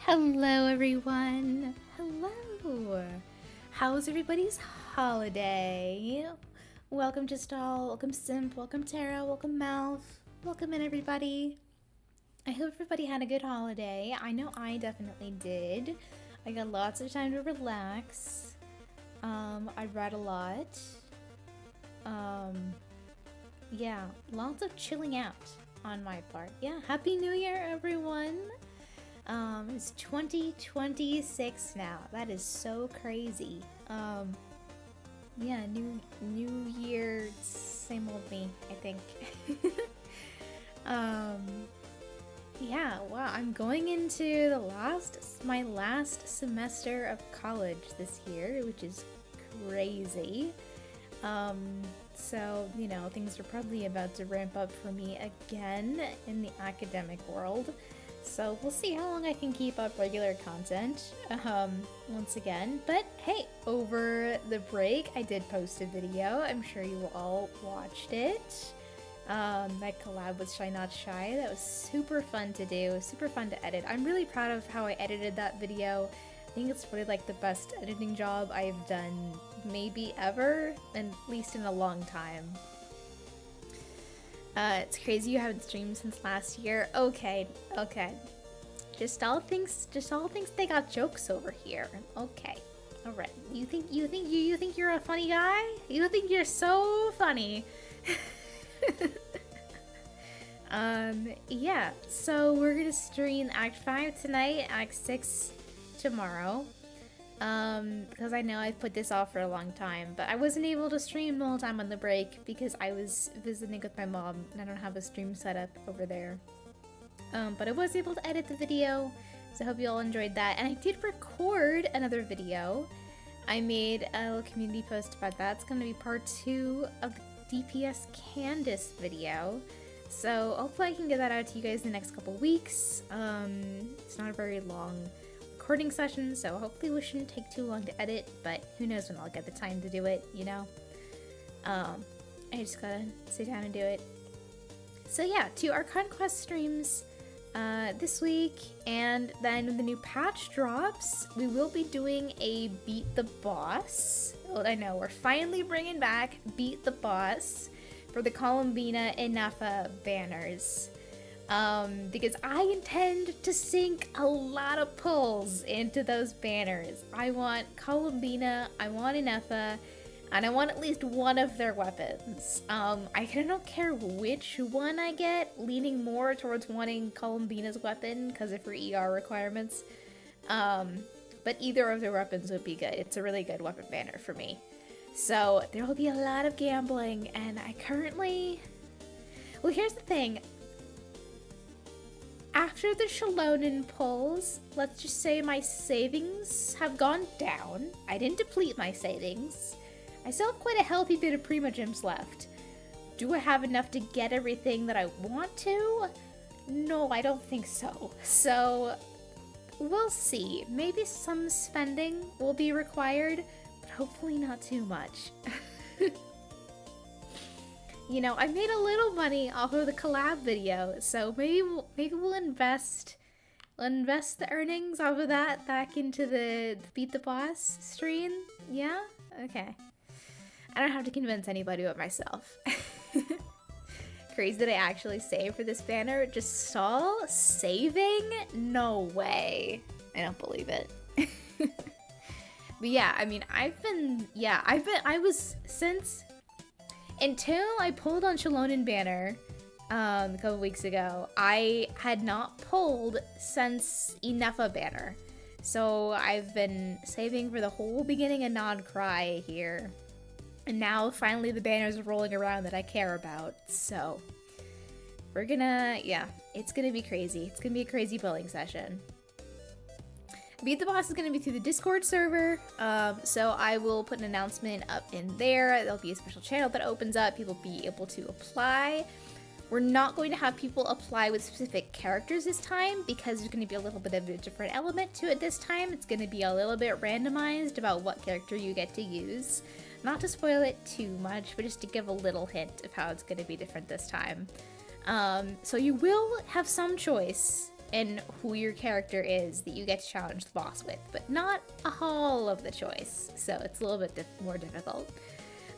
Hello everyone! Hello! How was everybody's holiday? Welcome to Stall, welcome Simp, welcome Tara, welcome Mouth, welcome in everybody. I hope everybody had a good holiday. I know I definitely did. I got lots of time to relax. I read a lot. Yeah, lots of chilling out on my part. Yeah, Happy New Year everyone! It's 2026 now. That is so crazy. Yeah, new year, same old me, I think. Yeah, wow, I'm going into my last semester of college this year, which is crazy. So, you know, things are probably about to ramp up for me again in the academic world. So we'll see how long I can keep up regular content once again. But hey, over the break I did post a video. I'm sure you all watched it. That collab with Shy Not Shy. That was super fun to do, super fun to edit. I'm really proud of how I edited that video. I think it's probably like the best editing job I've done maybe ever, and at least in a long time. It's crazy you haven't streamed since last year. Okay. Just all thinks they got jokes over here. Okay. Alright. You think you're a funny guy? You think you're so funny. Yeah, so we're gonna stream Act 5 tonight, Act 6 tomorrow. Because I know I've put this off for a long time, but I wasn't able to stream the whole time on the break because I was visiting with my mom and I don't have a stream set up over there. But I was able to edit the video, so I hope you all enjoyed that. And I did record another video. I made a little community post about that. It's going to be part 2 of the DPS Candace video. So hopefully I can get that out to you guys in the next couple weeks. It's not a very long recording session, so hopefully it shouldn't take too long to edit, but who knows when I'll get the time to do it, you know? I just gotta sit down and do it. So yeah, 2 ARCHON Quest streams this week, and then when the new patch drops, we will be doing a Beat the Boss. Well, I know, we're finally bringing back Beat the Boss for the Columbina and Nafa banners. Because I intend to sink a lot of pulls into those banners. I want Columbina, I want Inefa, and I want at least one of their weapons. I don't care which one I get, leaning more towards wanting Columbina's weapon because of her ER requirements. But either of their weapons would be good. It's a really good weapon banner for me. So there will be a lot of gambling, and I currently... Well, here's the thing. After the Shalonen pulls, let's just say my savings have gone down. I didn't deplete my savings. I still have quite a healthy bit of Prima Gems left. Do I have enough to get everything that I want to? No, I don't think so. So, we'll see. Maybe some spending will be required, but hopefully not too much. You know, I made a little money off of the collab video, so maybe we'll invest the earnings off of that back into the Beat the Boss stream. Yeah? Okay. I don't have to convince anybody but myself. Crazy that I actually saved for this banner. Just stall? Saving? No way. I don't believe it. But yeah, I mean, until I pulled on Shalonen banner a couple weeks ago, I had not pulled since Inefa banner. So I've been saving for the whole beginning of non-KRAI here. And now finally the banners are rolling around that I care about. So we're gonna, yeah, it's gonna be crazy. It's gonna be a crazy pulling session. Beat the Boss is going to be through the Discord server, so I will put an announcement up in there. There'll be a special channel that opens up. People will be able to apply. We're not going to have people apply with specific characters this time because there's going to be a little bit of a different element to it this time. It's going to be a little bit randomized about what character you get to use. Not to spoil it too much, but just to give a little hint of how it's going to be different this time. So you will have some choice in who your character is that you get to challenge the boss with, but not all of the choice. So it's a little bit more difficult.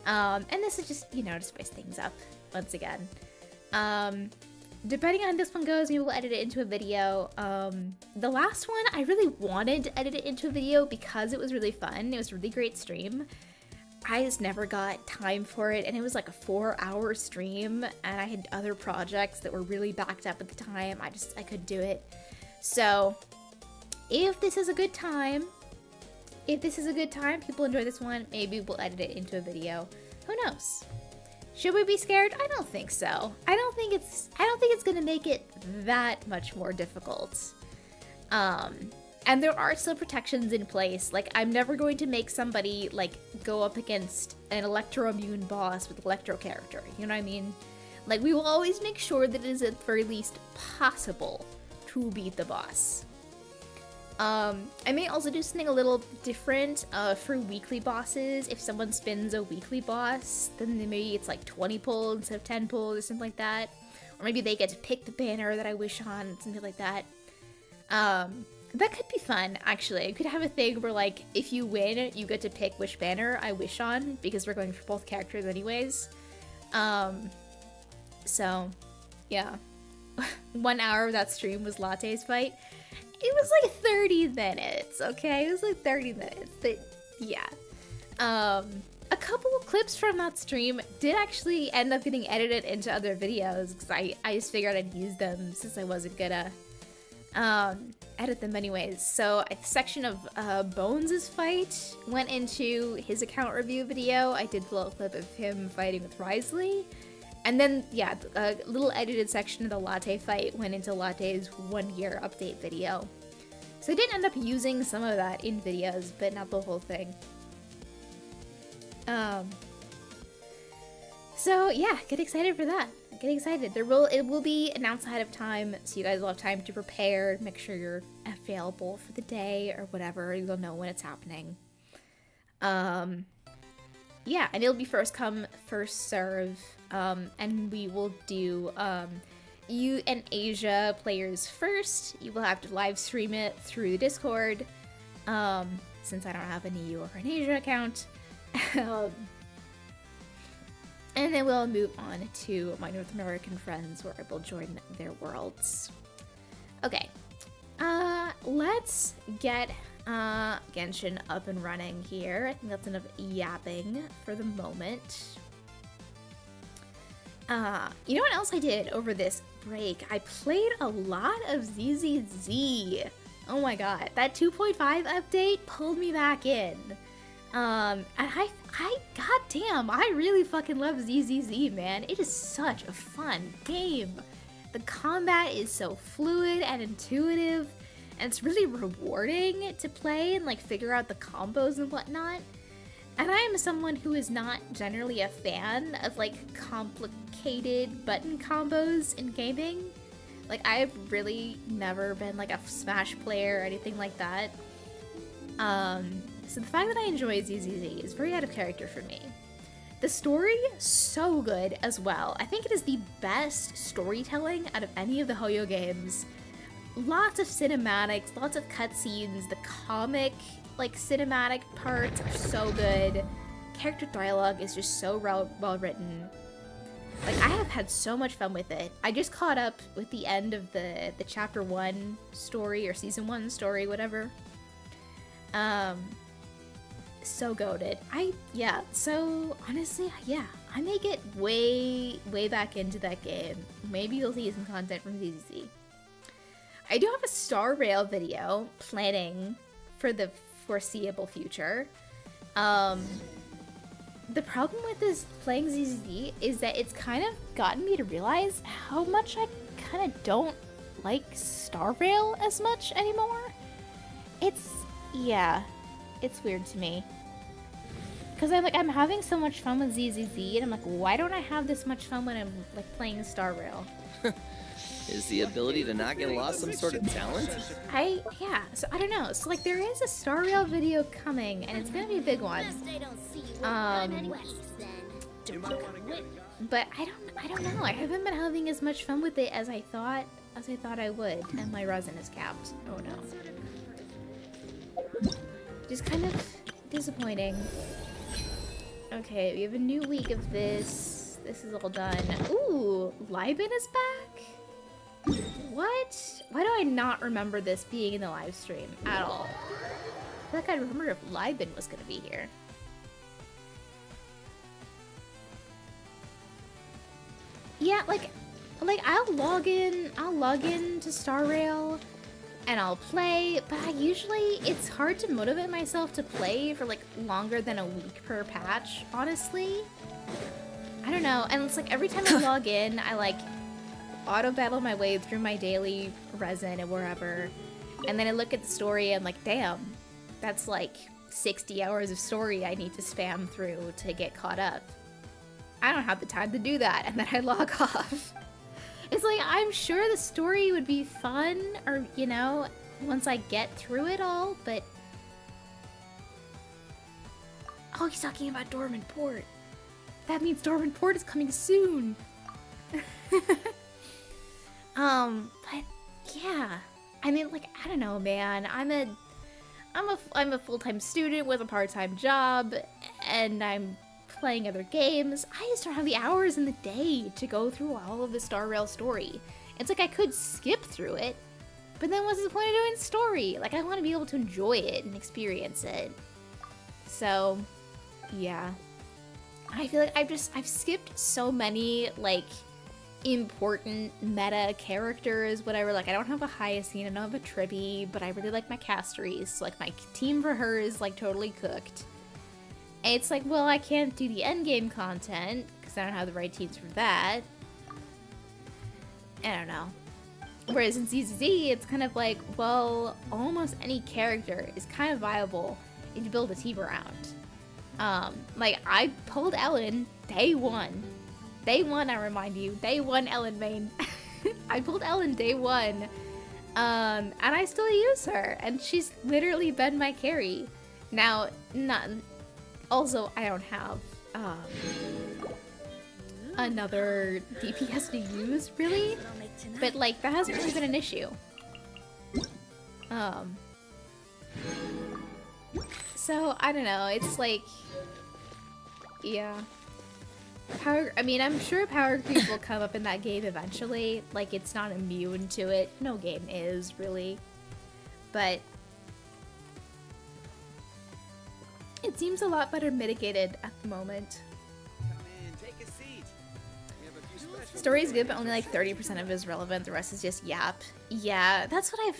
And this is just, you know, to spice things up once again. Depending on how this one goes, maybe we'll edit it into a video. The last one, I really wanted to edit it into a video because it was really fun. It was a really great stream. I just never got time for it, and it was like a 4-hour stream, and I had other projects that were really backed up at the time. I couldn't do it. So, if this is a good time, people enjoy this one, maybe we'll edit it into a video. Who knows? Should we be scared? I don't think so. I don't think it's gonna make it that much more difficult. And there are still protections in place. Like, I'm never going to make somebody, like, go up against an electro-immune boss with electro character. You know what I mean? Like, we will always make sure that it is at the very least possible to beat the boss. I may also do something a little different for weekly bosses. If someone spins a weekly boss, then maybe it's like 20 pulls instead of 10 pulls or something like that. Or maybe they get to pick the banner that I wish on, something like that. That could be fun, actually. I could have a thing where, like, if you win, you get to pick which banner I wish on, because we're going for both characters anyways. So, yeah. 1 hour of that stream was Latte's fight. It was like 30 minutes, okay? It was like 30 minutes, but yeah. A couple of clips from that stream did actually end up getting edited into other videos, because I just figured I'd use them since I wasn't gonna edit them anyways. So a section of Bones' fight went into his account review video. I did a little clip of him fighting with Risley. And then, yeah, a little edited section of the Latte fight went into Latte's 1-year update video. So I did end up using some of that in videos, but not the whole thing. So yeah, get excited for that. Get excited. It will be announced ahead of time, so you guys will have time to prepare, make sure you're available for the day or whatever. You'll know when it's happening. Yeah, and it'll be first come, first serve. And we will do you and Asia players first. You will have to live stream it through the Discord, since I don't have an EU or an Asia account. And then we'll move on to my North American friends, where I will join their worlds. Okay, let's get Genshin up and running here. I think that's enough yapping for the moment. You know what else I did over this break? I played a lot of ZZZ. Oh my god, that 2.5 update pulled me back in. And goddamn, I really fucking love ZZZ, man. It is such a fun game. The combat is so fluid and intuitive, and it's really rewarding to play and, like, figure out the combos and whatnot. And I am someone who is not generally a fan of, like, complicated button combos in gaming. Like, I've really never been, like, a Smash player or anything like that. So the fact that I enjoy ZZZ is very out of character for me. The story, so good as well. I think it is the best storytelling out of any of the Hoyo games. Lots of cinematics, lots of cutscenes, the comic, like, cinematic parts are so good. Character dialogue is just so well written. Like, I have had so much fun with it. I just caught up with the end of the chapter 1 story, or season 1 story, whatever. So goated. Yeah, so honestly, yeah, I may get way back into that game. Maybe you'll see some content from ZZZ. I do have a Star Rail video planning for the foreseeable future. The problem with this playing ZZZ is that it's kind of gotten me to realize how much I kind of don't like Star Rail as much anymore. Yeah, it's weird to me. Because I'm having so much fun with ZZZ, and I'm like, why don't I have this much fun when I'm, like, playing Star Rail? Is the ability to not get lost some sort of talent? Yeah, so I don't know. So, like, there is a Star Rail video coming, and it's gonna be a big one. But I don't know. I haven't been having as much fun with it as I thought as I thought I would, and my resin is capped. Oh no. Just kind of disappointing. Okay, we have a new week of this. This is all done. Ooh, Liben is back? What? Why do I not remember this being in the live stream at all? I feel like I remember if Liben was gonna be here. Yeah, like I'll log in to Star Rail and I'll play, but it's hard to motivate myself to play for like longer than a week per patch, honestly. I don't know, and it's like every time I log in, I like auto battle my way through my daily resin and wherever, and then I look at the story and I'm like, damn, that's like 60 hours of story I need to spam through to get caught up. I don't have the time to do that, and then I log off. It's like, I'm sure the story would be fun, or, you know, once I get through it all, but... Oh, he's talking about Dormant Port. That means Dormant Port is coming soon. But, yeah. I mean, like, I don't know, man. I'm a full-time student with a part-time job, and I'm playing other games. I just don't have the hours in the day to go through all of the Star Rail story. It's like I could skip through it, but then what's the point of doing story? Like, I want to be able to enjoy it and experience it. So, yeah. I feel like I've skipped so many, like, important meta characters, whatever. Like, I don't have a Hyacinth, I don't have a Tribby, but I really like my Castries. So, like, my team for her is, like, totally cooked. And it's like, well, I can't do the endgame content, because I don't have the right teams for that. I don't know. Whereas in ZZZ, it's kind of like, well, almost any character is kind of viable if you build a team around. Like, I pulled Ellen day one. Day one, I remind you. Day one Ellen main. I pulled Ellen day one. And I still use her. And she's literally been my carry. Now, also, I don't have another DPS to use, really. But, like, that hasn't really been an issue. So, I don't know. It's like... Yeah. I mean, I'm sure power creep will come up in that game eventually. Like, it's not immune to it. No game is, really. But... it seems a lot better mitigated at the moment. Come in, take a seat. We have a few special Story is good, but only like 30% of it is relevant. The rest is just yap. Yeah, that's what I've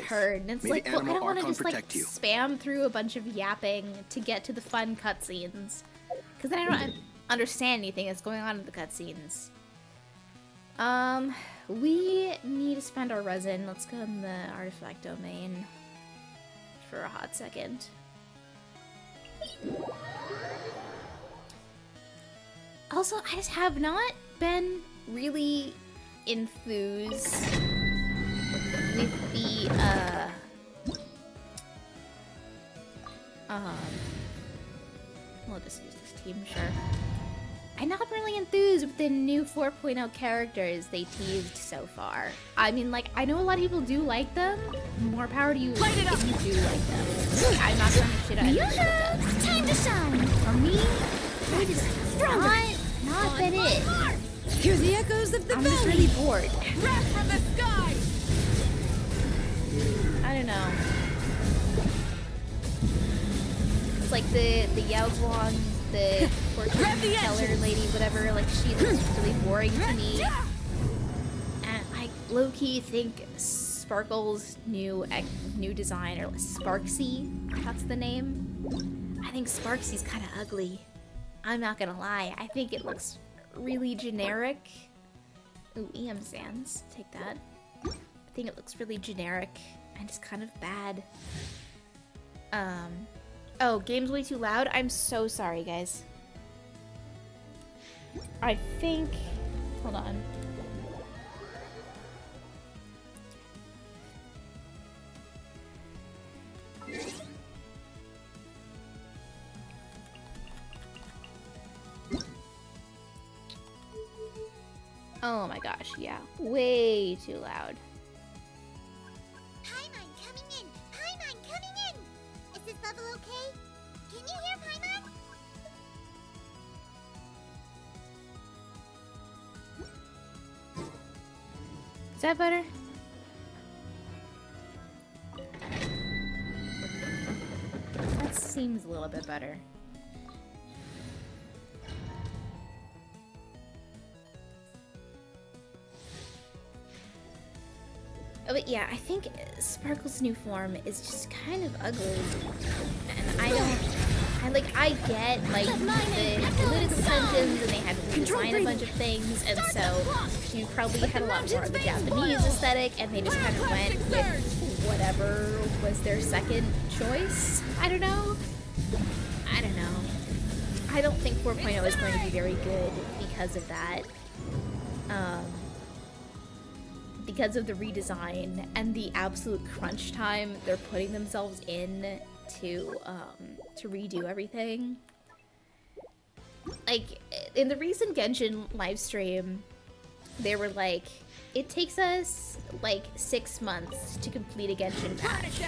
heard. And it's May like, the well, I don't animal want to Archon just like protect you. spam through a bunch of yapping to get to the fun cutscenes, because then I don't understand anything that's going on in the cutscenes. We need to spend our resin. Let's go in the artifact domain for a hot second. Also, I just have not been really enthused with the, we'll just use this team, sure. I'm not really enthused with the new 4.0 characters they teased so far. I mean, like, I know a lot of people do like them. More power to you if you do like them. I'm not trying to shit on anyone who does. Time to shine! For me, they just not been it. Hear the echoes of the I'm just valley! really bored. Wrath from the sky! I don't know. It's like the Yao Guang, the fortune teller lady, whatever, like, she looks really boring to me. And I low-key think Sparkle's new design, or Sparksy, that's the name. I think Sparksy's kind of ugly. I'm not gonna lie, I think it looks really generic. Ooh, EM Sands, take that. I think it looks really generic and just kind of bad. Oh, game's way too loud? I'm so sorry, guys. I think... Hold on. Oh my gosh, yeah. Way too loud. Paimon coming in! Paimon coming in! Is this level okay? Can you hear Paimon? Is that better? That seems a little bit better. Oh, but yeah, I think Sparkle's new form is just kind of ugly. And I get, like, the political tensions and they had to redesign a bunch of things, and so you probably had a lot more of the Japanese aesthetic, and they just kind of went with whatever was their second choice. I don't know. I don't think 4.0 is going to be very good because of that. Because of the redesign and the absolute crunch time they're putting themselves in to redo everything. Like, in the recent Genshin livestream, they were like, it takes us like 6 months to complete a Genshin patch.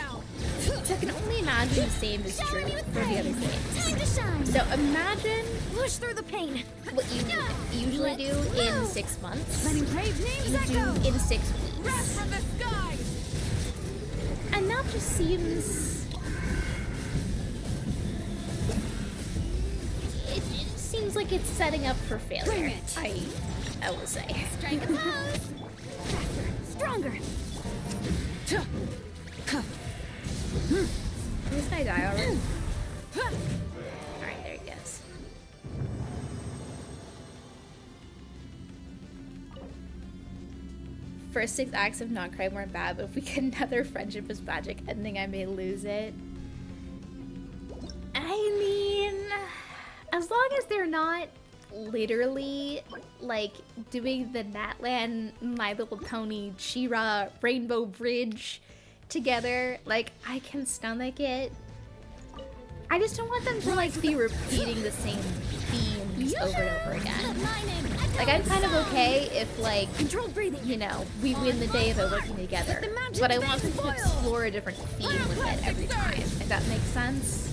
So I can only imagine the same is true for the other games. Time to shine. So imagine Push through the pain. what you usually do in 6 months, Letting brave names you echo. do in 6 Wrath weeks. from the sky. And that just seems... It seems like it's setting up for failure. Bring it. I will say. Strike a pose. Faster. Stronger. Is this guy die already? Alright, there he goes. First 6 acts of Not Cry weren't bad, but if we get another Friendship is Magic ending, I may lose it. I mean, as long as they're not literally, like, doing the Natlan, My Little Pony, She-Ra, Rainbow Bridge together, like, I can stomach it. I just don't want them to, like, be repeating the same themes over and over again. Like, I'm kind of okay if, like, Controlled breathing. you know, we win the day by working together. But I want them to explore a different theme with it every time, if that makes sense.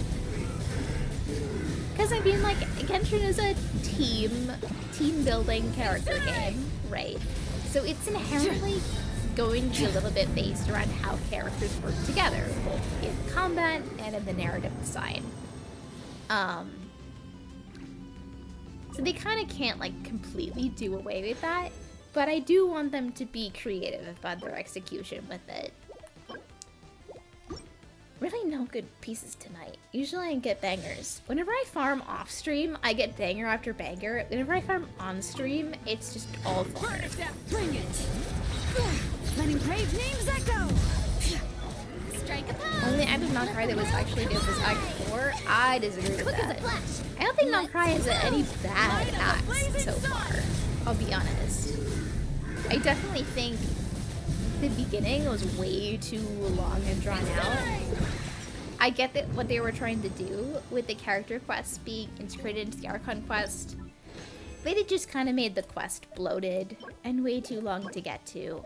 Because, I mean, like, Genshin is a team-building character game, right? So it's inherently going to be a little bit based around how characters work together, both in combat and in the narrative design. So they kind of can't, like, completely do away with that, but I do want them to be creative about their execution with it. Really no good pieces tonight. Usually I get bangers. Whenever I farm off stream, I get banger after banger. Whenever I farm on stream, it's just all fun. Bring it. Letting brave names echo. Strike a pose. Only act of Not Cry that was actually good was Act 4. I disagree with Quick as a that. flash. I don't think Not Cry has any bad acts so far. I'll be honest. I definitely think the beginning was way too long and drawn out. I get that what they were trying to do with the character quests being integrated into the ARCHON quest, but it just kind of made the quest bloated and way too long to get through.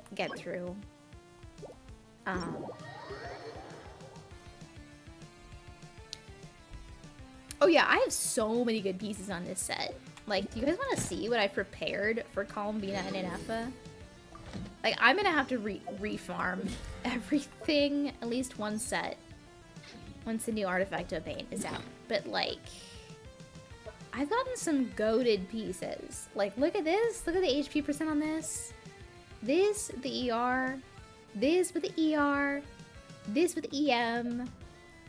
Oh yeah, I have so many good pieces on this set. Like, do you guys want to see what I prepared for Columbina and Inefa? Like, I'm gonna have to refarm everything at least one set once the new Artifact of Pain is out. But, like, I've gotten some goated pieces. Like, look at this. Look at the HP percent on this. This, the ER. This with the ER. This with EM.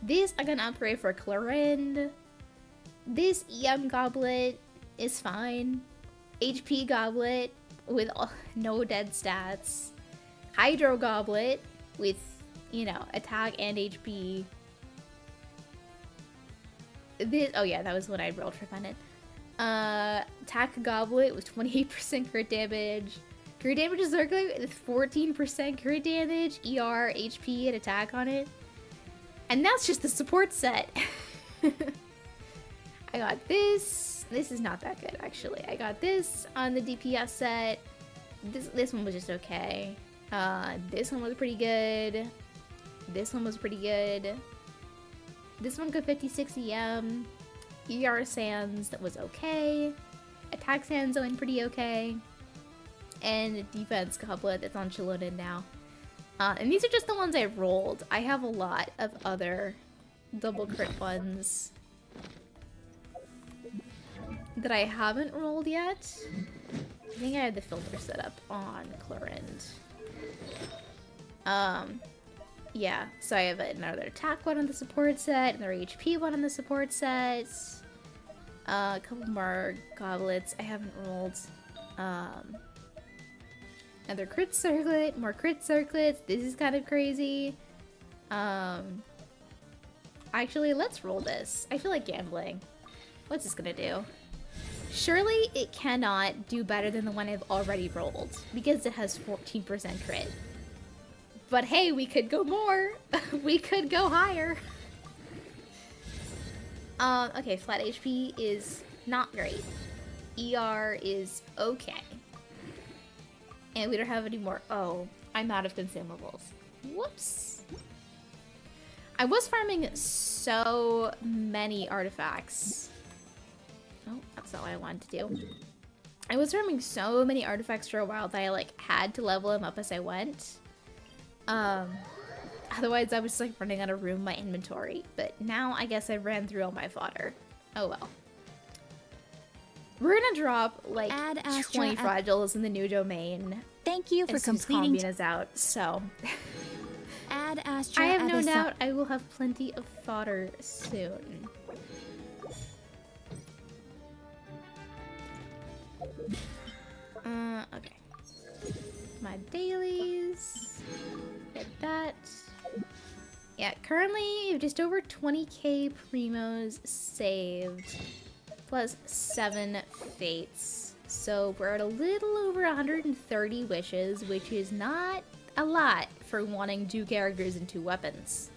This, I got an upgrade for Clorind. This EM goblet is fine. HP goblet with no dead stats. Hydro goblet with, you know, attack and HP. This, oh yeah, that was what I rolled for Fennec. Attack goblet with 28% crit damage. Crit damage is circling with 14% crit damage, ER, HP, and attack on it. And that's just the support set. I got this. This is not that good, actually. I got this on the DPS set. This one was just okay. This one was pretty good. This one was pretty good. This one could 56 EM. ER Sands that was okay. Attack Sands went pretty okay. And defense Goblet that's on Chillonin now. And these are just the ones I rolled. I have a lot of other double crit ones that I haven't rolled yet. I think I had the filter set up on Clorinde. Yeah, so I have another attack one on the support set, another HP one on the support set. A couple more goblets I haven't rolled. Another crit circlet, more crit circlets. This is kind of crazy. Actually, let's roll this. I feel like gambling. What's this gonna do? Surely it cannot do better than the one I've already rolled because it has 14% crit. But hey, we could go more. We could go higher. Okay, flat HP is not great. ER is okay. And we don't have any more. Oh, I'm out of consumables. Whoops. I was farming so many artifacts. Oh, that's not what I wanted to do. I was farming so many artifacts for a while that I like had to level them up as I went. Otherwise I was just like running out of room in my inventory. But now I guess I ran through all my fodder. Oh well. We're gonna drop like 20 fragiles in the new domain. Thank you for completing. As out, so Add Astra. I have no doubt I will have plenty of fodder soon. Okay. My dailies. Get that. Yeah, currently just over 20k primos saved. Plus 7 fates. So we're at a little over 130 wishes, which is not a lot for wanting 2 characters and 2 weapons.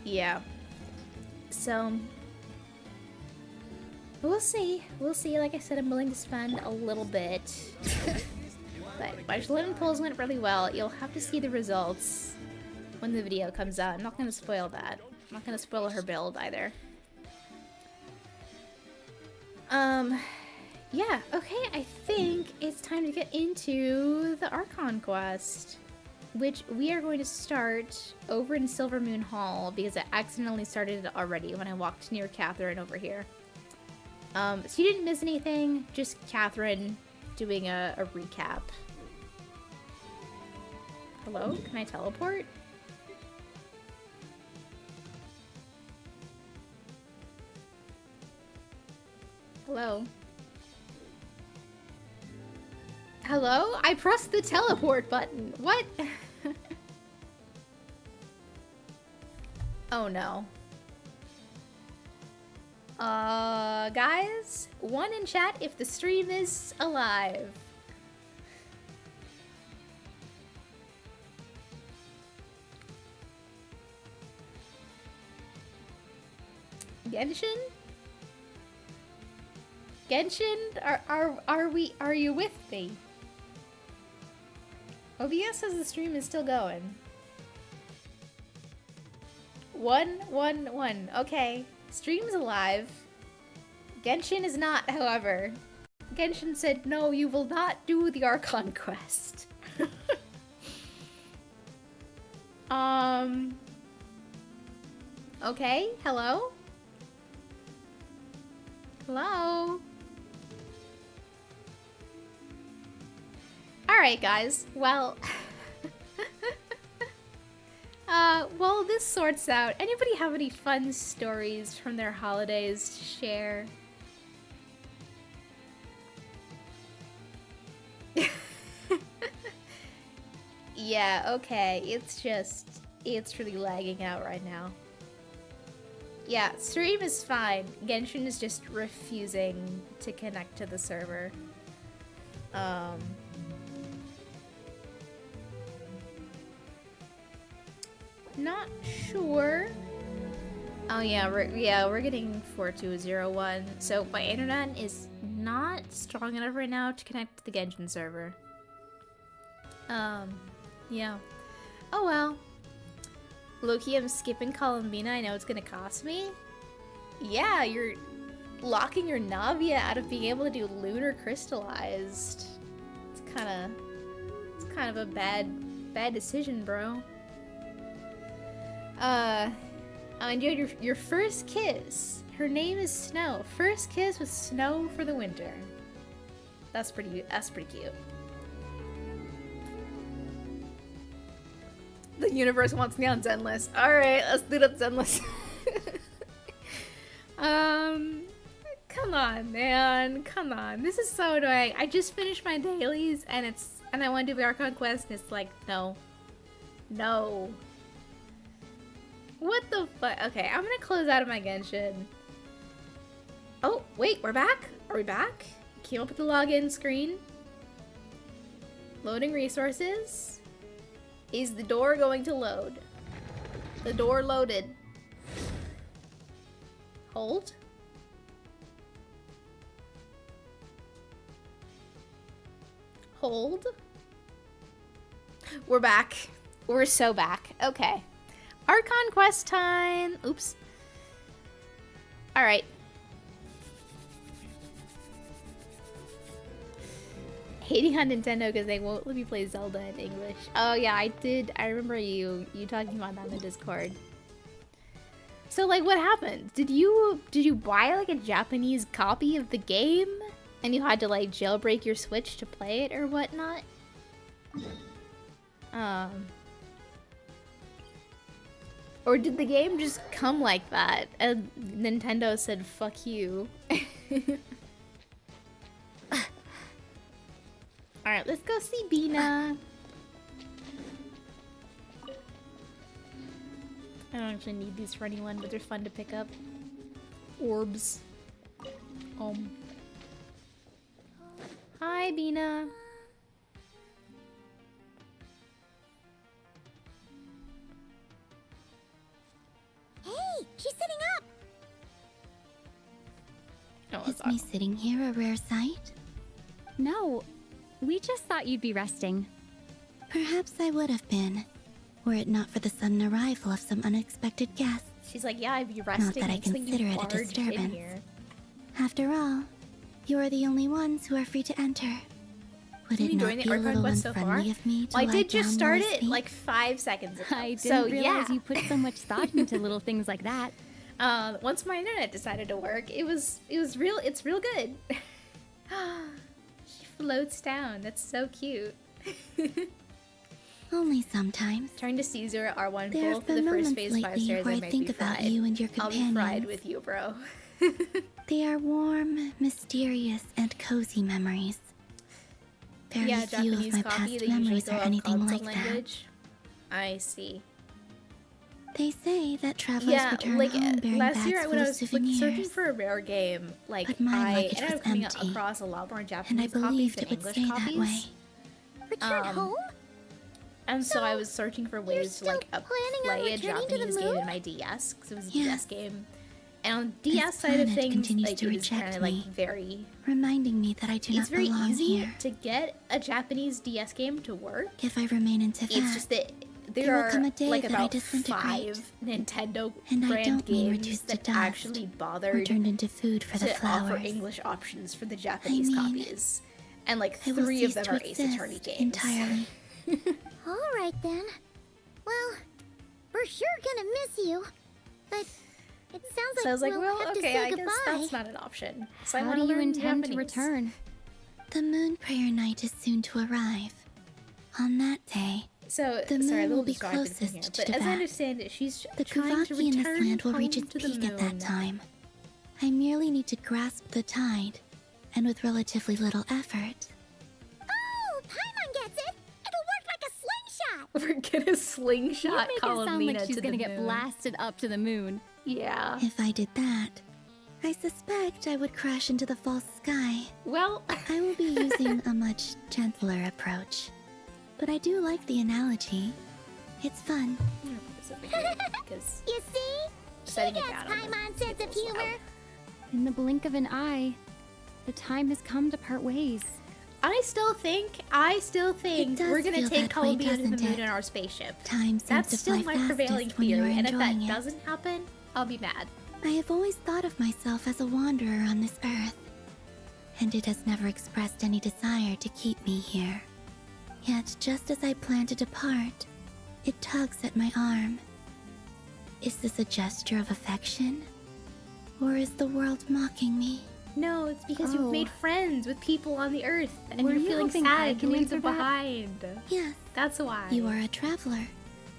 Yeah. So we'll see. We'll see. Like I said, I'm willing to spend a little bit. But my Chillonin pulls went really well. You'll have to see the results when the video comes out. I'm not going to spoil that. I'm not going to spoil her build either. Yeah, okay, I think it's time to get into the Archon quest, which we are going to start over in Silvermoon Hall because I accidentally started it already when I walked near Catherine over here. So you didn't miss anything, just Catherine doing a recap. Hello? Can I teleport? Hello? Hello? I pressed the teleport button. What? Oh no. Guys, one in chat if the stream is alive. Genshin? Genshin, are you with me? OBS says the stream is still going. 111. Okay. Stream's alive. Genshin is not, however. Genshin said, no, you will not do the Archon quest. Okay, hello? Hello? Alright, guys. Well... well, this sorts out. Anybody have any fun stories from their holidays to share? Yeah, okay. It's really lagging out right now. Yeah, stream is fine. Genshin is just refusing to connect to the server. Not sure Oh yeah, we're getting 4201. So my internet is not strong enough right now to connect to the Genshin server. Yeah. Oh well. Loki, I'm skipping Columbina. I know it's gonna cost me. Yeah, you're locking your Navia out of being able to do lunar crystallized. It's kind of a bad decision, bro. I enjoyed your first kiss. Her name is Snow. First kiss with snow for the winter. That's pretty cute. The universe wants me on Zenless. Alright, let's loot up Zenless. Come on, man. Come on. This is so annoying. I just finished my dailies and I want to do the ARCHON quest and it's like, no. No. What the fuck? Okay, I'm gonna close out of my Genshin. Oh, wait, we're back? Are we back? Came up with the login screen. Loading resources. Is the door going to load? The door loaded. Hold. Hold. We're back. We're so back. Okay. Archon quest time. Oops. Alright. Hating on Nintendo because they won't let me play Zelda in English. Oh yeah, I did. I remember you talking about that in the Discord. So like, what happened? Did you buy like a Japanese copy of the game and you had to like jailbreak your Switch to play it or whatnot? Or did the game just come like that and Nintendo said fuck you? Alright, let's go see Bina. I don't actually need these for anyone, but they're fun to pick up. Orbs. Hi, Bina. Hey, she's sitting up. Oh, Is me sitting here a rare sight? No, we just thought you'd be resting. Perhaps I would have been, were it not for the sudden arrival of some unexpected guests. She's like, yeah, I'd be resting. Not that I until you consider it a barged in disturbance. here. After all, you are the only ones who are free to enter. Would Have it you not joined be the a Archon little quest so far? unfriendly of me to Well, I lie did just down start while I it speak? like 5 seconds ago. I didn't so, realize yeah. you put so much thought into little things like that. Once my internet decided to work, it's real good. She floats down. That's so cute. Only sometimes. Trying to Caesar R1 There full have for the been first moments phase 5 lately stars. where I I might think be about fried. you and your I'll be companions. fried with you, bro. They are warm, mysterious, and cozy memories. Very Yeah, few Japanese of my copy. past They usually memories go are off anything console like that. language. I see. They say that travelers Yeah, return like home bearing last bags year full when I of was like, souvenirs. searching for a rare game, like But my I luggage ended up was coming empty, across a lot more and I Japanese copies believed than it would English stay copies. that way. Return home? And so I was searching for ways to like still planning on play a returning to the Japanese game in moon? my DS because it was a Yes. DS game. And on DS This side of planet things, continues like to it was kind reject of like me. very. Reminding me that I do It's not very belong easy here. to get a Japanese DS game to work. If I remain in Tibet, It's just that there There will are come a day like that I about disintegrate. 5 Nintendo And I brand don't mean games reduced to that dust, actually or bothered turned into food for the to offer flowers. English options for the Japanese mean, copies. And like I will 3 of cease them to are Ace Attorney exist games. entirely. Alright then. Well, we're sure gonna miss you. But it sounds like, So I was like, we'll well, have to okay, say I guess goodbye. that's not an option. So I How want do to you learn intend to Japanese. return? The moon prayer night is soon to arrive. On that day, So, The sorry, a moon little will be distracted from closest here. to But as I Tibet. understand it, she's the trying to Kuvaki in this return land will reach home its to the peak at that moon. time. I merely need to grasp the tide, and with relatively little effort. Oh, Paimon gets it! It'll work like a slingshot! We're gonna slingshot You make it sound Columnina like she's to gonna the get moon. blasted up to the moon. Yeah. If I did that, I suspect I would crash into the false sky. Well, I will be using a much gentler approach. But I do like the analogy. It's fun. I'm gonna put this over here because You see? setting it She down gets on the Paimon sense of table as well. humor. In the blink of an eye, the time has come to part ways. I still think does we're gonna feel take that way, Columbia to the doesn't moon it? in our spaceship. Time seems That's to still fly my prevailing fastest when you are theory, and if that enjoying it. doesn't happen, I'll be mad. I have always thought of myself as a wanderer on this earth, and it has never expressed any desire to keep me here. Yet, just as I plan to depart, it tugs at my arm. Is this a gesture of affection? Or is the world mocking me? No, it's because you've Oh. made friends with people on the Earth, and Were you're you feeling hoping I sad to can leave answer them that? behind. Yes, That's why. you are a traveler,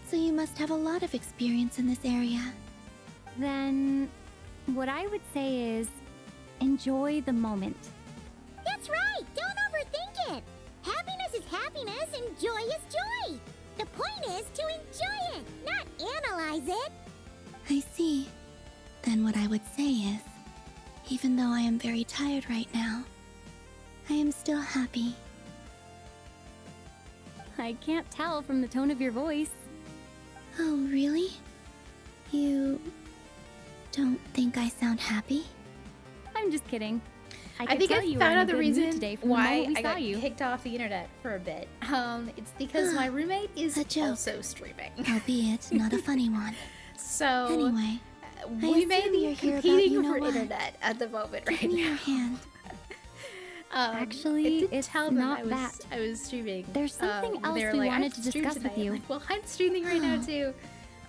so you must have a lot of experience in this area. Then, what I would say is, enjoy the moment. That's right. Don't overthink it. Happiness is happiness and joy is joy. The point is to enjoy it, not analyze it. I see. Then what I would say is, even though I am very tired right now, I am still happy. I can't tell from the tone of your voice. Oh, really? You don't think I sound happy? I'm just kidding. I I could think tell I you were found in a out the good mood reason today from why the moment we I saw got you. kicked off the internet for a bit. It's because my roommate is A joke. also streaming. Albeit not a funny one. So Anyway, we may assume be you're here about competing you know for what. internet at the moment right give me your now. hand. Actually, I did it's tell them not that. I was streaming. There's something They else were we like, wanted "I to stream discuss with tonight." you. I'm like, well, I'm streaming right now too.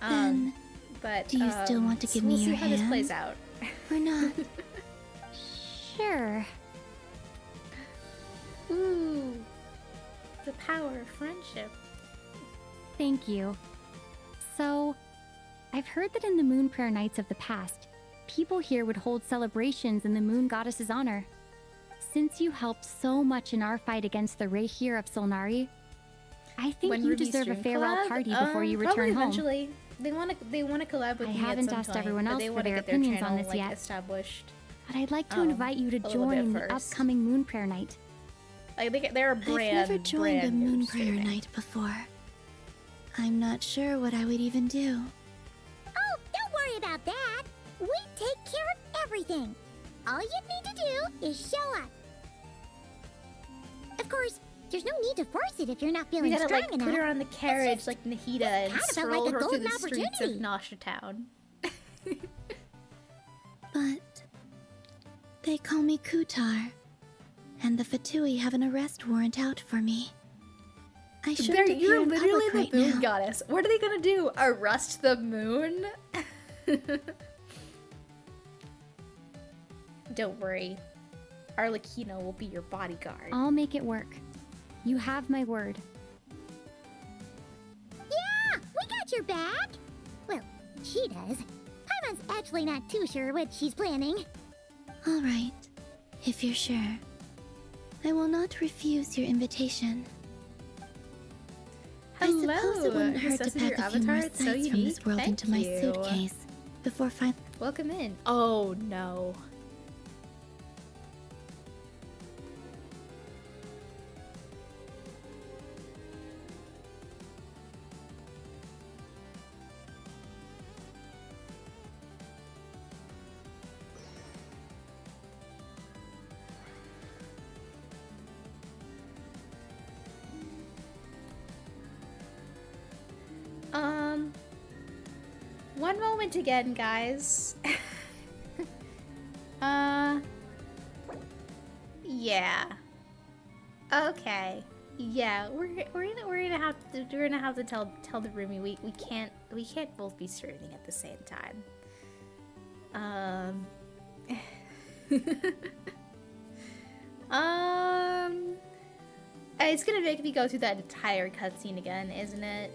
Then, But do you still want to give we'll me see your how this hand? plays out. Or not? Sure. Ooh, the power of friendship. Thank you. So, I've heard that in the Moon Prayer Nights of the past, people here would hold celebrations in the Moon Goddess's honor. Since you helped so much in our fight against the Reihir of Solnari, I think When you Ruby deserve a stream farewell collab? party before you Probably return home. eventually. They want to collab with I me haven't at some asked point, everyone but else they for want to their get their opinions channel on this yet. established. But I'd like to Oh, invite you to a little join bit the first. upcoming Moon Prayer Night. Like they're a brand. I've never joined a brand new moon prayer streaming. night before. I'm not sure what I would even do. Oh, don't worry about that. We take care of everything. All you need to do is show up. Of course, there's no need to force it if you're not We feeling gotta strong like enough. put her on the carriage like Nahida and kind of felt stroll like a her through golden the streets of opportunity. Nasha Town. But they call me Kutar, and the Fatui have an arrest warrant out for me. I shouldn't appear You're in literally public the right moon now. goddess. What are they gonna do? Arrest the moon? Don't worry. Arlecchino will be your bodyguard. I'll make it work. You have my word. Yeah, we got your back. Well, she does. Paimon's actually not too sure what she's planning. All right, if you're sure. I will not refuse your invitation. Hello. I suppose it wouldn't hurt to Necessity pack your a few more avatar, it's sights so from unique. this world Thank into my you. suitcase before finally. Welcome in. Oh no. One moment again, guys. Yeah. Okay. Yeah, we're gonna have to tell the roomie we can't both be streaming at the same time. It's gonna make me go through that entire cutscene again, isn't it?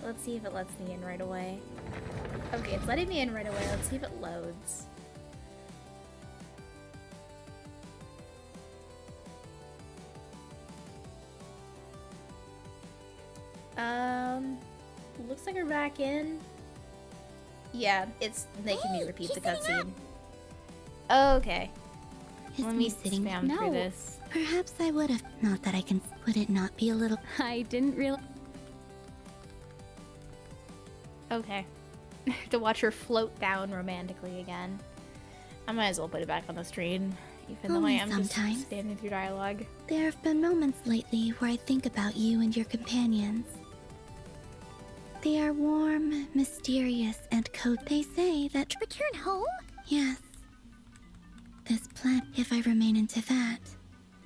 Let's see if it lets me in right away. Okay, it's letting me in right away. Let's see if it loads. Looks like we're back in. Yeah, it's making me repeat the cutscene. Okay. Is Let me me sitting? spam No. through this. Perhaps I would have. Not that I can. Would it not be a little? I didn't realize. Okay. to watch her float down romantically again. I might as well put it back on the screen, even though I Only am sometimes. just standing through dialogue. There have been moments lately where I think about you and your companions. They are warm, mysterious, and They say that Return home? yes. This planet, if I remain into that,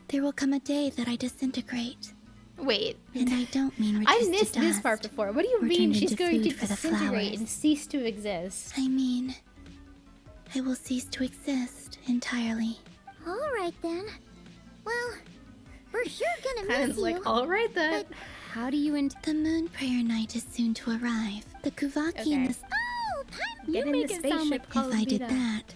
there will come a day that I disintegrate. Wait, And I don't mean I reduced missed to this dust. part before. What do you or mean turned she's into going to food for the disintegrate flowers. and cease to exist? I mean, I will cease to exist entirely. Alright then. Well, we're sure gonna Kind miss of like, you. alright then. How do you The moon prayer night is soon to arrive. The Kuvaki Okay. and the Oh, time. Get You in make the it sound spaceship, like call If I did Vita. that,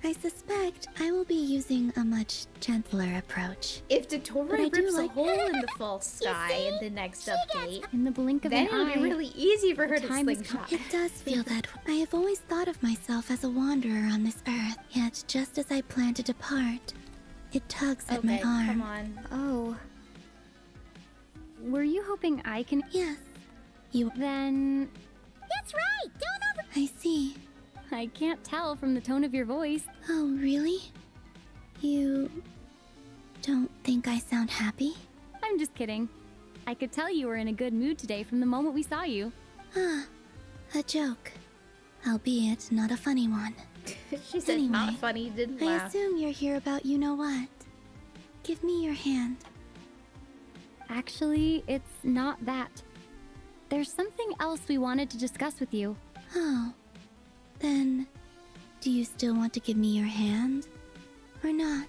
I suspect I will be using a much gentler approach. If But I Dottore do rips like- a hole in the false sky in the next update, in the blink of then an it'll eye? be really easy for her to time has slingshot. It does feel that I have always thought of myself as a wanderer on this earth. Yet, just as I plan to depart, it tugs at my Okay, arm. come on. Oh. Were you hoping I can? Yes, you. Then That's right. Don't over. I see. I can't tell from the tone of your voice. Oh, really? You don't think I sound happy? I'm just kidding. I could tell you were in a good mood today from the moment we saw you. Ah, a joke. Albeit not a funny one. She said not Anyway, funny, didn't I laugh. assume you're here about you know what. Give me your hand. Actually, it's not that. There's something else we wanted to discuss with you. Oh. Then, do you still want to give me your hand? Or not?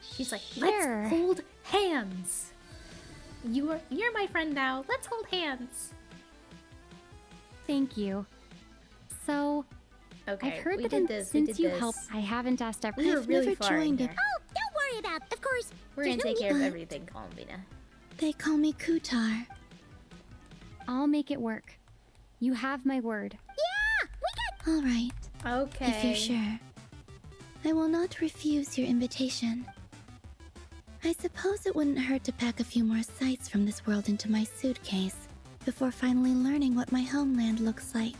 She's like, Sure. let's hold hands. You're my friend now. Let's hold hands. Thank you. So, Okay, I've heard we that did this. since we you did helped, this. I haven't asked We were I've really never far in joined a- here. Oh, don't worry about. Of course. We're gonna There's no take need- care of everything, Columbina. They call me Kutar. I'll make it work. You have my word. Yeah, we got. All right, Okay. if you're sure. I will not refuse your invitation. I suppose it wouldn't hurt to pack a few more sights from this world into my suitcase before finally learning what my homeland looks like.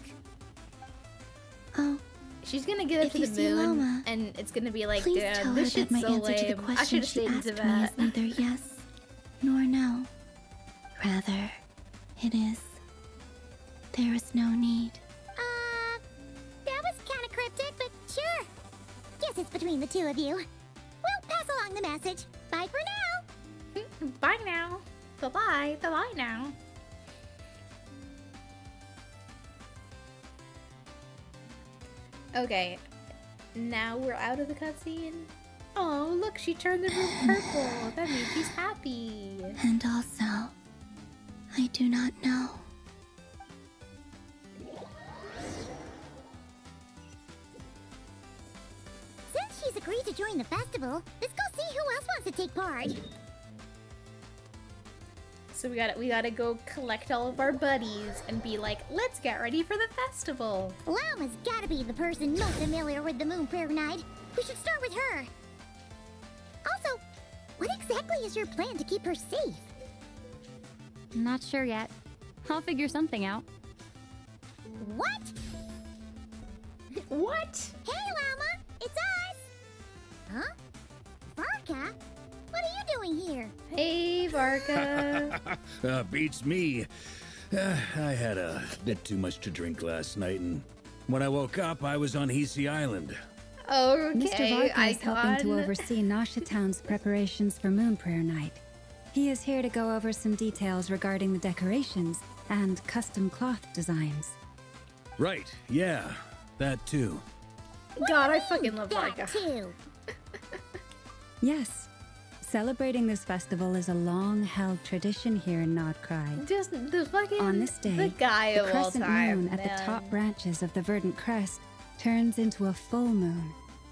Oh, She's gonna get up If to you the see moon, Llama, and it's gonna be like, please damn, tell her this that shit's my so answer to the lame. I question should've she stayed in asked me is Tibet. neither yes nor no. Rather, it is. There is no need. That was kind of cryptic, but sure. Guess it's between the two of you. We'll pass along the message. Bye for now. Bye now. Bye-bye. Bye-bye now. Okay. Now we're out of the cutscene. Oh, look, she turned the room purple. That means she's happy. And also, I do not know. Since she's agreed to join the festival, let's go see who else wants to take part. So we gotta go collect all of our buddies and be like, let's get ready for the festival. Llama's gotta be the person most familiar with the Moon Prayer Night. We should start with her. Also, what exactly is your plan to keep her safe? Not sure yet. I'll figure something out. What? What? Hey, Llama! It's us! Huh? Barca? What are you doing here? Hey, Varka. Beats me. I had a bit too much to drink last night, and when I woke up, I was on Hisi Island. Okay, Mr. Varka is helping to Icon. oversee Nasha Town's preparations for Moon Prayer Night. He is here to go over some details regarding the decorations and custom cloth designs. Right, yeah, that too. God, I fucking love That Varka. too. Yes, celebrating this festival is a long-held tradition here in KRAI. Just the fucking On this day, the guy the of all crescent time. moon at the man. top branches of the verdant crest turns into a full moon,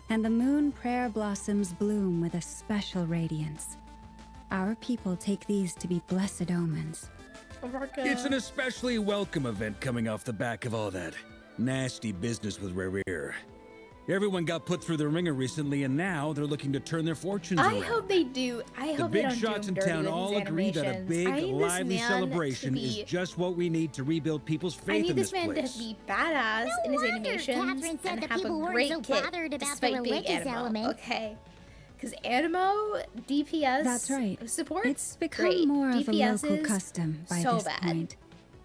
and the moon prayer blossoms bloom with a special radiance. Our people take these to be blessed omens. Varka. It's an especially welcome event coming off the back of all that nasty business with Rare. Everyone got put through the ringer recently, and now they're looking to turn their fortunes I around. hope they do. I The hope they big don't shots do in him dirty town with all his agree that a animations. big, I need this lively man celebration to is be- just what we need to rebuild people's faith I in need this this man place. to be badass No in his wonder animations Catherine said and the have a people weren't great so kit bothered about the despite being religious Animo. element. Okay. Because Animo DPS That's right. supports It's become great. more of a DPS local is custom by so this bad. point.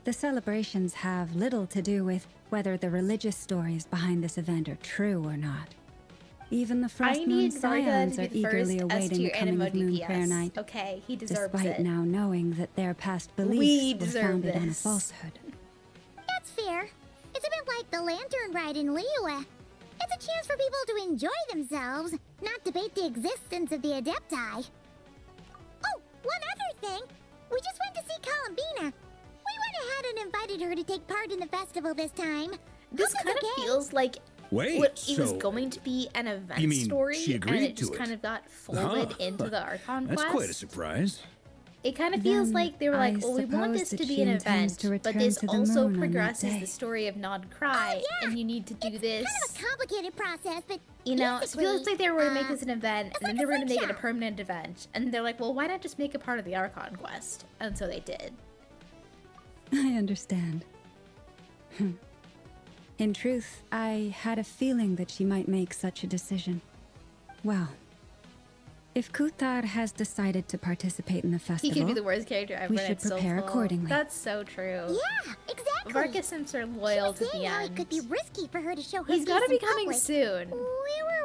The celebrations have little to do with whether the religious stories behind this event are true or not. Even the I Frost Moon need Varga Scions to are be the first eagerly awaiting the S-tier coming Animo of Moon DPS. Prayer Night, Okay, he deserves despite it. now knowing that their past We beliefs were deserve founded on a this. falsehood. That's fair. It's a bit like the lantern ride in Liyue. It's a chance for people to enjoy themselves, not debate the existence of the Adepti. Oh, one other thing. We just went to see Columbina. We went ahead and invited her to take part in the festival this time. This Hope it's kind of okay. feels like Wait, it was so going to be an event you mean story, she and agreed it just to it? kind of got folded Huh. into the Archon That's quest. quite a surprise. It kind of feels Then like they were I like, well, we want suppose this that to be she an intends event, to but return this to the also moon on that progresses day. the story of Nod Cry, Oh, yeah. and you need to do this. Kind of a complicated process, but You know, so it feels like they were going to make basically, this an event, it's and then like they a were going to make it a workshop. permanent event. And they're like, well, why not just make it part of the Archon quest? And so they did. I understand. In truth, I had a feeling that she might make such a decision. Well, if Kuthar has decided to participate in the He festival, could be the worst character I've we read. should It's so prepare full. accordingly. That's so true. yeah, exactly. Varka Simps are She loyal was to the saying how it end. could be risky for her to show her He's got to face be in coming public. soon. We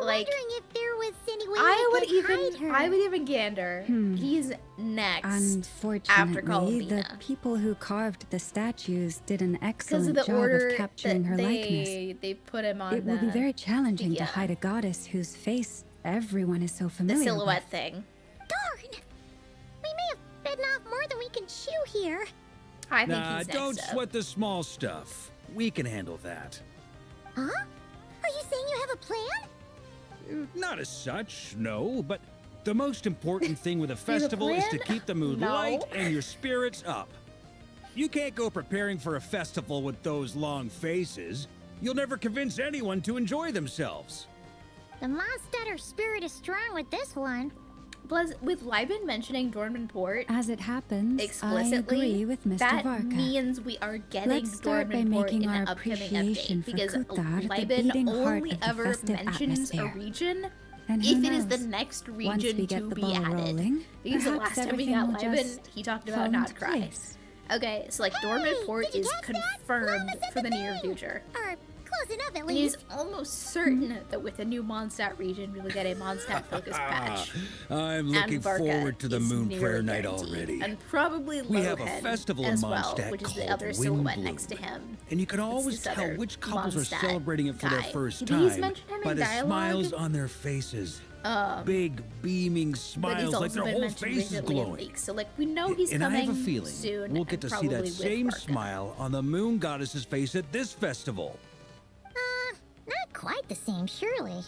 were Like, wondering if there was any way I we would could hide her. I would even gander. He's next. unfortunately, the Columbina. people who carved the statues did an Because excellent of the job order of capturing that her likeness. they put him on It will be the, very challenging yeah. to hide a goddess whose face everyone is so the familiar silhouette with. thing. Darn! We may have bitten off more than we can chew here. I think Nah, he's next don't up. sweat the small stuff. We can handle that. Huh? Are you saying you have a plan? Not as such, no, but the most important thing with a There's a festival is to plan? keep the mood No. light and your spirits up. You can't go preparing for a festival with those long faces. You'll never convince anyone to enjoy themselves. The Mondstatter spirit is strong with this one. Plus, with Liben mentioning Dorman Port As it happens, I explicitly, agree with Mr. that Varka. means we are getting Let's start by Dorman Port in making the our upcoming appreciation update for because Kuthar the Liben beating heart only of the ever festive mentions atmosphere. a region And who if it is the knows? next Once region we get to the be ball added. rolling, Because the perhaps last time we everything got will Liben, just he talked fall about Nod into Cry. place. Okay, so like Dorman Hey, Port did you is catch that? confirmed Mama said for the the near thing. future. Or close enough at It is least. almost certain that with the new Mondstadt region, we will get a Mondstadt focused patch. I'm And looking Varka forward to the is Moon nearly Prayer Night guaranteed. already. And probably We have a Lohen festival in as well, Mondstadt which is the called other Wind silhouette Bloom. next to him. And you can always this tell other which couples are Mondstadt celebrating it for their guy. first Did he's time mentioned him by in the dialogue? smiles on their faces. Big, beaming But he's smiles also like their been whole mentioned face is recently in glowing. leaks, so like we know he's And I coming have a feeling soon. we'll get and to see probably that with same Varka. smile on the moon goddess's face at this festival. Not quite the same, surely.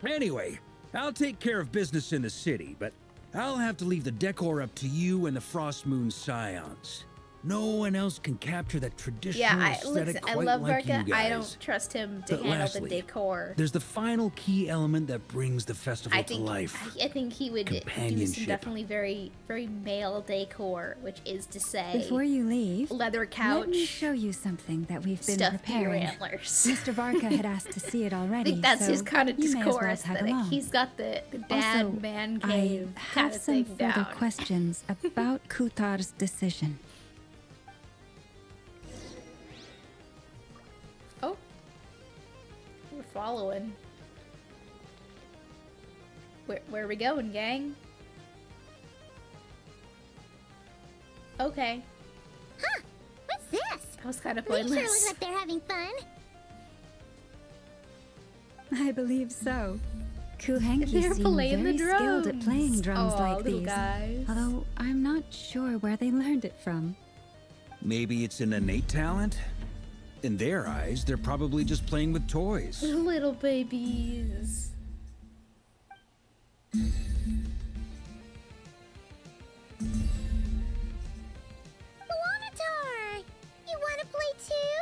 Anyway, I'll take care of business in the city, but I'll have to leave the decor up to you and the Frost Moon Scions. No one else can capture that traditional Yeah, I aesthetic I quite love like Varka. you guys. I don't trust him to But handle lastly, the decor. There's the final key element that brings the festival I to think life. I think he would do some Companionship. definitely very very male decor, which is to say Before you leave, leather let me couch, show you something that we've been stuffed deer preparing. antlers. Mr. Varka had asked to see it I already, think that's so his kind of you may as decor well tag aesthetic. along. He's got the dad Also, man I cave kind have of some thing further down. questions about Kuthar's decision. Oh, we're following. Where are we going, gang? Okay, Huh? What's this? that was kind of They sure look pointless. like they're having fun. I believe so. Kuhenki They're seem playing very the skilled at playing drums. drums Aw, like little these. guys. Although I'm not sure where they learned it from. Maybe it's an innate talent? In their eyes, they're probably just playing with toys. Little babies. Wanatar! You wanna play too?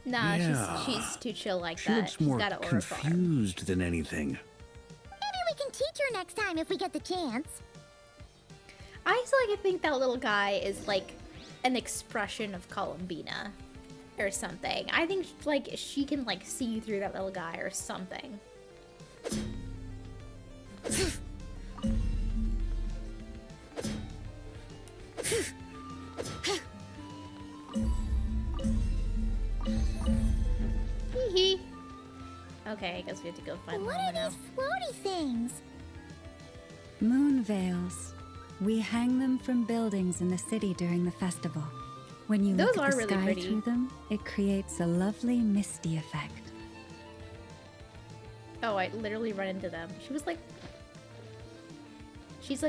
Nah, Yeah. she's too chill like She that. looks She's more got an aura farm. confused than anything. Maybe we can teach her next time if we get the chance. I still like to think that little guy is like an expression of Columbina or something. I think like she can like see through that little guy or something. Hee. Okay, I guess we have to go find What Mama are now. these floaty things? Moon veils. We hang them from buildings in the city during the festival. When you Those look are at the really sky pretty. through them, it creates a lovely misty effect. Oh, I literally run into them. She's like,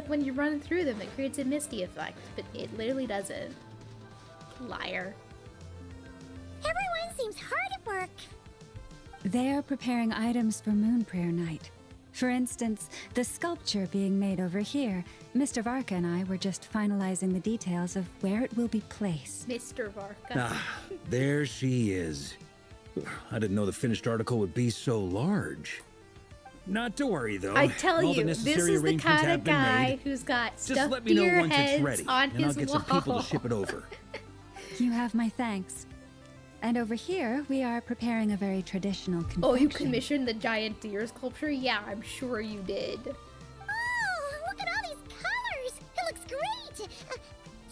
when you run through them, it creates a misty effect, but it literally doesn't. Liar. Everyone seems hard at work. They are preparing items for Moon Prayer Night. For instance, the sculpture being made over here. Mr. Varka and I were just finalizing the details of where it will be placed. Mr. Varka. Ah, there she is. I didn't know the finished article would be so large. Not to worry, though. I tell All the you, this necessary is the arrangements kind have of been guy made. who's got Just stuffed let me know deer once it's heads ready, on and I'll his get wall. some people to ship it over. You have my thanks. And over here, we are preparing a very traditional confection. Oh, you commissioned the giant deer sculpture? Yeah, I'm sure you did. Oh, look at all these colors. It looks great.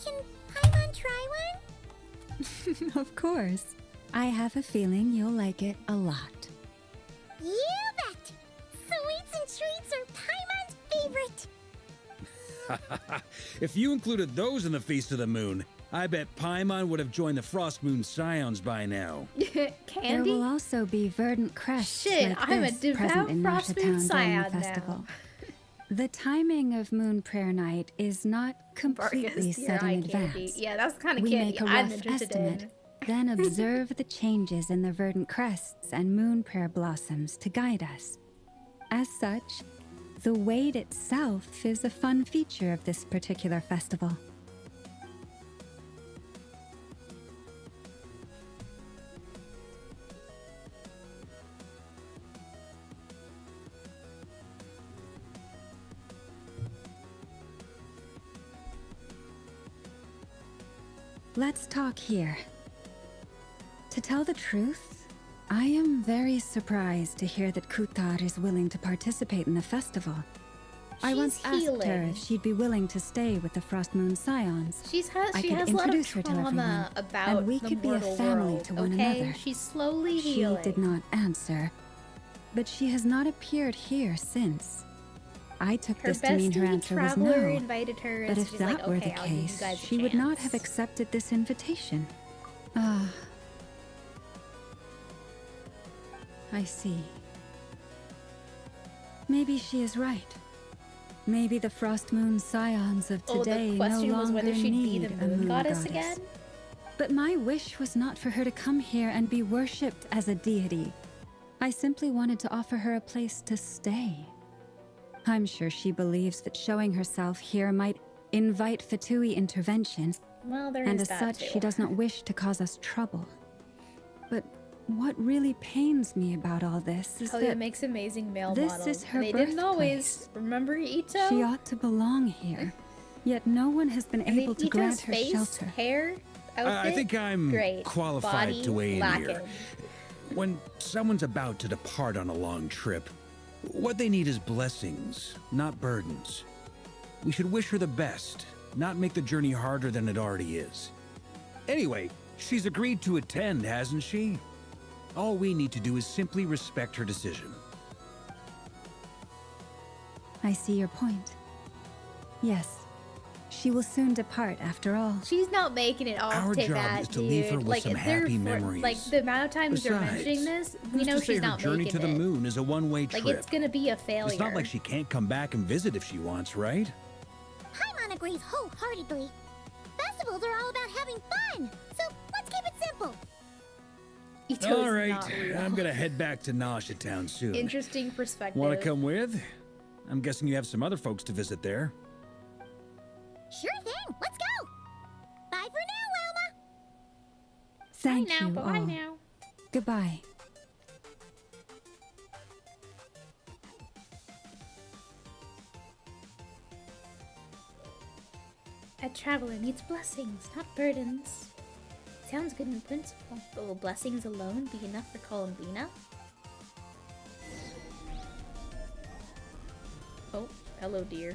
Can Paimon try one? Of course. I have a feeling you'll like it a lot. You bet. Sweets and treats are Paimon's favorite. If you included those in the Feast of the Moon, I bet Paimon would have joined the Frost Moon Scions by now. There Candy? will also be verdant crests Shit, like I'm a this devout present in Frost Moon Nashatown during the Scion festival. now. The timing of Moon Prayer Night is not completely Varka's set deer in eye candy. advance. Yeah, that's the kind of We candy make a I'm rough interested estimate, in. then observe the changes in the verdant crests and moon prayer blossoms to guide us. As such, the wait itself is a fun feature of this particular festival. Let's talk here. To tell the truth, I am very surprised to hear that Kutar is willing to participate in the festival. I once She's asked her healing. if she'd be willing to stay with the Frost Moon Scions. She I has could a lot of introduce her to trauma everyone, about and we the could be a mortal family world, to one okay? another. She's slowly She healing. did not answer, but she has not appeared here since. I took Her this to mean her bestie answer was traveler no. invited her, But and if she's that like, were okay, the I'll give you case, guys a she would not chance. have accepted this invitation. Ah. I see. Maybe she is right. Maybe the Frost Moon Scions of Oh, today the no question was longer whether she'd be need the a moon moon goddess again? But my wish was not for her to come here and be worshipped as a deity. I simply wanted to offer her a place to stay. I'm sure she believes that showing herself here might invite Fatui intervention, Well, there and is as that such, too. she does not wish to cause us trouble. But what really pains me about all this is Helga that makes amazing male this models. is her They didn't always. birthplace. Remember Ito? she ought to belong here. Yet no one has been And able to grant Ito's her face, shelter. hair, outfit, I think I'm great. qualified Body, to weigh in lacking. here. When someone's about to depart on a long trip, what they need is blessings, not burdens. We should wish her the best, not make the journey harder than it already is. Anyway, she's agreed to attend, hasn't she? All we need to do is simply respect her decision. I see your point. Yes, she will soon depart after all. She's not making it off Our to job that, is to dude. leave her with like, some they're happy for- memories. Like, the amount of times they're Besides, mentioning this, we who's know to say she's her not journey making to the it. moon is a one-way Like, trip? it's gonna be a failure. It's not like she can't come back and visit if she wants, right? Paimon agrees wholeheartedly. Festivals are all about having fun, so let's keep it simple. Ito's All right, not real. I'm gonna head back to Nashatown soon. Interesting perspective. Want to come with? I'm guessing you have some other folks to visit there. Sure thing, let's go. Bye for now, Wilma. Thank Bye now, you bye all. now. Goodbye. A traveler needs blessings, not burdens. Sounds good in principle, but will blessings alone be enough for Columbina? Oh, hello, dear.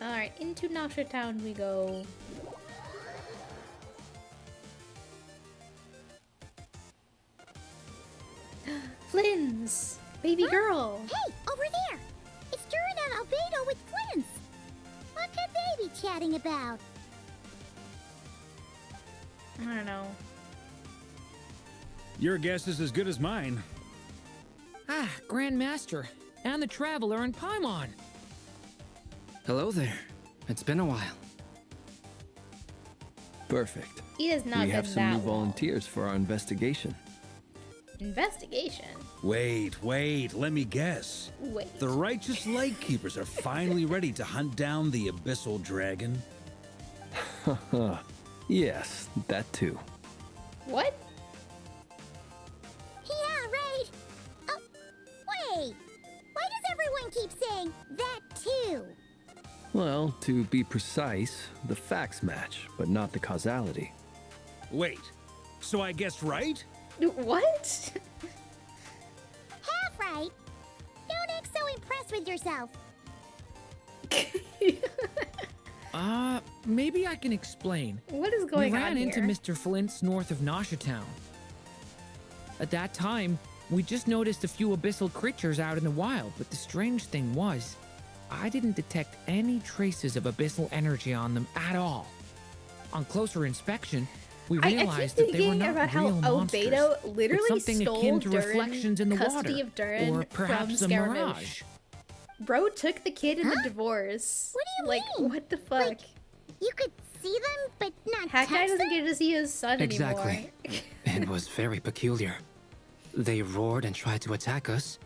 Alright, into Nasha Town we go. Flynn's! Baby girl! Hey, over there! It's Durin and Albedo with Flynn's! What could they be chatting about? I don't know. Your guess is as good as mine. Ah, Grand Master, and the Traveler and Paimon. Hello there. It's been a while. Perfect. He has not We been have some that new volunteers for our investigation. Investigation? Wait, let me guess. Wait. The righteous Lightkeepers are finally ready to hunt down the Abyssal Dragon? Yes, that too. What? Yeah, right! Oh, wait! Why does everyone keep saying that too? Well, to be precise, the facts match, but not the causality. Wait, so I guessed right? What? Half right! Don't act so impressed with yourself. Maybe I can explain. What is going We on ran into here? Mr. Flint's north of Nasha Town. At that time, we just noticed a few abyssal creatures out in the wild, but the strange thing was, I didn't detect any traces of abyssal energy on them at all. On closer inspection, we I keep realized that they were thinking not about how real monsters, Albedo but literally something stole akin to Durin, reflections in the custody water, of Durin or perhaps from a Scaramouche. mirage. Bro took the kid in the divorce. What do you like, mean? what the fuck? Like, you could see them, but not Hat guy touch doesn't them? get to see his son Exactly. anymore. It was very peculiar. They roared and tried to attack us,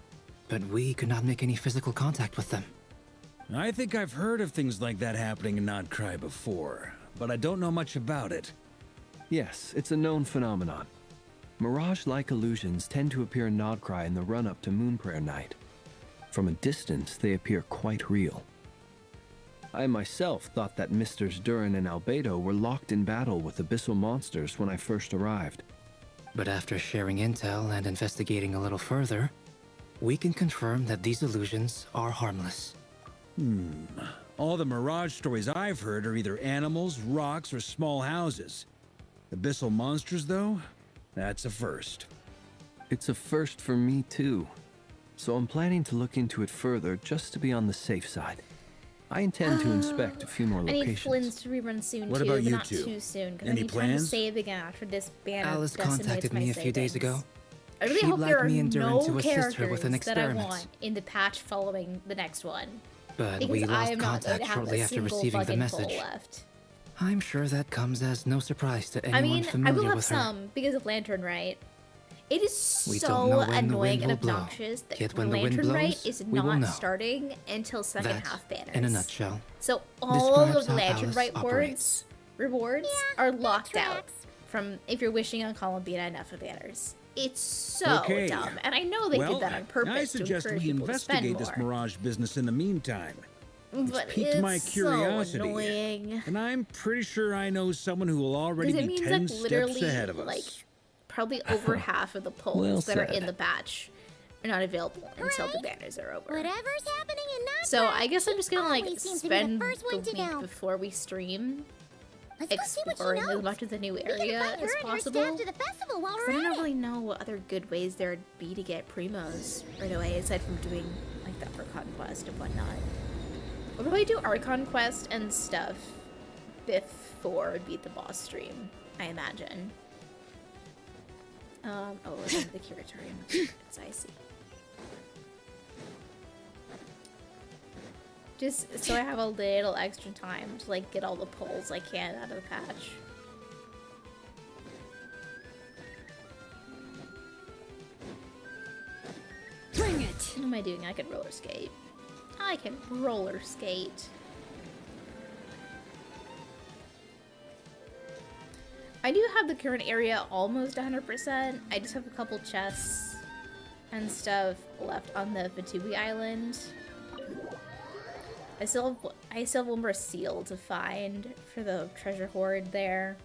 but we could not make any physical contact with them. I think I've heard of things like that happening in KRAI before, but I don't know much about it. Yes, it's a known phenomenon. Mirage-like illusions tend to appear in KRAI in the run-up to Moonprayer Night. From a distance, they appear quite real. I myself thought that Misters Durin and Albedo were locked in battle with abyssal monsters when I first arrived. But after sharing intel and investigating a little further, we can confirm that these illusions are harmless. All the Mirage stories I've heard are either animals, rocks, or small houses. Abyssal monsters, though? That's a first. It's a first for me, too. So I'm planning to look into it further just to be on the safe side. I intend to inspect a few more I need locations. Flynn's to rerun soon What too, about but you not two? too soon. Because I Any need time to plans? save again after this banner Alice decimates contacted my me a few days savings. ago. I really She'd hope like there are me and Durin no to assist her characters with an that I experiment. want in the patch following the next one. But Because we I lost am not going contact to have shortly a after single receiving the fucking message. pull left. I'm sure that comes as no surprise to anyone I mean, I familiar will have with her. some because of Lantern Right. It is We don't so know when the annoying wind and will blow. obnoxious that Yet when the wind Lantern Right blows, is we will know. not starting until second That, half banners. in a nutshell. So all of describes the how Lantern Alice Right operates. rewards Yeah, are that locked out tracks. from if you're wishing on Columbina enough of banners. It's so Okay. dumb, and I know they Well, did that on purpose I suggest to encourage we people to spend investigate this more. Mirage business in the meantime. But piqued it's my curiosity. so annoying. And I'm pretty sure I know someone who will already Because it be means 10 like steps literally ahead of us. like probably over half of the polls Well that are said. in the batch are not available until the banners are over. Whatever's happening in that So I guess I'm just gonna like always seems to be the spend first one the to week know. before we stream Let's go see what she exploring as knows. much of the new We can area invite her as and her possible. staff to the festival while 'Cause we're I at don't it. really know what other good ways there'd be to get primos right away aside from doing like the Archon quest and whatnot. We'll probably do Archon quest and stuff before we beat the boss stream, I imagine. Oh, it's in the curatorium. It's icy. Just so I have a little extra time to like get all the pulls I can out of the patch. Bring it! What am I doing? I can roller skate. I can roller skate. I do have the current area almost 100%. I just have a couple chests and stuff left on the Fatui Island. I still have one more seal to find for the treasure hoard there.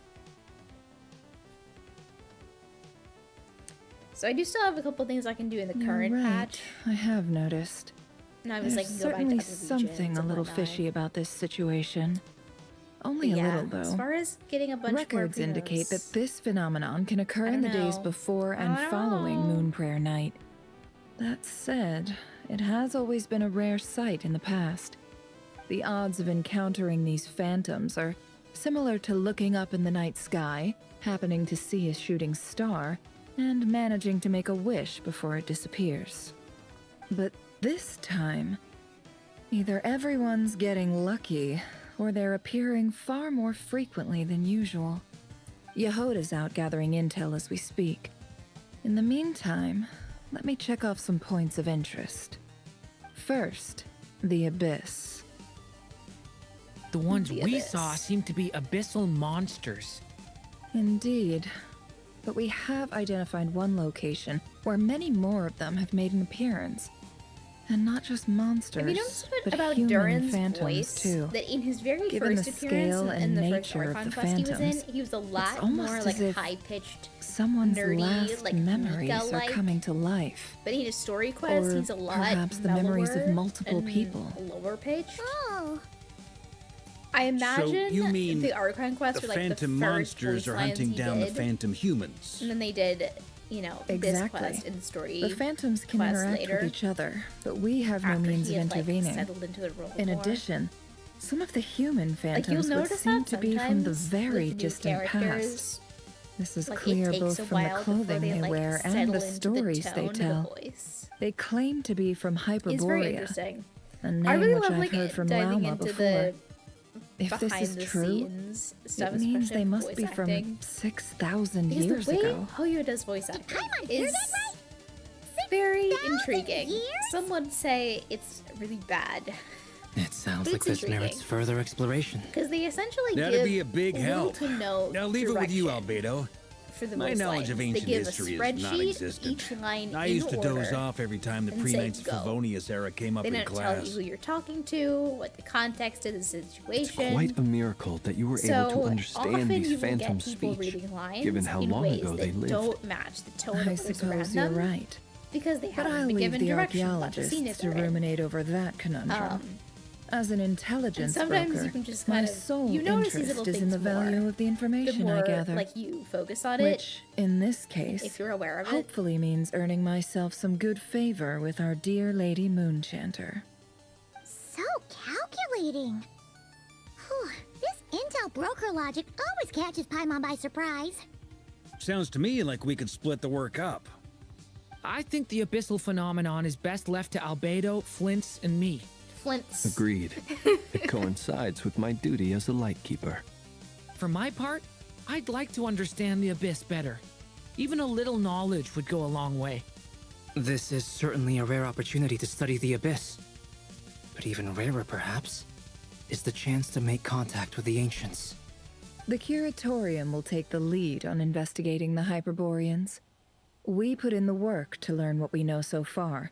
So I do still have a couple things I can do in the current patch. I have noticed. And I was There's like, go back to certainly other something regions a and little whatnot. fishy about this situation. Only a Yeah, little, as though. far as getting a bunch more Records indicate Primos. that this phenomenon can occur I in the don't days know. before I and don't following know. Moon Prayer Night. That said, it has always been a rare sight in the past. The odds of encountering these phantoms are similar to looking up in the night sky, happening to see a shooting star, and managing to make a wish before it disappears. But this time, either everyone's getting lucky, or they're appearing far more frequently than usual. Yehoda's out gathering intel as we speak. In the meantime, let me check off some points of interest. First, the Abyss. The ones The we abyss. saw seem to be abyssal monsters. Indeed. But we have identified one location where many more of them have made an appearance. And not just monsters, Have you noticed but about human Durin's phantoms voice? too. That in his very Given first the appearance scale in and the first nature of Archon the quest he was in, phantoms, he was a it's lot almost more as like if high-pitched, Someone's nerdy, last like memories are Mika-like. coming to life. But in his story quest, Or he's a lot perhaps the memories of mellower multiple and people. lower pitched. Oh, I imagine you mean the Archon quest The were like phantom the first monsters voice are lines hunting he down the did, phantom humans. and then they did, you know, Exactly. this quest in the story. The phantoms can quest interact later, with each other, but we have no after means he of had, like, intervening. settled into the role In more. addition, some of the human Like, you'll phantoms would notice seem that to be from the sometimes very with new distant past. characters, This is like, clear it takes both a from the while before clothing they, they like, wear and settle the into stories the they tone of tell. the voice. They claim to be from It's very Hyperborea, interesting. a name I really which love I've like heard from diving Lauma into before. the If this behind is the true, scenes stuff, it means especially they must voice be acting. from 6,000 Because years the way ago. Hoyo does voice acting Paimon hear is that right? very 6,000 intriguing. years? Some would say it's really bad It sounds But like it's this intriguing. merits further exploration. because they essentially That'd give be a big little help. to no Now leave it with you, direction Albedo. for the My voice knowledge of lines. ancient they give history a is spreadsheet, non-existent. each line I in used to doze order. off every time the and pre-Knights say go. Favonius era came up They in don't tell you class. who you're talking to, what the context of the It's situation. quite a miracle that you were So able to often understand these you will get phantom people speech, reading lines given how in long ways ago they that lived. don't match the tone I of voice around suppose you're them right. because they But haven't I'll been leave given the direction about the scene archaeologists that to they're in. ruminate over that conundrum. As an intelligence sometimes broker, you can just my kind of- sole you notice these interest little is in the things more value of the the information more I gather, like you focus on it, which, in this case, if you're aware of it. hopefully means earning myself some good favor with our dear Lady Moonchanter. So calculating. Whew, this intel broker logic always catches Paimon by surprise. Sounds to me like we could split the work up. I think the abyssal phenomenon is best left to Albedo, Flints, and me. Flints. Agreed. It coincides with my duty as a lightkeeper. For my part, I'd like to understand the abyss better. Even a little knowledge would go a long way. This is certainly a rare opportunity to study the abyss. But even rarer, perhaps, is the chance to make contact with the ancients. The Curatorium will take the lead on investigating the Hyperboreans. We put in the work to learn what we know so far.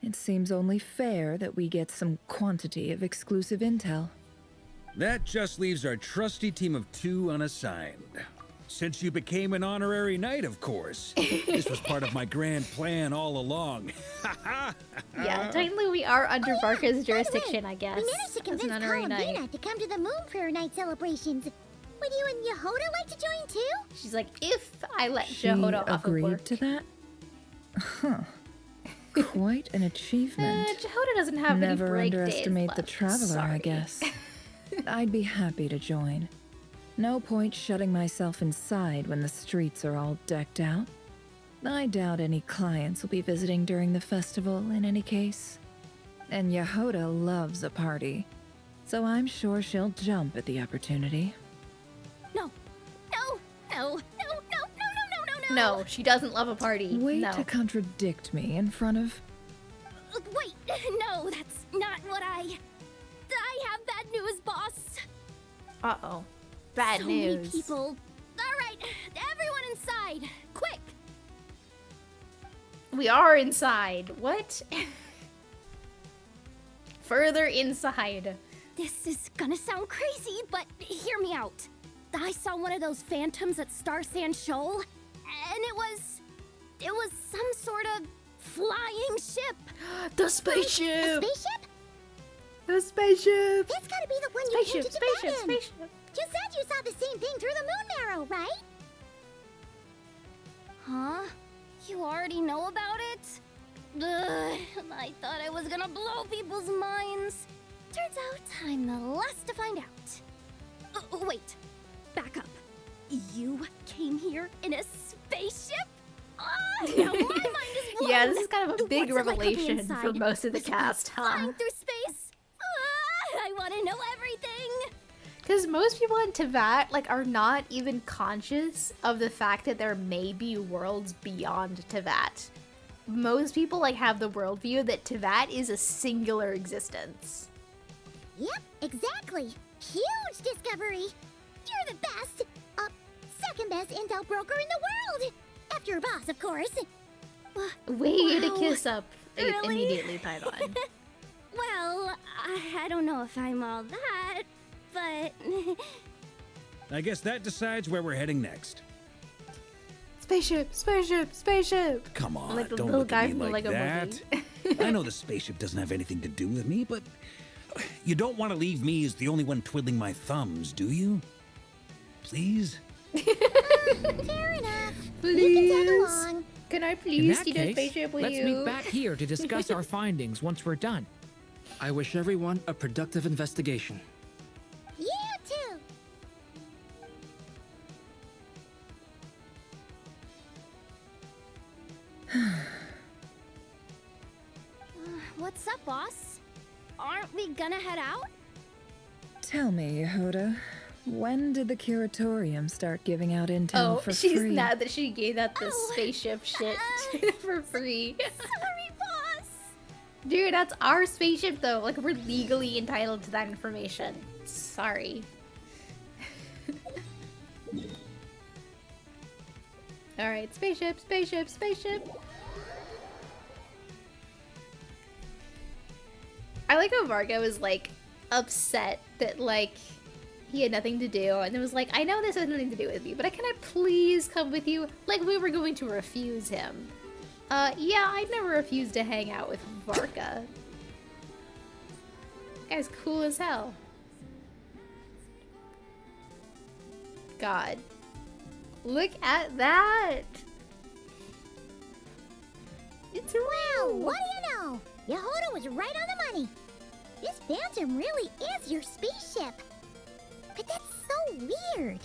It seems only fair that we get some quantity of exclusive intel. That just leaves our trusty team of 2 unassigned. Since you became an honorary knight, of course. This was part of my grand plan all along. Yeah, technically we are under Barca's By the way, jurisdiction, I guess. We managed to as convince an honorary knight. Columbina to come to the Moon Prayer Night celebrations. Would you and Yehoda like to join too? She's like, if I let She Jehoda off of agreed work. to that? Huh. Quite an achievement. Jehoda doesn't have Never any break underestimate days the left. traveler, Sorry. I guess. I'd be happy to join. No point shutting myself inside when the streets are all decked out. I doubt any clients will be visiting during the festival in any case. And Yehoda loves a party, so I'm sure she'll jump at the opportunity. No, no, no, no, no, no, no, no, no, No, she doesn't love a party. Way no. to contradict me in front of... Wait, no, that's not what I have bad news, boss. Uh-oh. Bad so news. many people. All right, Everyone inside! Quick! We are inside. What? Further inside. This is gonna sound crazy, but hear me out. I saw one of those phantoms at Star Sand Shoal, and it was some sort of flying ship. The spaceship! A spaceship? The spaceship! That's gotta be the one you came to Japan in. You said you saw the same thing through the moon marrow, right? Huh? You already know about it? Ugh, I thought I was gonna blow people's minds. Turns out I'm the last to find out. Wait, back up. You came here in a spaceship? Now my mind is blown. Yeah, this is kind of a big What's it like on the revelation for inside? most of the Was it cast, huh? Flying through space? I want to know everything. Because most people in Teyvat, like, are not even conscious of the fact that there may be worlds beyond Teyvat. Most people, like, have the worldview that Teyvat is a singular existence. Yep, exactly. Huge discovery. You're the best. Second best intel broker in the world. After your boss, of course. Way to Wow. kiss up Really? immediately, Paimon. Well, I don't know if I'm all that, but... I guess that decides where we're heading next. Spaceship, spaceship, spaceship. Come on, Like the don't little look guy at me from the like Lego that. movie. I know the spaceship doesn't have anything to do with me, but you don't want to leave me as the only one twiddling my thumbs, do you? Please? Fair enough. Please. You can tag along. Can I In please that see the case, spaceship with let's you? meet back here to discuss our findings once we're done. I wish everyone a productive investigation. You too. What's up, boss? Aren't we gonna head out? Tell me, Yehuda, when did the curatorium start giving out intel Oh, for she's free? mad that she gave out the Oh, spaceship shit for free. Sorry, boss. Dude, that's our spaceship though. Like, we're legally entitled to that information. Sorry. Alright, spaceship, spaceship, spaceship. I like how Varga was like upset that like he had nothing to do and it was like, I know this has nothing to do with me, but can I please come with you? Like we were going to refuse him. Yeah, I'd never refuse to hang out with Varka. Guy's cool as hell. God. Look at that! It's Well, real! what do you know? Yehuda was right on the money. This phantom really is your spaceship. But that's so weird.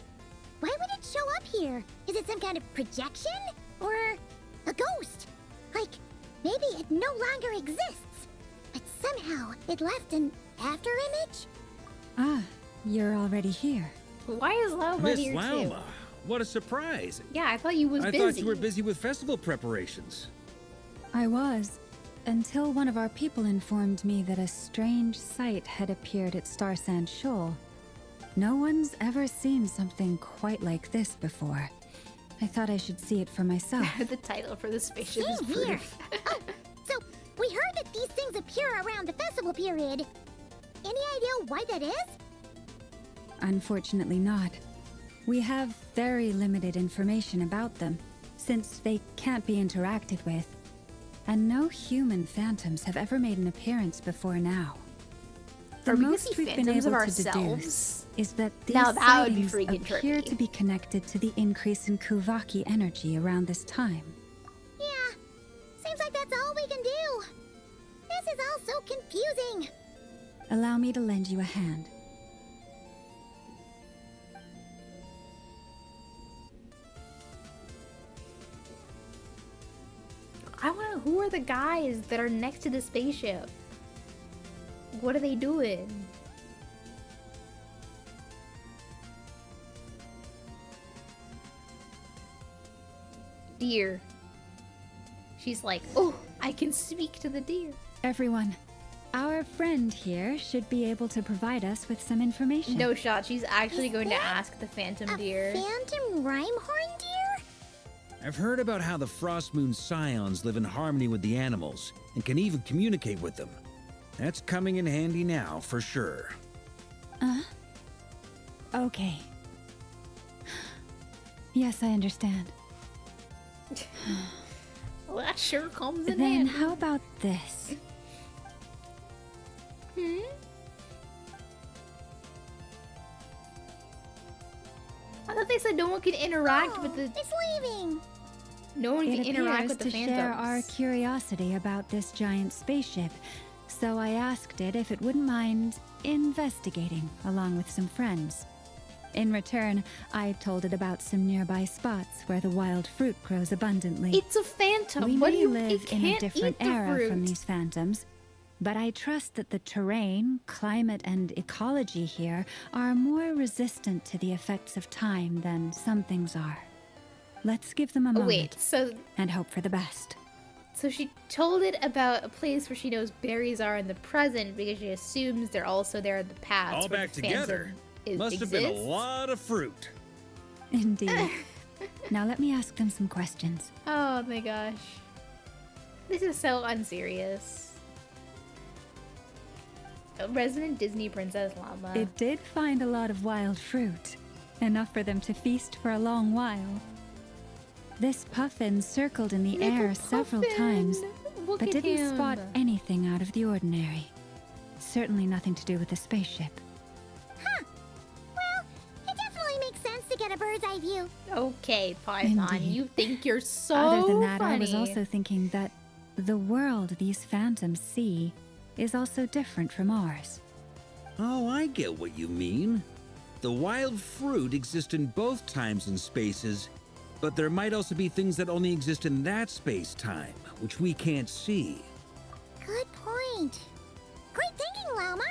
Why would it show up here? Is it some kind of projection? Or a ghost? Like, maybe it no longer exists. But somehow it left an after image? Ah, you're already here. Why is Lauma Miss here too? Lauma, what a surprise. Yeah, I thought you was I busy. thought you were busy with festival preparations. I was, until one of our people informed me that a strange sight had appeared at Star Sand Shoal. No one's ever seen something quite like this before. I thought I should see it for myself. The title for the spaceship is Same here. proof. Oh, so we heard that these things appear around the festival period. Any idea why that is? Unfortunately not. We have very limited information about them, since they can't be interacted with. And no human phantoms have ever made an appearance before now. The Are we gonna most see we've been phantoms of able to ourselves? deduce is that these Now that would be sightings freaking appear trippy. to be connected to the increase in Kuvaki energy around this time. Yeah, seems like that's all we can do. This is all so confusing. Allow me to lend you a hand. I want to. Who are the guys that are next to the spaceship? What are they doing? Deer. She's like, oh, I can speak to the deer. Everyone, Our friend here should be able to provide us with some information. No shot. She's actually going to ask the Phantom Deer. Phantom Rhymehorn deer? I've heard about how the Frost Moon Scions live in harmony with the animals and can even communicate with them. That's coming in handy now, for sure. Okay. Yes, I understand. Well, that sure comes in Then handy. how about this? I thought they said no one can interact with the. It's leaving. No one It can interact appears with the to Phantoms. share our curiosity about this giant spaceship, so I asked it if it wouldn't mind investigating along with some friends. In return, I told it about some nearby spots where the wild fruit grows abundantly. It's a phantom. We What do may you? live It in a can't different eat the era fruit. from these phantoms, but I trust that the terrain, climate, and ecology here are more resistant to the effects of time than some things are. Let's give them a moment Wait, so and hope for the best. she told it about a place where she knows berries are in the present because she assumes they're also there in the past. All where back the together. phantom Must have been a exists. lot of fruit. Indeed. Now let me ask them some questions. Oh my gosh. This is so unserious. A resident Disney princess llama. It did find a lot of wild fruit, enough for them to feast for a long while. This puffin circled in the Little air several puffin. times, Look but at didn't him. spot anything out of the ordinary. Certainly nothing to do with the spaceship. Well, it definitely makes sense to get a bird's eye view. Okay, Python, Indeed. you think you're so Other than that, funny. I was also thinking that the world these phantoms see is also different from ours. Oh, I get what you mean. The wild fruit exist in both times and spaces, but there might also be things that only exist in that space-time, which we can't see. Good point. Great thinking, Llama.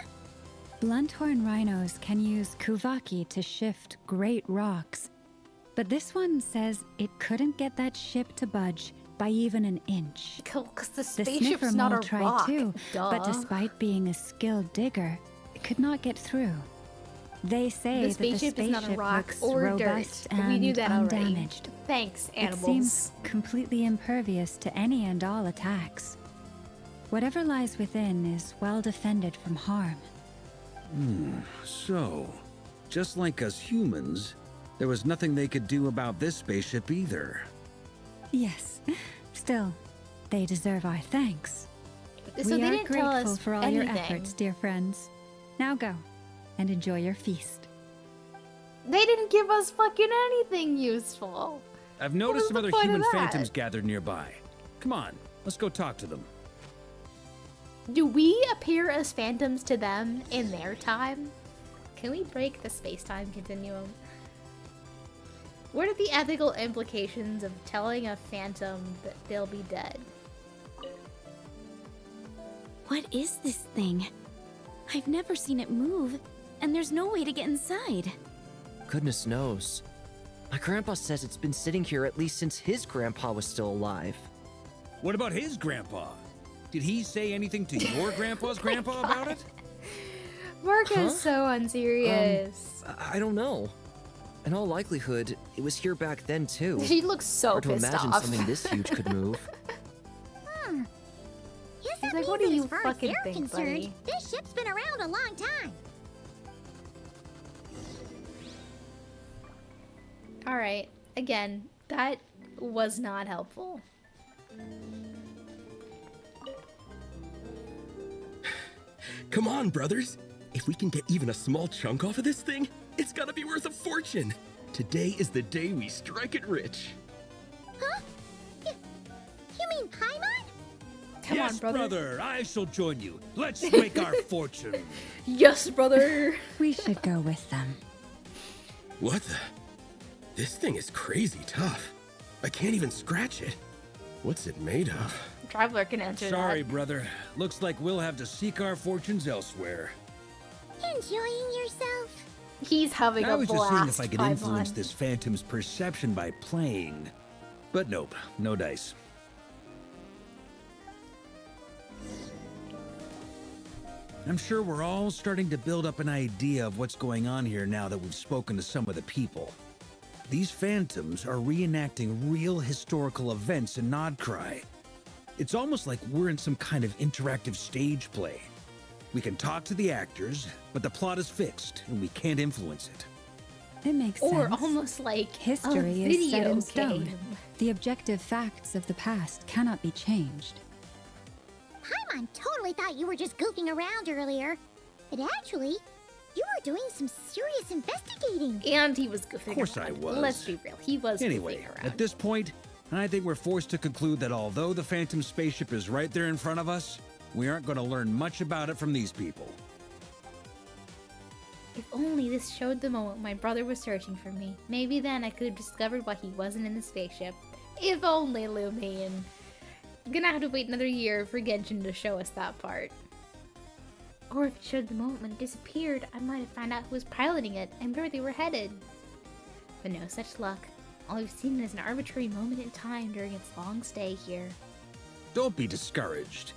Blunthorn rhinos can use kuvaki to shift great rocks, but this one says it couldn't get that ship to budge by even an inch. Because the The spaceship's sniffer not mole a tried rock. too, Duh. but despite being a skilled digger, it could not get through. They say The that the spaceship is not a spaceship rock looks or robust dirt. and We knew that already. undamaged. Thanks, It animals. seems completely impervious to any and all attacks. Whatever lies within is well defended from harm. So, just like us humans, there was nothing they could do about this spaceship either. Yes, still, they deserve our thanks. So We they are didn't tell grateful us for all anything. your efforts, dear friends. Now go and enjoy your feast. They didn't give us fucking anything useful. I've noticed was some the other point of human that? phantoms gathered nearby. Come on, let's go talk to them. Do we appear as phantoms to them in their time? Can we break the space-time continuum? What are the ethical implications of telling a phantom that they'll be dead? What is this thing? I've never seen it move, and there's no way to get inside. Goodness knows. My grandpa says it's been sitting here at least since his grandpa was still alive. What about his grandpa? Did he say anything to your grandpa's grandpa about it? Mark Huh? is so unserious. I don't know. In all likelihood, it was here back then too. She looks so Hard to pissed imagine off. something this huge could move. Guess that like, means what do that you as far fucking as they're think, concerned, buddy? this ship's been around a long time. Alright, again, that was not helpful. Come on, brothers. If we can get even a small chunk off of this thing, it's gotta be worth a fortune. Today is the day we strike it rich. Huh? You mean Paimon? Come yes, on, brother. brother, I shall join you. Let's make our fortune. Yes, brother. We should go with them. What the? This thing is crazy tough. I can't even scratch it. What's it made of? Traveler can answer Sorry, that. brother. Looks like we'll have to seek our fortunes elsewhere. Enjoying yourself? He's having I a was blast. just seeing if I could influence Paimon. this phantom's perception by playing. But nope, no dice. I'm sure we're all starting to build up an idea of what's going on here now that we've spoken to some of the people. These phantoms are reenacting real historical events in Nodcry. It's almost like we're in some kind of interactive stage play. We can talk to the actors, but the plot is fixed, and we can't influence it. It makes Or sense. almost like History a is set video in stone. game. The objective facts of the past cannot be changed. Paimon totally thought you were just goofing around earlier. But actually, you were doing some serious investigating. And he was goofing Of course around. I was. Let's be real. He was Anyway, goofing around. at this point, I think we're forced to conclude that although the Phantom spaceship is right there in front of us, we aren't going to learn much about it from these people. If only this showed the moment my brother was searching for me. Maybe then I could have discovered why he wasn't in the spaceship. If only, Lumion. Gonna have to wait another year for Genshin to show us that part. Or if it showed the moment when it disappeared, I might have found out who was piloting it and where they were headed. But no such luck. All we've seen is an arbitrary moment in time during its long stay here. Don't be discouraged.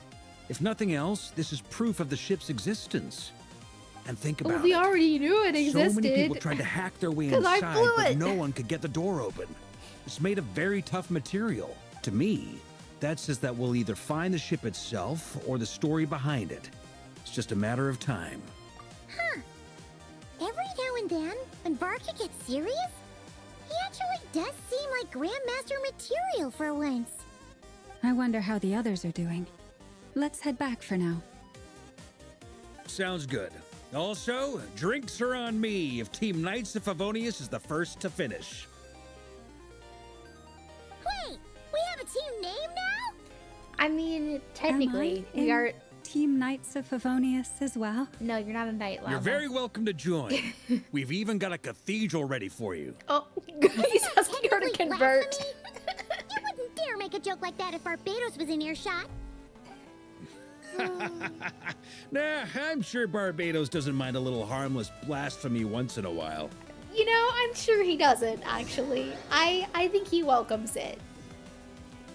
If nothing else, this is proof of the ship's existence. And think about we it. already knew it existed. So many people tried to hack their way 'Cause I inside, blew but it. no one could get the door open. It's made of very tough material. To me, that says that we'll either find the ship itself or the story behind it. It's just a matter of time. Huh. Every now and then, when Barca gets serious, he actually does seem like Grandmaster material for once. I wonder how the others are doing. Let's head back for now. Sounds good. Also, drinks are on me if Team Knights of Favonius is the first to finish. Wait, we have a team name now? I mean, technically, Am I we in are. Team Knights of Favonius as well. No, you're not a knight, Llama. You're very welcome to join. We've even got a cathedral ready for you. Oh, he's asking her to convert. Blasphemy? You wouldn't dare make a joke like that if Barbados was in earshot. Nah, I'm sure Barbados doesn't mind a little harmless blasphemy once in a while. You know, I'm sure he doesn't, actually. I think he welcomes it.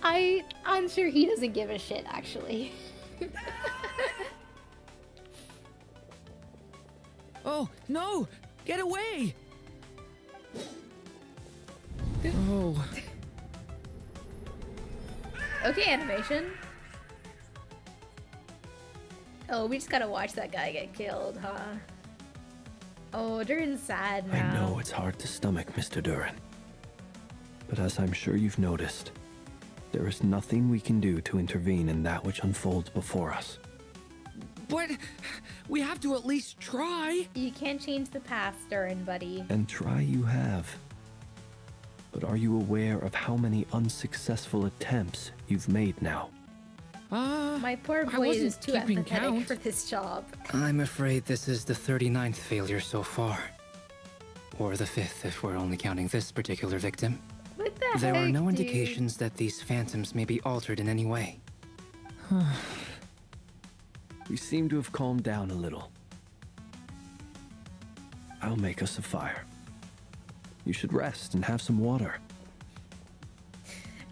I'm sure he doesn't give a shit, actually. Oh, no! Get away! Oh. Okay, animation. Oh, we just gotta watch that guy get killed, huh? Oh, Durin's sad now. I know it's hard to stomach, Mr. Durin. But as I'm sure you've noticed, there is nothing we can do to intervene in that which unfolds before us. But we have to at least try. You can't change the past, Durin, buddy. And try you have. But are you aware of how many unsuccessful attempts you've made now? My poor I boy wasn't is too keeping empathetic count. for this job. I'm afraid this is the 39th failure so far. Or the 5th if we're only counting this particular victim. What the There are heck, no dude? indications that these phantoms may be altered in any way. We seem to have calmed down a little. I'll make us a fire. You should rest and have some water.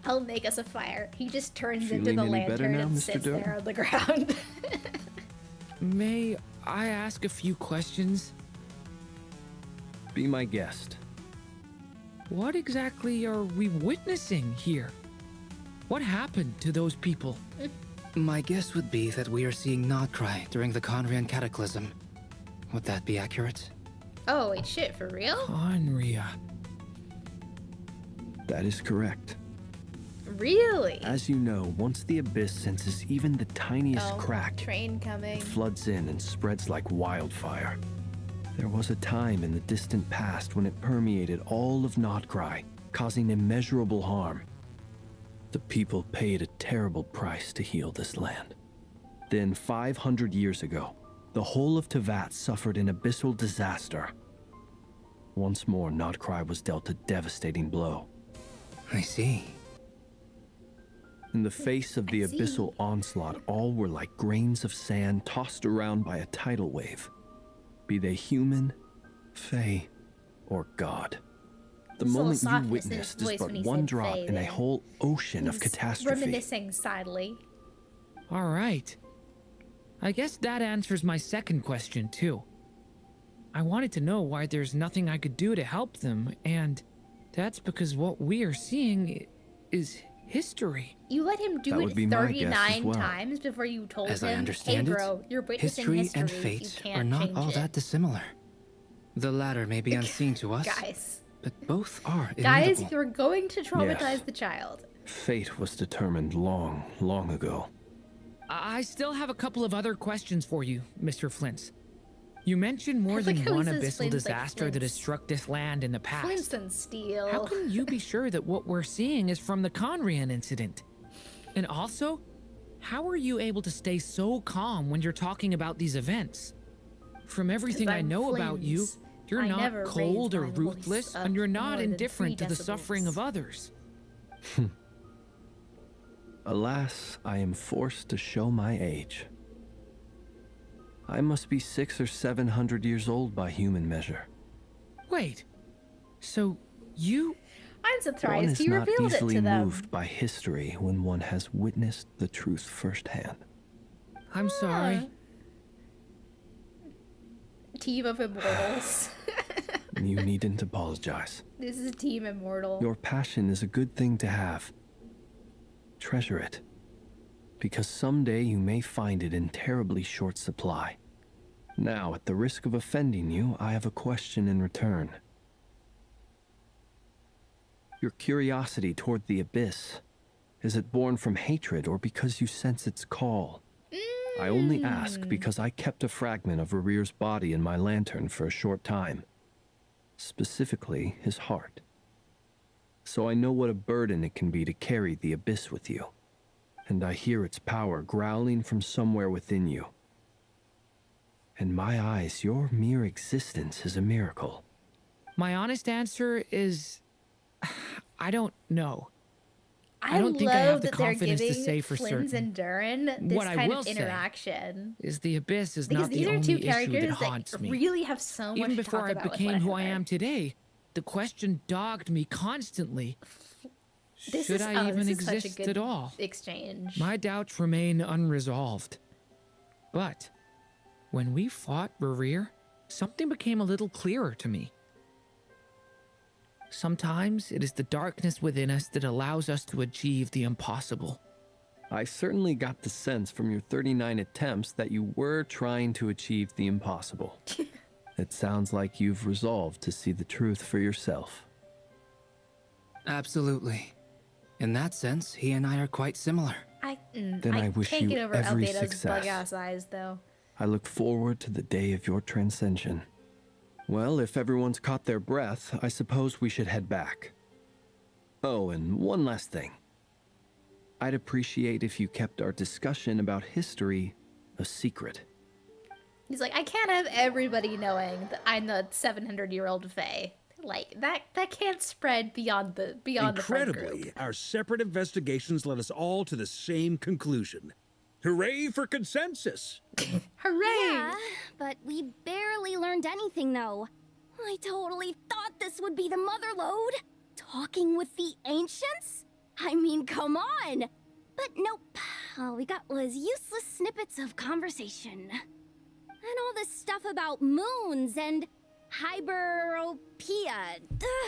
I'll make us a fire. He just turns Feeling into the any better lantern now, and Mr. sits Durin? there on the ground. May I ask a few questions? Be my guest. What exactly are we witnessing here? What happened to those people? My guess would be that we are seeing Nodcry during the Conrian Cataclysm. Would that be accurate? Oh, wait, shit, for real? Conria. That is correct. Really? As you know, once the abyss senses even the tiniest Oh, crack, train coming. it floods in and spreads like wildfire. There was a time in the distant past when it permeated all of Nodcry, causing immeasurable harm. The people paid a terrible price to heal this land. Then, 500 years ago, the whole of Tevat suffered an abyssal disaster. Once more, Nodcry was dealt a devastating blow. I see. In the face of the abyssal onslaught, all were like grains of sand tossed around by a tidal wave. Be they human, fae, or god. The Saw moment softness you in witnessed his is voice but when he one said drop fae in a there. whole ocean of He's catastrophe. Reminiscing sadly. All right. I guess that answers my second question, too. I wanted to know why there's nothing I could do to help them, and that's because what we are seeing is history. You let him do That it would be my guess as 39 well. times before you told As him, I understand hey it, bro, you're witnessing history history, and you fate can't are not change all it. that dissimilar. The latter may be unseen to us, Guys. but both are Guys, immutable. you're going to traumatize Yes. the child. Fate was determined long, long ago. I still have a couple of other questions for you, Mr. Flint's. You mentioned more I like than how he one says abyssal Flint's like disaster that has Flint's. struck this land in the past. Flintstone Steel. How can you be sure that what we're seeing is from the Conrian incident? And also, how are you able to stay so calm when you're talking about these events? From everything I I'm know about you, Flint's. you're I not never cold raised or my voice ruthless, up and you're more not than indifferent 3 to the suffering of decibels. others. Alas, I am forced to show my age. I must be 600 or 700 years old by human measure. Wait, so you... I'm One surprised is he not revealed it easily to them. moved by history when one has witnessed the truth firsthand. I'm sorry. Team of immortals. You needn't apologize. This is Team Immortal. Your passion is a good thing to have. Treasure it, because someday you may find it in terribly short supply. Now, at the risk of offending you, I have a question in return. Your curiosity toward the abyss, is it born from hatred or because you sense its call? I only ask because I kept a fragment of Rerear's body in my lantern for a short time. Specifically, his heart. So I know what a burden it can be to carry the abyss with you. And I hear its power growling from somewhere within you. In my eyes, your mere existence is a miracle. My honest answer is... I don't know. I don't think I have the that they're confidence to giving say for Flins certain. and Durin this What I kind will of say interaction. Is the abyss is Because not these the are two only issue that characters haunts that me. really have so much Even to before talk I about with became one who I another. am today, the question dogged me constantly. This Should is- I oh, even this is such a exist good at all? Exchange. My doubts remain unresolved. But when we fought Rerear, something became a little clearer to me. Sometimes it is the darkness within us that allows us to achieve the impossible. I certainly got the sense from your 39 attempts that you were trying to achieve the impossible. It sounds like you've resolved to see the truth for yourself. Absolutely. In that sense, he and I are quite similar. Then I wish can't you get over every Albedo's success. bug-ass eyes, though. I look forward to the day of your transcension. Well, if everyone's caught their breath, I suppose we should head back. Oh, and one last thing. I'd appreciate if you kept our discussion about history a secret. He's like, I can't have everybody knowing that I'm the 700-year-old Fae. Like that can't spread beyond the friend group. Incredibly, our separate investigations led us all to the same conclusion. Hooray for consensus! Hooray! Yeah, but we barely learned anything, though. I totally thought this would be the mother lode. Talking with the ancients? I mean, come on! But nope. All we got was useless snippets of conversation. And all this stuff about moons and hyperopia.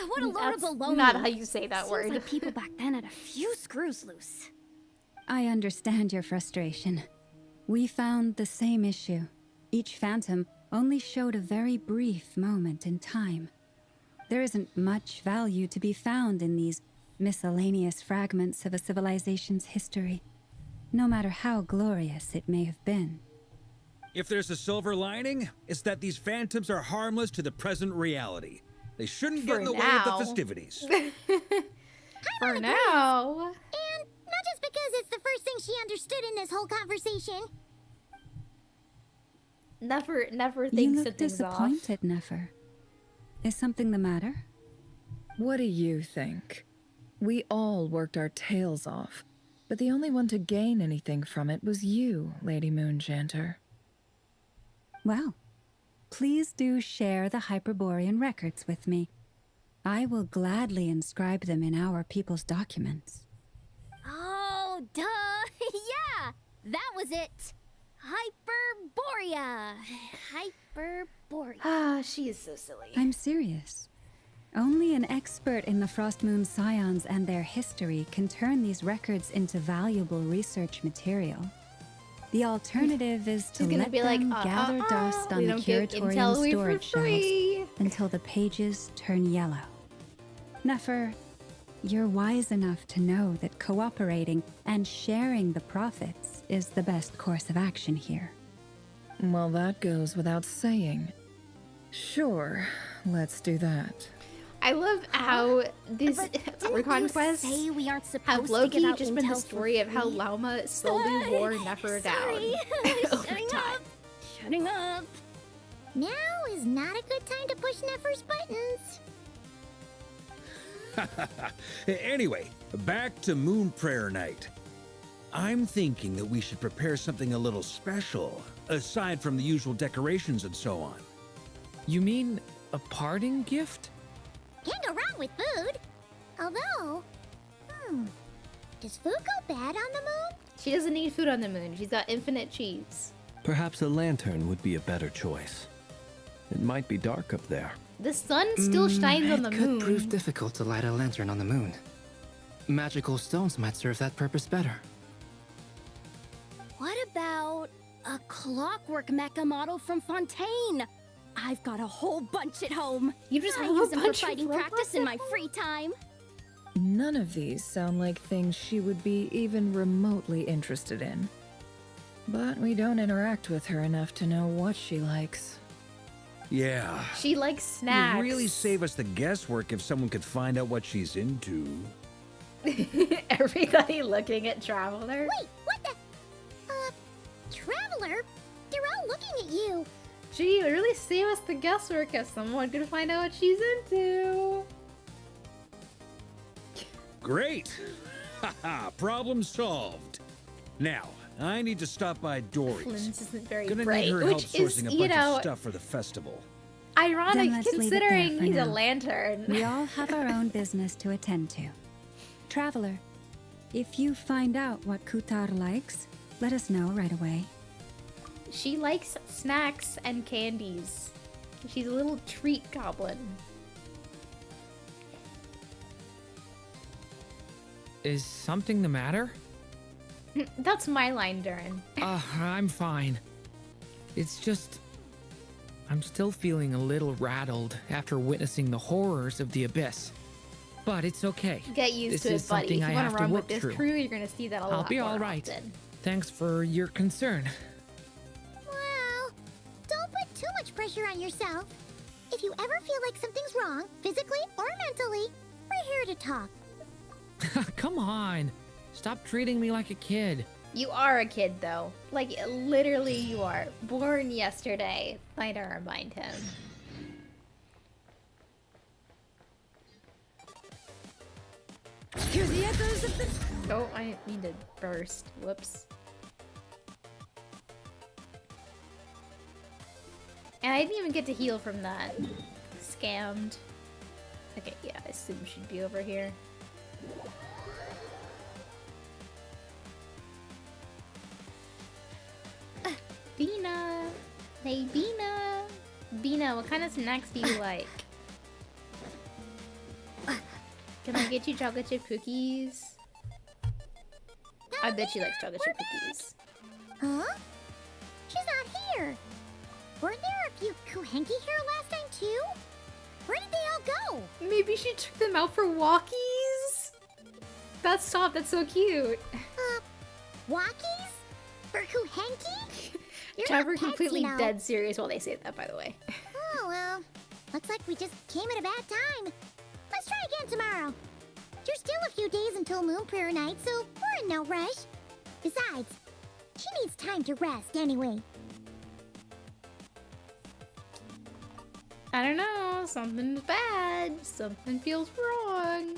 What a load That's of baloney. not how you say that Seems word. like people back then had a few screws loose. I understand your frustration. We found the same issue. Each phantom only showed a very brief moment in time. There isn't much value to be found in these miscellaneous fragments of a civilization's history, no matter how glorious it may have been. If there's a silver lining, it's that these phantoms are harmless to the present reality. They shouldn't get in the way of now. the festivities. For now. And not just because it's the first thing she understood in this whole conversation. Never You think look something's off. disappointed, Nefer. Is something the matter? What do you think? We all worked our tails off, but the only one to gain anything from it was you, Lady Moonjanter. Well, please do share the Hyperborean records with me. I will gladly inscribe them in our people's documents. Oh, duh. Yeah, that was it. Hyperborea. Hyperborea. Ah, she is so silly. I'm serious. Only an expert in the Frost Moon Scions and their history can turn these records into valuable research material. The alternative is to He's gonna let be like, them gather dust we on the don't get curatorium intel away for storage shelves free. until the pages turn yellow. Nefer, you're wise enough to know that cooperating and sharing the profits is the best course of action here. Well, that goes without saying. Sure, let's do that. I love how this Didn't Archon you quest say we aren't have supposed to Loki give out just been the intel for story of how free? Lauma slowly wore Nefer down Sorry. over Shutting time. up. Shutting up. Now is not a good time to push Nefer's buttons. Anyway, back to Moon Prayer Night. I'm thinking that we should prepare something a little special, aside from the usual decorations and so on. You mean a parting gift? Can't go wrong with food. Although, does food go bad on the moon? She doesn't need food on the moon. She's got infinite cheese. Perhaps a lantern would be a better choice. It might be dark up there. The sun still shines on the It could moon. prove difficult to light a lantern on the moon. Magical stones might serve that purpose better. What about a clockwork mecha model from Fontaine? I've got a whole bunch at home. You just I have a use them for bunch of fighting robots practice in at my free time. None of these sound like things she would be even remotely interested in. But we don't interact with her enough to know what she likes. Yeah. She likes snacks. It'd really save us the guesswork if someone could find out what she's into. Everybody looking at Traveler. Wait, what the? Traveler? They're all looking at you. Gee, it would really save us the guesswork if someone could find out what she's into. Great! Haha, problem solved. Now, I need to stop by Dory's. Flynn's isn't very Gonna bright, need her help which is, sourcing a you bunch know, of stuff for the festival. Then ironic let's leave it there considering for he's a now. lantern. We all have our own business to attend to. Traveler, if you find out what Kutar likes, let us know right away. She likes snacks and candies. She's a little treat goblin. Is something the matter? That's my line, Durin. I'm fine. It's just... I'm still feeling a little rattled after witnessing the horrors of the Abyss. But it's okay. Get used This to it, is buddy. something If I you want have to to run with work this through. crew, you're gonna see that a lot. I'll be more all right. often. Thanks for your concern. Well, don't put too much pressure on yourself. If you ever feel like something's wrong, physically or mentally, we're here to talk. Come on. Stop treating me like a kid. You are a kid, though. Like, literally, you are. Born yesterday. I don't remind him. Hear the echoes of the... Oh, I didn't mean to burst. Whoops. And I didn't even get to heal from that. Scammed. Okay, yeah, I assume she'd be over here. Bina! Hey, Bina! Bina, what kind of snacks do you like? Can I get you chocolate chip cookies? I bet she likes chocolate chip cookies. Huh? She's not here. Weren't there a few Kuhenki here last time too? Where did they all go? Maybe she took them out for walkies? That's so cute. Walkies? For Kuhenki? You're Trevor not pets, completely you know. dead serious while they say that, by the way. Oh, well. Looks like we just came at a bad time. Let's try again tomorrow. There's still a few days until Moon Prayer Night, so we're in no rush. Besides, she needs time to rest anyway. I don't know, something's bad. Something feels wrong.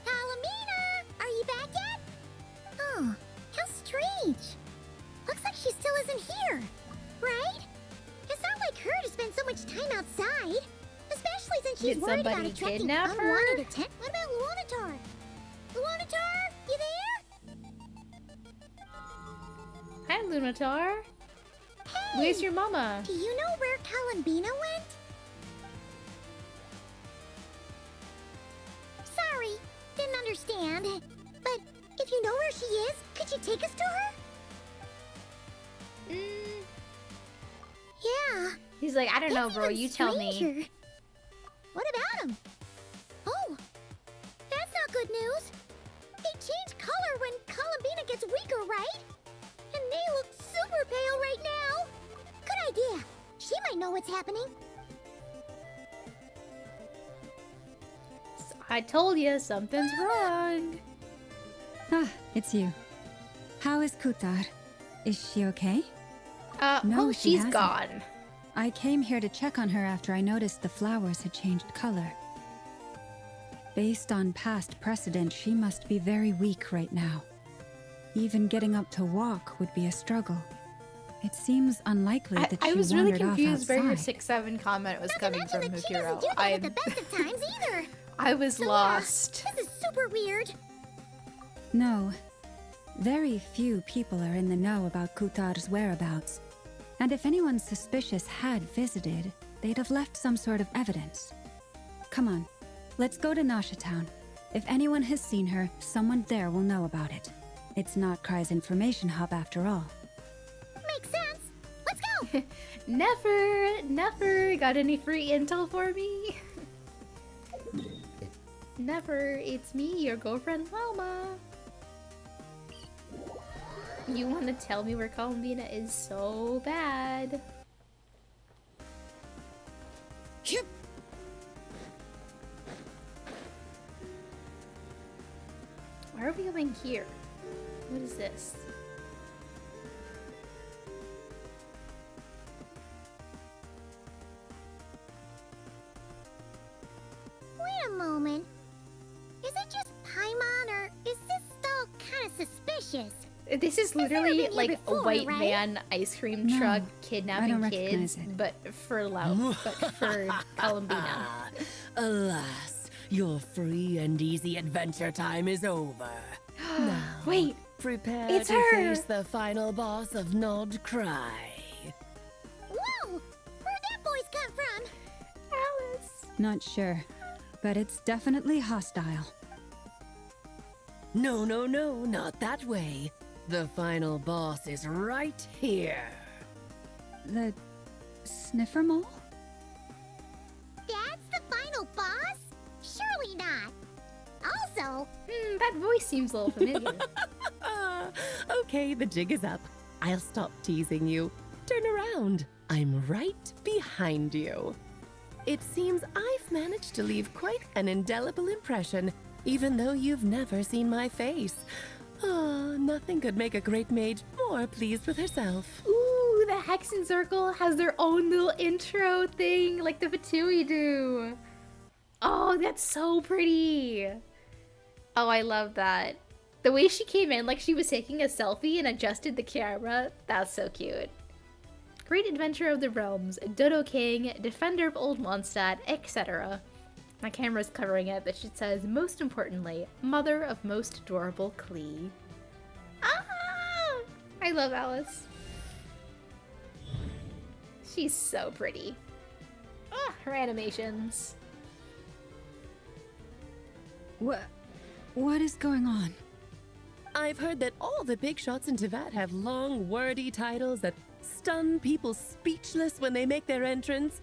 Alamina! Are you back yet? Oh, how strange. Looks like she still isn't here, right? It's not like her to spend so much time outside. Especially since she's Did worried about somebody attracting kidnap her? unwanted attention. What about Luanatar? Luanatar, you there? Hi, Lunatar. Where's your mama? Do you know where Columbina went? Sorry, didn't understand. But if you know where she is, could you take us to her? Yeah. He's like, I don't know, That's bro. even You tell me. stranger. What about him? Oh, that's not good news. They change color when Columbina gets weaker, right? And they look super pale right now. Good idea. She might know what's happening. I told you something's wrong. Ah, it's you. How is Kutar? Is she okay? No, oh, she she's hasn't. gone. I came here to check on her after I noticed the flowers had changed color. Based on past precedent, she must be very weak right now. Even getting up to walk would be a struggle. It seems unlikely that I she was really wandered off confused where your outside. 6-7 comment was coming from, She doesn't do Hukiro. that at the best of times either. I was So, lost. This is super weird. No. Very few people are in the know about Kutar's whereabouts. And if anyone suspicious had visited, they'd have left some sort of evidence. Come on, let's go to Nasha Town. If anyone has seen her, someone there will know about it. It's not KRAI's information hub after all. Makes sense. Let's go. Never got any free intel for me. Never. It's me, your girlfriend Loma. You want to tell me where Columbina is so bad? Yep. Why are we going here? What is this? Wait a moment. Is it just Paimon, or is this stall kind of suspicious? This is literally been here like before, a white right? man ice cream No, truck I kidnapping don't kids, recognize it. but for Columbina. Alas, your free and easy adventure time is over. Now, Wait, prepare it's to her! face the final boss of KRAI. Whoa! Where'd that voice come from? Alice. Not sure, but it's definitely hostile. No, not that way. The final boss is right here. The sniffer mole? That's the final boss? Surely not. Also, That voice seems a little familiar. Okay, the jig is up. I'll stop teasing you. Turn around. I'm right behind you. It seems I've managed to leave quite an indelible impression, even though you've never seen my face. Ah, nothing could make a great mage more pleased with herself. Ooh, the Hexen Circle has their own little intro thing, like the Fatui do. Oh, that's so pretty. Oh, I love that. The way she came in, like she was taking a selfie and adjusted the camera. That's so cute. Great Adventure of the Realms, Dodo King, Defender of Old Mondstadt, etc. My camera's covering it, but it says, most importantly, Mother of Most Adorable Klee. Ah! I love Alice. She's so pretty. Ah, her animations. What is going on? I've heard that all the big shots in Teyvat have long, wordy titles that stun people speechless when they make their entrance.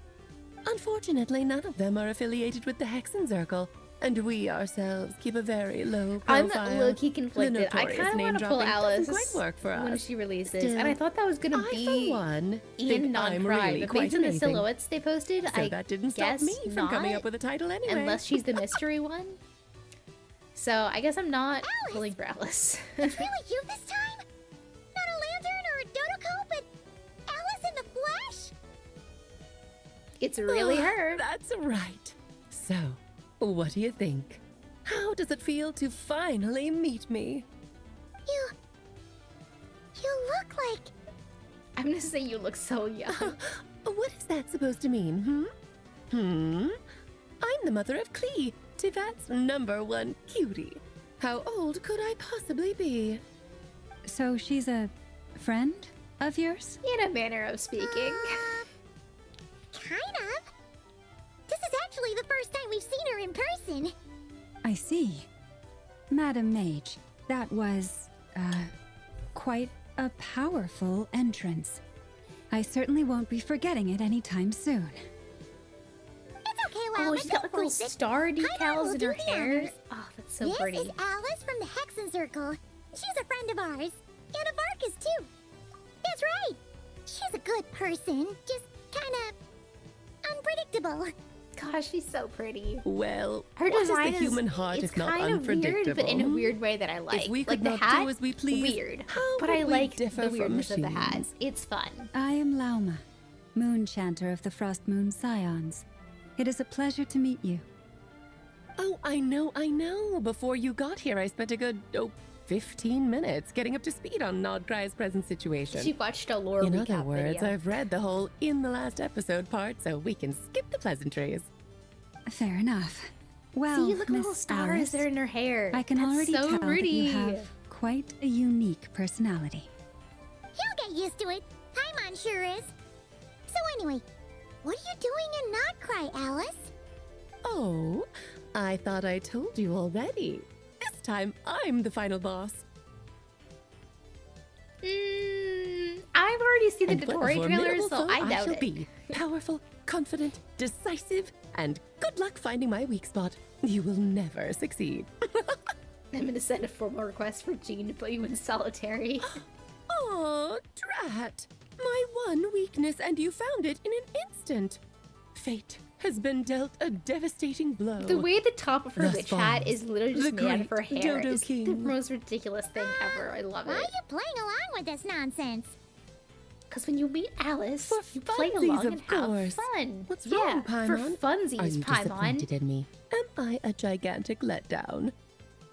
Unfortunately, none of them are affiliated with the Hexen Circle, and we ourselves keep a very low profile. I'm low-key conflicted. I kind of want to pull Alice quite work for when us. she releases, Still, and I thought that was gonna I, be for one, in think I'm non-KRAI, really but quite based on the amazing. silhouettes they posted, So I that didn't guess stop me from coming not, up with a title anyway. unless she's the mystery one. So I guess I'm not Alice! pulling for Alice. it's really you this time? Not a lantern or a Dodoko, but Alice in the flesh? It's really her. That's right. So, what do you think? How does it feel to finally meet me? You look like... I'm gonna say you look so young. What is that supposed to mean, I'm the mother of Klee, Teyvat's #1 cutie. How old could I possibly be? So she's a friend of yours? In a manner of speaking. Kind of. This is actually the first time we've seen her in person. I see. Madam Mage, that was, quite a powerful entrance. I certainly won't be forgetting it anytime soon. It's okay, Oh, Lalma, she's got like little star decals in her hair. Oh, that's so this pretty. is Alice from the Hexen Circle. She's a friend of ours. And of Arcus, too. That's right. She's a good person. Just kinda unpredictable. Gosh, she's so pretty. Well, Her what design is the human heart it's if not kind of unpredictable? weird, but in a weird way that I like. If we like could the not hat, do as we please, weird. how But would I we like differ the from weirdness of the hat. machines? It's fun. I am Lauma, Moon Chanter of the Frost Moon Scions. It is a pleasure to meet you. Oh, I know. Before you got here, I spent a good, 15 minutes getting up to speed on KRAI's present situation. She watched a lore In recap other words, video. I've read the whole in the last episode part, so we can skip the pleasantries. Fair enough. Well, See, look at the Miss little stars Alice, that are in her hair. I can That's already so tell pretty. that you have quite a unique personality. He'll get used to it. Paimon sure is. So anyway, what are you doing in KRAI, Alice? Oh, I thought I told you already. This time, I'm the final boss. I've already seen the And what a tutorial trailers, formidable so foe I doubt shall it. be. Powerful, confident, decisive, and good luck finding my weak spot. You will never succeed. I'm gonna send a formal request for Jean to put you in solitary. Oh, drat! My one weakness, and you found it in an instant. Fate has been dealt a devastating blow. The way the top of her Thus witch falls hat is literally just the made out of her great hair Dodo is the King. most ridiculous thing ever. I love Why are it. you playing along with this nonsense? Because when you meet Alice, you play funsies, along of and have course. fun. What's yeah, wrong, for Paimon? funsies, Are you Paimon. disappointed in me? Am I a gigantic letdown?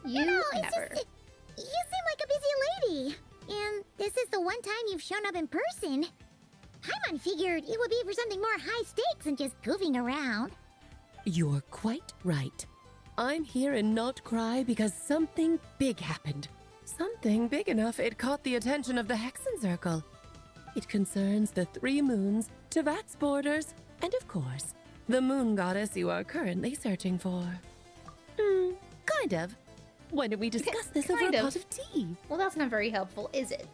You No, it's never. just you seem like a busy lady. And this is the one time you've shown up in person. Paimon figured it would be for something more high stakes than just goofing around. You're quite right. I'm here in KRAI because something big happened. Something big enough it caught the attention of the Hexen Circle. It concerns the 3 moons, Tevat's borders, and of course, the moon goddess you are currently searching for. Kind of. Why don't we discuss this over a Kind of. pot of tea? Well, that's not very helpful, is it?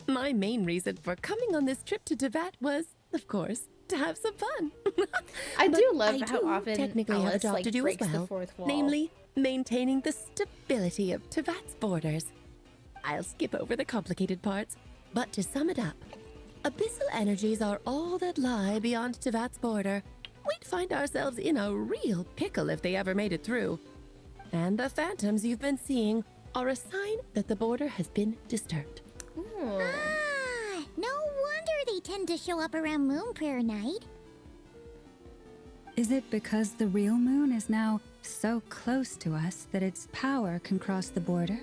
My main reason for coming on this trip to Tevat was, of course, to have some fun. I But do love I how do often technically have a Alice job like to do breaks as well, the fourth wall. namely maintaining the stability of Tevat's borders. I'll skip over the complicated parts, but to sum it up, abyssal energies are all that lie beyond Tevat's border. We'd find ourselves in a real pickle if they ever made it through. And the phantoms you've been seeing are a sign that the border has been disturbed. Ah, no wonder they tend to show up around Moon Prayer Night. Is it because the real moon is now so close to us that its power can cross the border?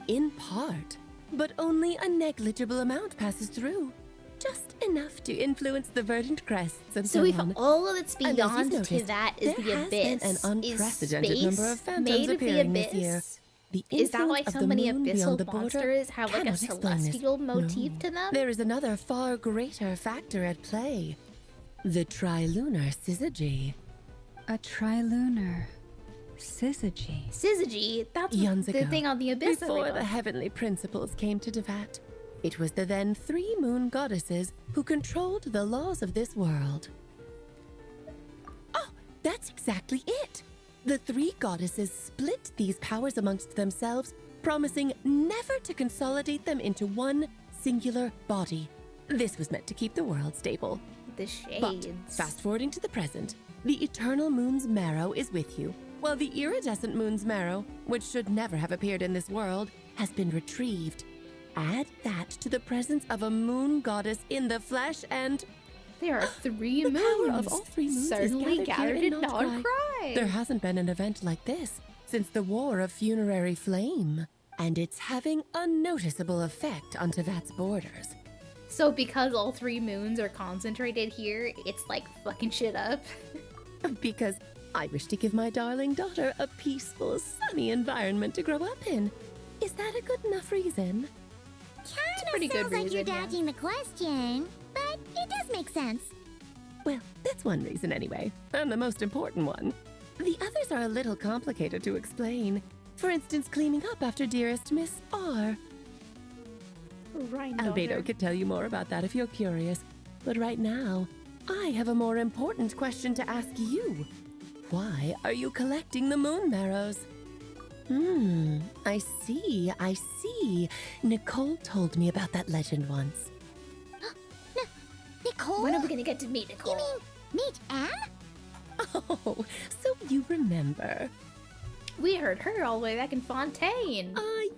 In part, but only a negligible amount passes through. Just enough to influence the verdant crests and So so if on. all that's And as beyond you've to noticed, that is there the has abyss, been an is unprecedented space number of phantoms made of the appearing this abyss? year. The Is that why influence so of the many moon beyond abyssal the border monsters have like a cannot explain this. celestial motif No. to them? There is another far greater factor at play. The trilunar syzygy. A trilunar syzygy. Syzygy, that's Eons the ago, thing on the abyss. that we before the love. heavenly principles came to Tevat, it was the then 3 moon goddesses who controlled the laws of this world. Oh, that's exactly it! The 3 goddesses split these powers amongst themselves, promising never to consolidate them into one singular body. This was meant to keep the world stable. The shades. But fast forwarding to the present, the eternal moon's marrow is with you, while the iridescent moon's marrow, which should never have appeared in this world, has been retrieved. Add that to the presence of a moon goddess in the flesh, and there are 3 the moons. power of all 3 moons certainly is gathered here in KRAI. KRAI. There hasn't been an event like this since the War of Funerary Flame, and it's having a noticeable effect on Tevat's borders. So because all 3 moons are concentrated here, it's like fucking shit up. Because I wish to give my darling daughter a peaceful, sunny environment to grow up in. Is that a good enough reason? To pretty good sounds like you're reason, yeah. dodging the question, but it does make sense. Well, that's one reason anyway, and the most important one. The others are a little complicated to explain. For instance, cleaning up after dearest Miss R. Albedo could tell you more about that if you're curious. But right now, I have a more important question to ask you. Why are you collecting the moon marrows? I see. Nicole told me about that legend once. Nicole? When are we gonna get to meet Nicole? You mean meet Anne? Oh, so you remember. We heard her all the way back in Fontaine.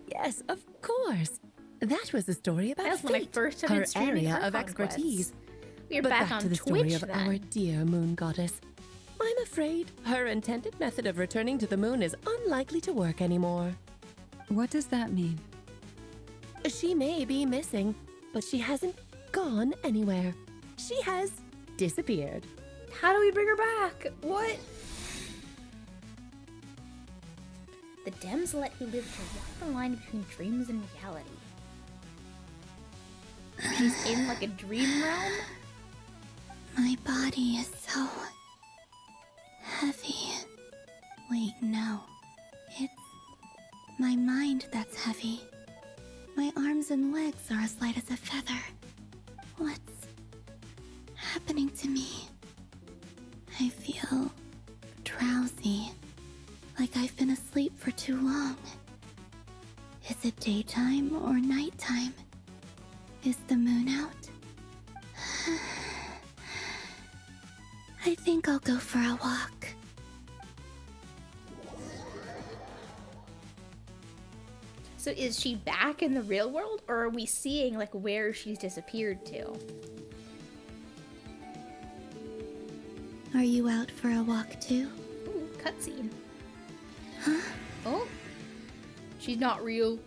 Yes, of course. That was a story about That was when I fate, first started her streaming area Archon of expertise. We are But back back on to the story Twitch of then. our dear moon goddess. I'm afraid her intended method of returning to the moon is unlikely to work anymore. What does that mean? She may be missing, but she hasn't gone anywhere. She has disappeared. How do we bring her back? What? The damselet who lived to walk the line between dreams and reality. She's in like a dream realm? My body is so heavy. Wait, no. It's my mind that's heavy. My arms and legs are as light as a feather. What's happening to me? I feel drowsy, like I've been asleep for too long. Is it daytime or nighttime? Is the moon out? I think I'll go for a walk. So is she back in the real world, or are we seeing like where she's disappeared to? Are you out for a walk too? Ooh, cutscene. Huh? Oh, she's not real.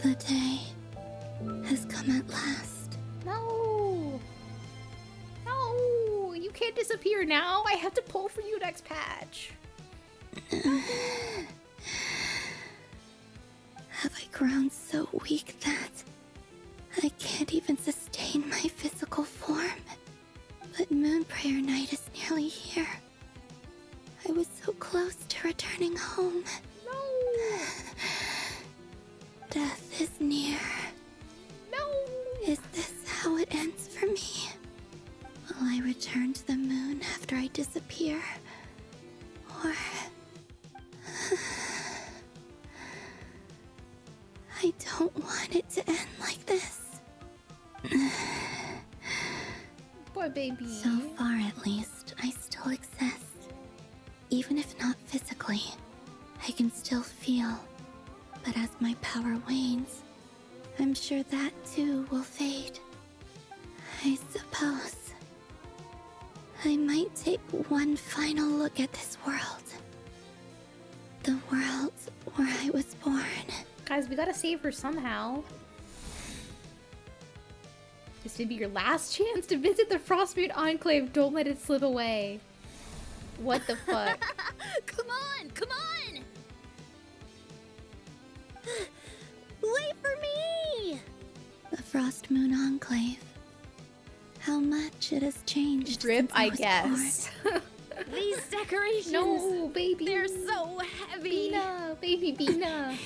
The day has come at last. No! No! You can't disappear now! I have to pull for you next patch! Have I grown so weak that I can't even sustain my physical form? But Moon Prayer Night is nearly here. I was so close to returning home. No! Death is near. No! Is this how it ends for me? Will I return to the moon after I disappear? Or... I don't want it to end like this. Poor baby. So far, at least, I still exist. Even if not physically, I can still feel. But as my power wanes, I'm sure that too will fade. I suppose I might take one final look at this world. The world where I was born. Guys, we gotta save her somehow. This may be your last chance to visit the Frostmoon Enclave. Don't let it slip away. What the fuck? Come on, come on! Wait for me! The Frost Moon Enclave. How much it has changed. Drip, since I was guess. These decorations! No, baby. They're so heavy! Bina, baby Bina.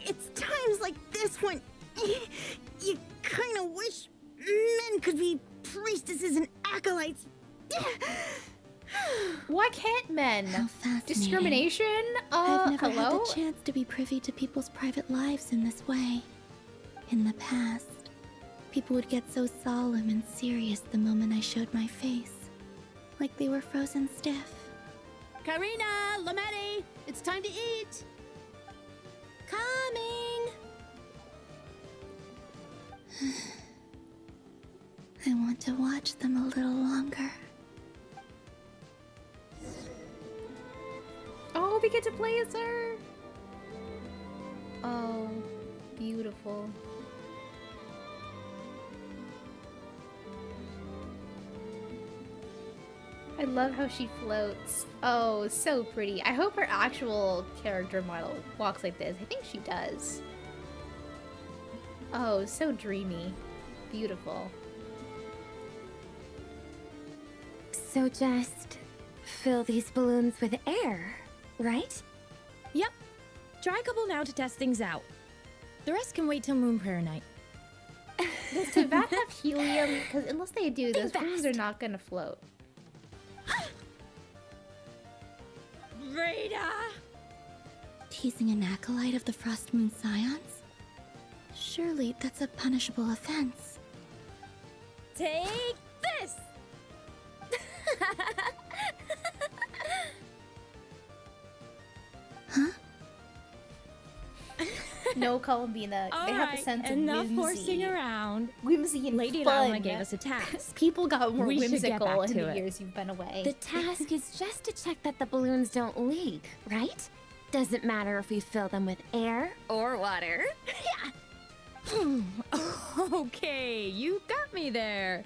It's times like this when you kind of wish men could be priestesses and acolytes. Why can't men? How fascinating. Discrimination? I've never hello? had the chance to be privy to people's private lives in this way. In the past, people would get so solemn and serious the moment I showed my face. Like they were frozen stiff. Karina, Lametti, it's time to eat. Coming. I want to watch them a little longer. Oh, we get to play as her. Oh, beautiful. I love how she floats. Oh, so pretty. I hope her actual character model walks like this. I think she does. Oh, so dreamy. Beautiful. So just fill these balloons with air, right? Yep. Try a couple now to test things out. The rest can wait till Moon Prayer night. Does Teyvat have helium? Because unless they do, those balloons are not gonna float. Rita! Teasing an acolyte of the Frost Moon Scions? Surely that's a punishable offense. Take this! Huh? No, Columbina. They have a sense of enough whimsy. horsing around. Whimsy and Lady fun. Lama gave us a task. People got more We should get whimsical back in to the it. years you've been away. The task is just to check that the balloons don't leak, right? Doesn't matter if we fill them with air or water. Yeah. Okay, you got me there.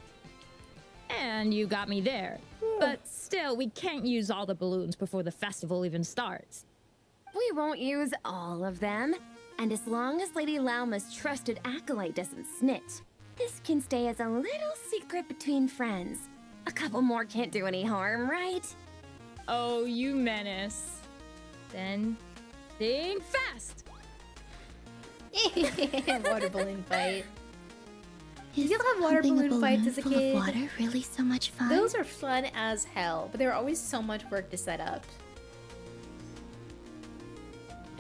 And you got me there. But still, we can't use all the balloons before the festival even starts. We won't use all of them. And as long as Lady Lauma's trusted acolyte doesn't snitch, this can stay as a little secret between friends. A couple more can't do any harm, right? Oh, you menace. Then, think fast! Water balloon fight. Is Did you have water pumping a balloon fights as a full kid? of water really so much fun? Those are fun as hell, but they were always so much work to set up.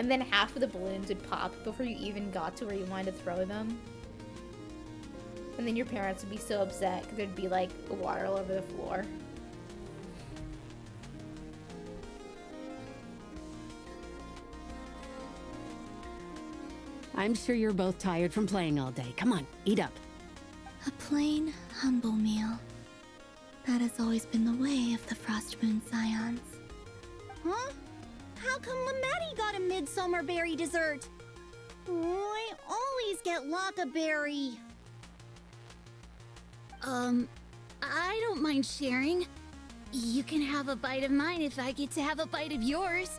And then half of the balloons would pop before you even got to where you wanted to throw them. And then your parents would be so upset because there'd be like water all over the floor. I'm sure you're both tired from playing all day. Come on, eat up. A plain, humble meal. That has always been the way of the Frost Moon Scions. Huh? How come Lametti got a midsummer berry dessert? I always get Lockaberry. I don't mind sharing. You can have a bite of mine if I get to have a bite of yours.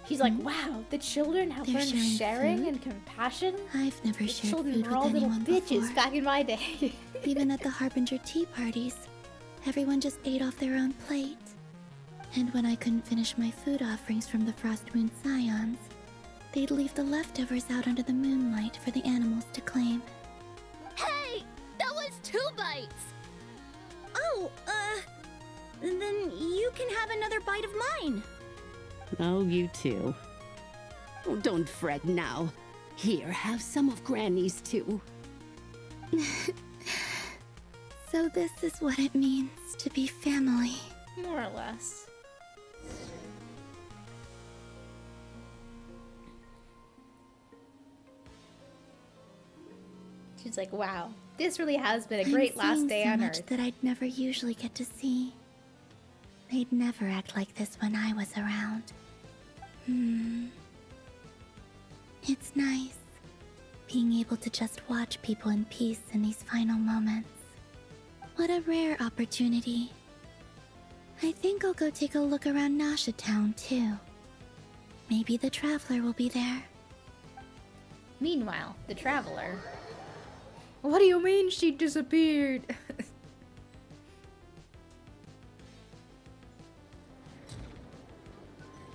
He's like, wow, the children have They're learned sharing sharing food? and compassion. I've never The shared children food were all with little anyone bitches before. back in my day. Even at the Harbinger tea parties, everyone just ate off their own plate. And when I couldn't finish my food offerings from the Frost Moon Scions, they'd leave the leftovers out under the moonlight for the animals to claim. Hey! That was 2 bites! Oh, then you can have another bite of mine. Oh, you too. Oh, don't fret now. Here, have some of Granny's too. So this is what it means to be family. More or less. She's like, wow, this really has been a great I'm last seeing day so on much Earth. that I'd never usually get to see. They'd never act like this when I was around. It's nice being able to just watch people in peace in these final moments. What a rare opportunity. I think I'll go take a look around Nasha Town too. Maybe the Traveler will be there. Meanwhile, the Traveler. What do you mean she disappeared?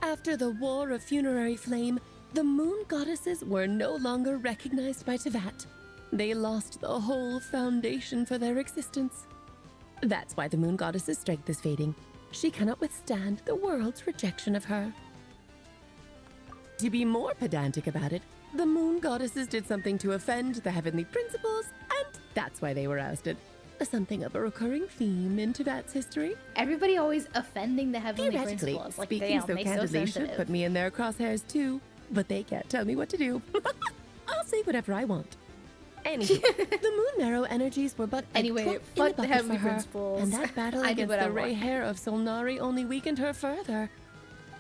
After the War of Funerary Flame, the moon goddesses were no longer recognized by Teyvat. They lost the whole foundation for their existence. That's why the moon goddess's strength is fading. She cannot withstand the world's rejection of her. To be more pedantic about it, the moon goddesses did something to offend the heavenly principles, and that's why they were ousted. Something of a recurring theme in Teyvat's history. Everybody always offending the heavenly Theoretically, principles. Like, speaking damn, so they candidly should sensitive. put me in their crosshairs too, but they can't tell me what to do. I'll say whatever I want. Anyway, the moon marrow energies were but a Anyway, drop in fuck the the bucket heavenly for her, principles. and that battle I do against what I the ray want. hair of Solnari only weakened her further.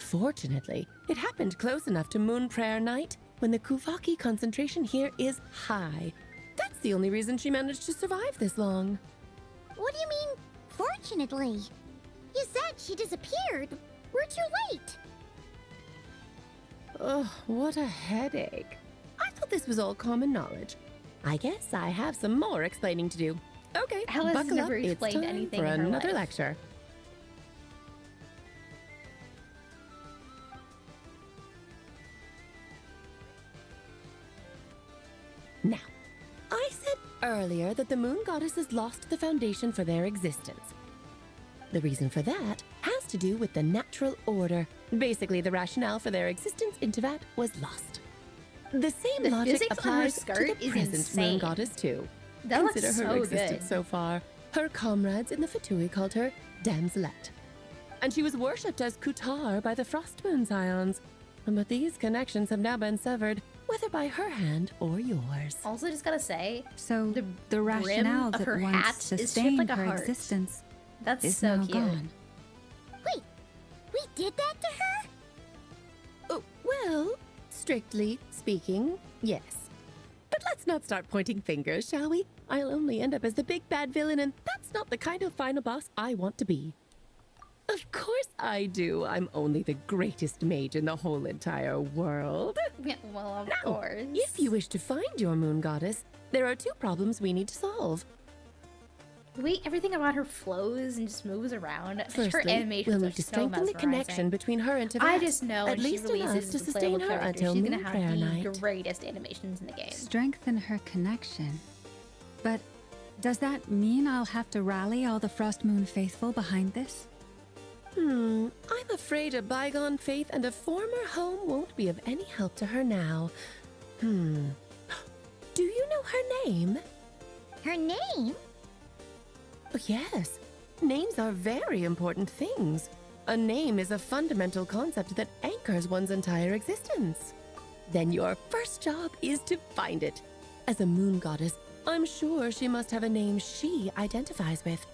Fortunately, it happened close enough to Moon Prayer Night when the Kuvaki concentration here is high. That's the only reason she managed to survive this long. What do you mean, fortunately? You said she disappeared. We're too late. Ugh, what a headache. I thought this was all common knowledge. I guess I have some more explaining to do. Okay, Alice has buckle never up. It's explained time anything for in her another life. lecture. Now, I said earlier that the moon goddesses lost the foundation for their existence. The reason for that has to do with the natural order. Basically, the rationale for their existence in Teyvat was lost. The same The logic physics on her applies to skirt the is present insane. moon goddess too. That looks Consider her so existence good. so far. Her comrades in the Fatui called her Damselette. And she was worshipped as Kutar by the Frost Moon Scions. But these connections have now been severed, whether by her hand or yours. Also, just gotta say, So the brim rationale of that her once hat is shaped sustained like a her heart. existence That's is so now cute. gone. Wait, we did that to her? Oh, well, strictly speaking, yes. But let's not start pointing fingers, shall we? I'll only end up as the big bad villain, and that's not the kind of final boss I want to be. Of course I do. I'm only the greatest mage in the whole entire world. Yeah, well, of Now, course. if you wish to find your moon goddess, there are two problems we need to solve. Wait, everything about her flows and just moves around. her Firstly, animations we'll are need to so strengthen the connection mesmerizing. between her and Teyvat. I just know at when she least enough releases to the sustain playable her character, until she's Moon gonna Prayer have the Night. greatest animations in the game. Strengthen her connection. But does that mean I'll have to rally all the Frost Moon faithful behind this? I'm afraid a bygone faith and a former home won't be of any help to her now. Do you know her name? Her name? Oh, yes. Names are very important things. A name is a fundamental concept that anchors one's entire existence. Then your first job is to find it. As a moon goddess, I'm sure she must have a name she identifies with.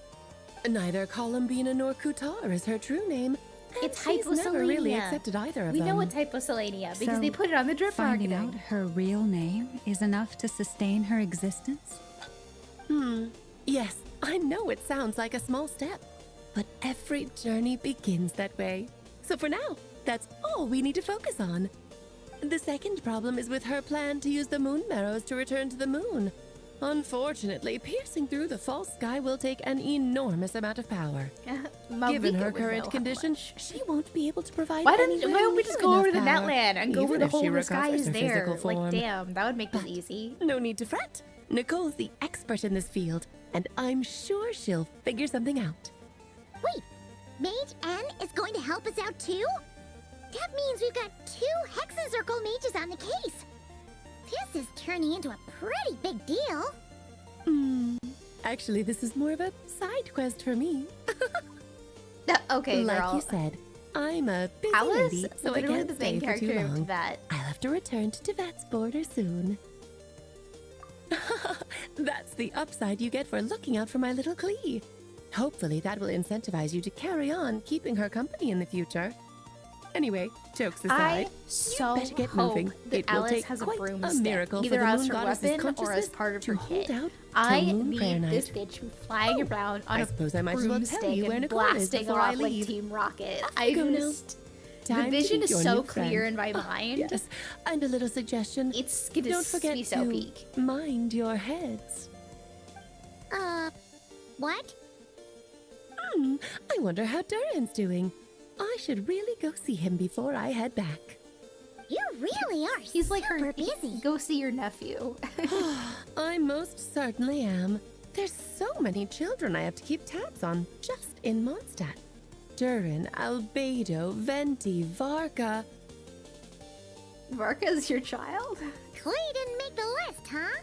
Neither Columbina nor Kutar is her true name. And It's she's never really Hyposelenia. accepted either of We them. know it's Hyposelenia because So, they put it on the drip finding marketing. out her real name is enough to sustain her existence? Yes, I know it sounds like a small step, but every journey begins that way. So for now, that's all we need to focus on. The second problem is with her plan to use the moon marrows to return to the moon. Unfortunately, piercing through the false sky will take an enormous amount of power. Given her current condition, she won't be able to provide Why anywhere don't we just near go over to enough the power, Netland and go where even the if she whole of the sky recovers is her there? physical Like, form. damn, that would make this easy. No need to fret. Nicole's the expert in this field, and I'm sure she'll figure something out. Wait, Mage N is going to help us out too? That means we've got 2 Hexen Circle mages on the case. This is turning into a pretty big deal. Actually, this is more of a side quest for me. Okay, like girl. you said, I'm a busy Alice, lady, so I literally can't the stay main for too character of long. Teyvat. I'll have to return to Teyvat's border soon. That's the upside you get for looking out for my little Klee. Hopefully that will incentivize you to carry on keeping her company in the future. Anyway, jokes aside, so you better get hope moving. that It will Alice take has a quite broomstick, miracle either for the as moon her goddess's weapon or as consciousness part of to her hold kit. out I till Moon Prayer need Night. this bitch flying around on I a suppose I might as well broomstick tell you where and Nicole is blasting before I off like leave. Team Rocket. Off I you go now. just Time the to vision meet is your so new clear friend. in my mind. Yes, and a little suggestion. It's gonna Don't forget be so to peak. mind your heads. What? I wonder how Duran's doing. I should really go see him before I head back. You really are He's like her busy. Go see your nephew. I most certainly am. There's so many children I have to keep tabs on just in Mondstadt. Duran, Albedo, Venti, Varka. Varka's your child? Klee didn't make the list, huh?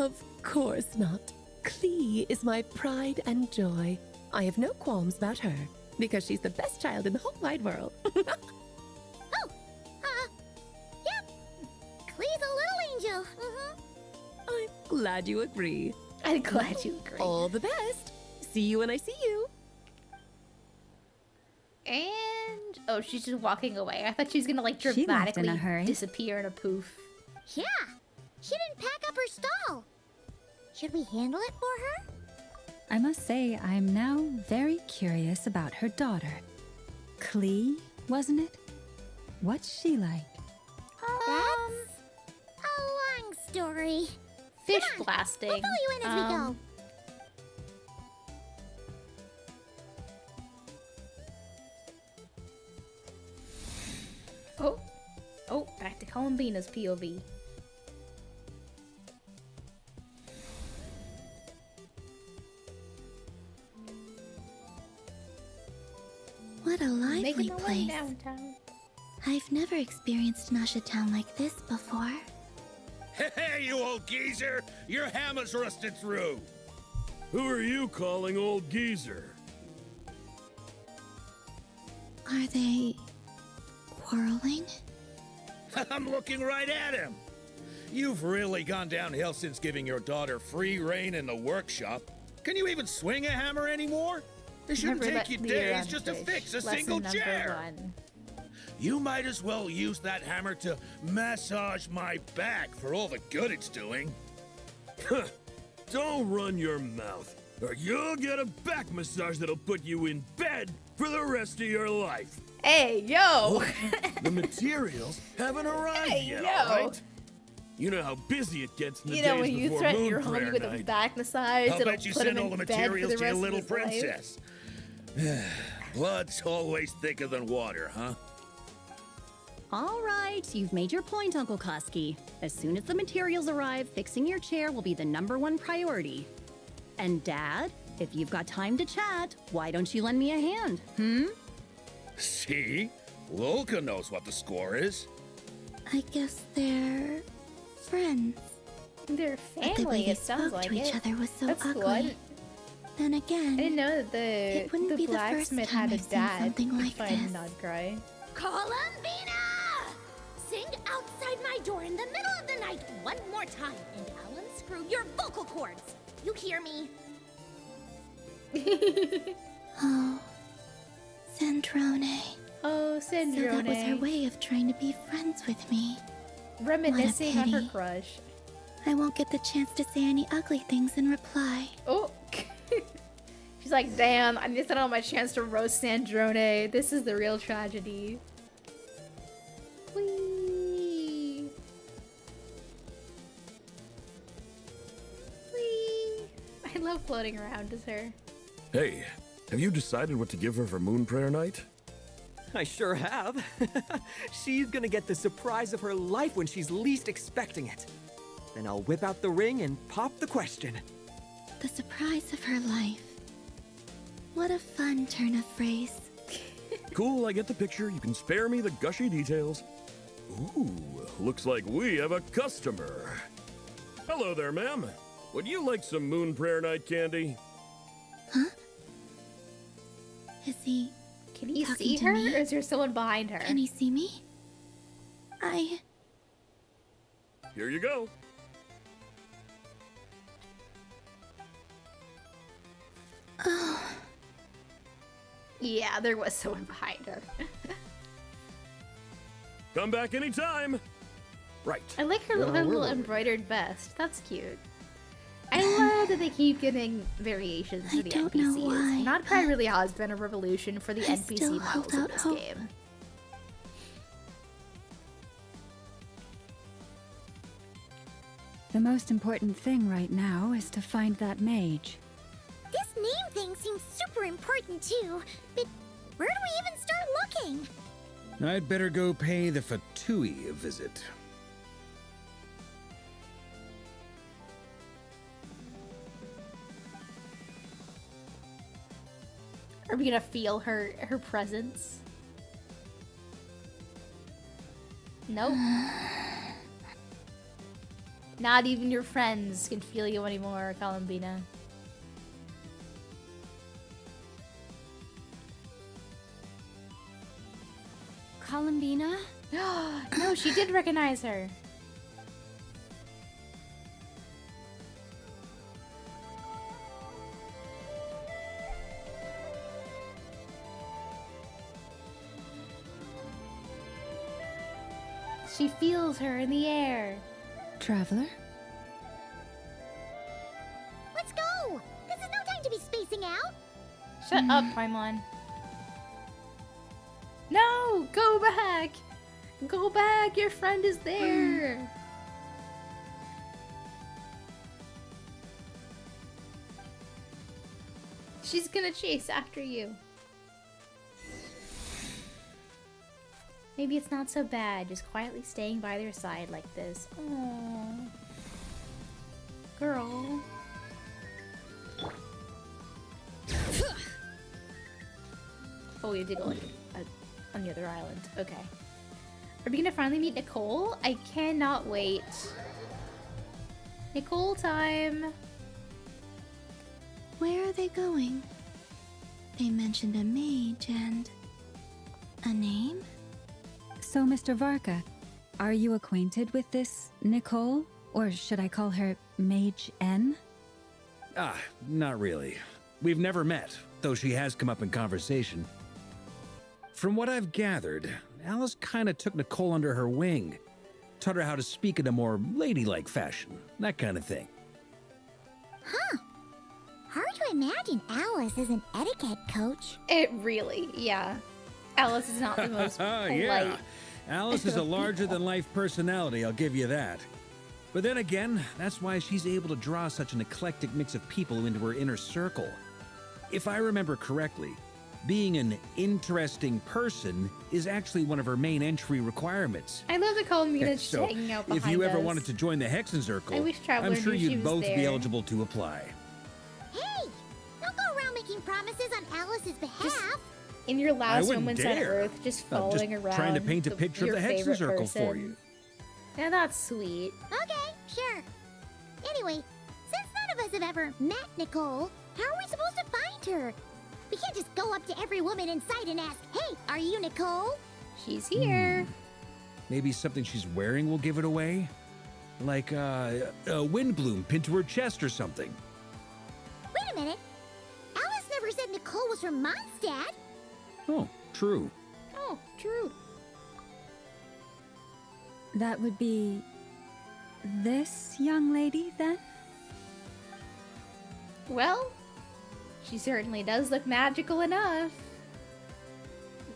Of course not. Klee is my pride and joy. I have no qualms about her, because she's the best child in the whole wide world. Yep. Klee's a little angel. I'm glad you agree. I'm glad you agree. All the best. See you when I see you. And oh, she's just walking away. I thought she was gonna like She left in a dramatically hurry. disappear in a poof. Yeah, she didn't pack up her stall. Should we handle it for her? I must say, I'm now very curious about her daughter. Klee, wasn't it? What's she like? That's a long story. Fish Come on, blasting. We'll fill you in as we go. Oh, back to Columbina's POV. What a lively Making our way place. downtown. I've never experienced Nasha Town like this before. Hey, you old geezer! Your hammer's rusted through! Who are you calling old geezer? Are they quarreling? I'm looking right at him! You've really gone downhill since giving your daughter free reign in the workshop. Can you even swing a hammer anymore? It shouldn't Never take you let days Leon just to fish. fix a Lesson single number chair! 1. You might as well use that hammer to massage my back for all the good it's doing. Don't run your mouth, or you'll get a back massage that'll put you in bed for the rest of your life. Hey, yo! The materials haven't arrived Hey, yet, yo! all right? You know how busy it gets in the You know days when you before threaten Moon your Prayer homie with a night. back massage, I'll it'll bet you put him send all in the bed for materials the to your rest of little his life. princess. Blood's always thicker than water, huh? All right, you've made your point, Uncle Koski. As soon as the materials arrive, fixing your chair will be the #1 priority. And Dad, if you've got time to chat, why don't you lend me a hand, See? Lolka knows what the score is. I guess they're friends. They're But the way family, they it sounds spoke like to each it. other was so That's ugly. cool. I Then again, didn't know that it wouldn't the be the first blacksmith time had a I've seen dad something like find this. Nodcry. Columbina! Sing outside my door in the middle of the night one more time, and I'll unscrew your vocal cords. You hear me? Oh, Sandrone. Oh, So that was her Sandrone. way of trying to be friends with me. Reminiscing What a on her pity. crush. I won't get the chance to say any ugly things in reply. Oh. She's like, damn, I missed out on my chance to roast Sandrone. This is the real tragedy. Whee! Whee! I love floating around as her. Hey, have you decided what to give her for Moon Prayer night? I sure have. She's gonna get the surprise of her life when she's least expecting it. Then I'll whip out the ring and pop the question. The surprise of her life. What a fun turn of phrase. Cool, I get the picture. You can spare me the gushy details. Ooh, looks like we have a customer. Hello there, ma'am. Would you like some Moon Prayer night candy? Huh? Is he Can you talking see to her, me? or is there someone behind her? Can he see me? Here you go. Oh, Yeah, there was someone behind her. Come back anytime. Right. I like her, Now, her where little were we? embroidered vest. That's cute. I love that they keep getting variations for the don't know NPCs. why, Nodcry really has been a revolution for the I NPC still models hold in out this hope. game. The most important thing right now is to find that mage. This name thing seems super important too, but where do we even start looking? I'd better go pay the Fatui a visit. Are we gonna feel her presence? Nope. Not even your friends can feel you anymore, Columbina. Columbina? No, she did recognize her. She feels her in the air. Traveler? Let's go! This is no time to be missing out? Shut up, Paimon. No! Go back! Go back! Your friend is there! She's gonna chase after you. Maybe it's not so bad, just quietly staying by their side like this. Aww. Girl. Oh, we have to go on the other island. Okay. Are we gonna finally meet Nicole? I cannot wait. Nicole time! Where are they going? They mentioned a mage and... a name? So, Mr. Varka, are you acquainted with this Nicole? Or should I call her Mage N? Ah, not really. We've never met, though she has come up in conversation. From what I've gathered, Alice kinda took Nicole under her wing. Taught her how to speak in a more ladylike fashion, that kind of thing. Huh. Hard to imagine Alice as an etiquette coach. It really, yeah. Alice is not the most polite. Yeah. Alice is a larger-than-life personality, I'll give you that. But then again, that's why she's able to draw such an eclectic mix of people into her inner circle. If I remember correctly, being an interesting person is actually one of her main entry requirements. I love the Colmina just So, hanging out behind if you ever us. wanted to join the Hexen Circle, I wish Traveler I'm sure knew she you'd was both be there. eligible to apply. Hey! Don't go around making promises on Alice's behalf. In your I last wouldn't moments on dare. Earth, just I'm following just around. trying to paint a picture of your the Hexen favorite Circle for person. you. Yeah, that's sweet. Okay, sure. Anyway, since none of us have ever met Nicole, how are we supposed to find her? We can't just go up to every woman in sight and ask, "Hey, are you Nicole?" She's here. Maybe something she's wearing will give it away? Like a wind bloom pinned to her chest or something. Wait a minute. Alice never said Nicole was from Mondstadt. Oh, true. Oh, true. That would be... this young lady, then? Well, she certainly does look magical enough.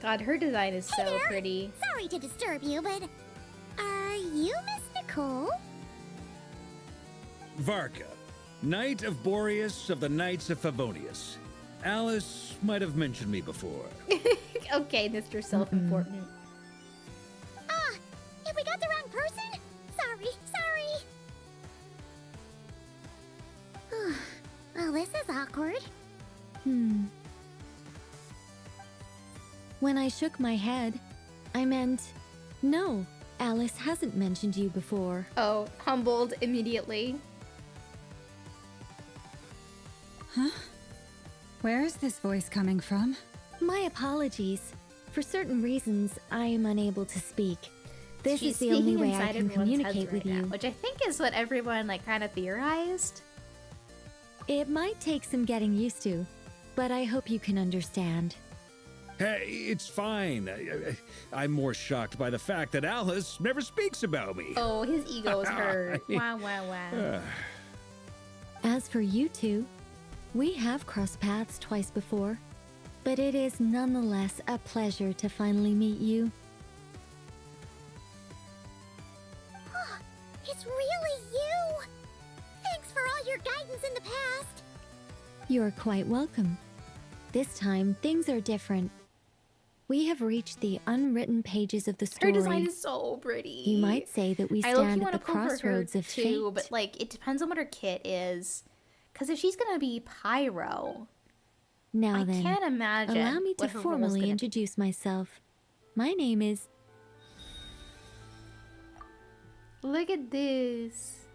God, her design is so there. pretty. Sorry to disturb you, but are you Miss Nicole? Varka, Knight of Boreas of the Knights of Favonius. Alice might have mentioned me before. Okay, Mr. Self-Important. Ah, if we got the wrong person? Sorry. Well, this is awkward. When I shook my head, I meant, no, Alice hasn't mentioned you before. Oh, humbled immediately. Huh? Where is this voice coming from? My apologies. For certain reasons, I am unable to speak. This She's is the only speaking way I inside can everyone's heads communicate with right now, you. which I think is what everyone kind of theorized. It might take some getting used to, but I hope you can understand. Hey, it's fine. I'm more shocked by the fact that Alice never speaks about me. Oh, his ego is hurt. Wow. As for you two, we have crossed paths twice before, but it is nonetheless a pleasure to finally meet you. It's really you! Thanks for all your guidance in the past. You're quite welcome. This time, things are different. We have reached the unwritten pages of the story. Her design is so pretty. You might say that we stand at the crossroads of too, fate. but it depends on what her kit is. Because if she's gonna be pyro, Now I then, can't imagine. allow me to what her role's formally gonna be. introduce myself. My name is... Look at this.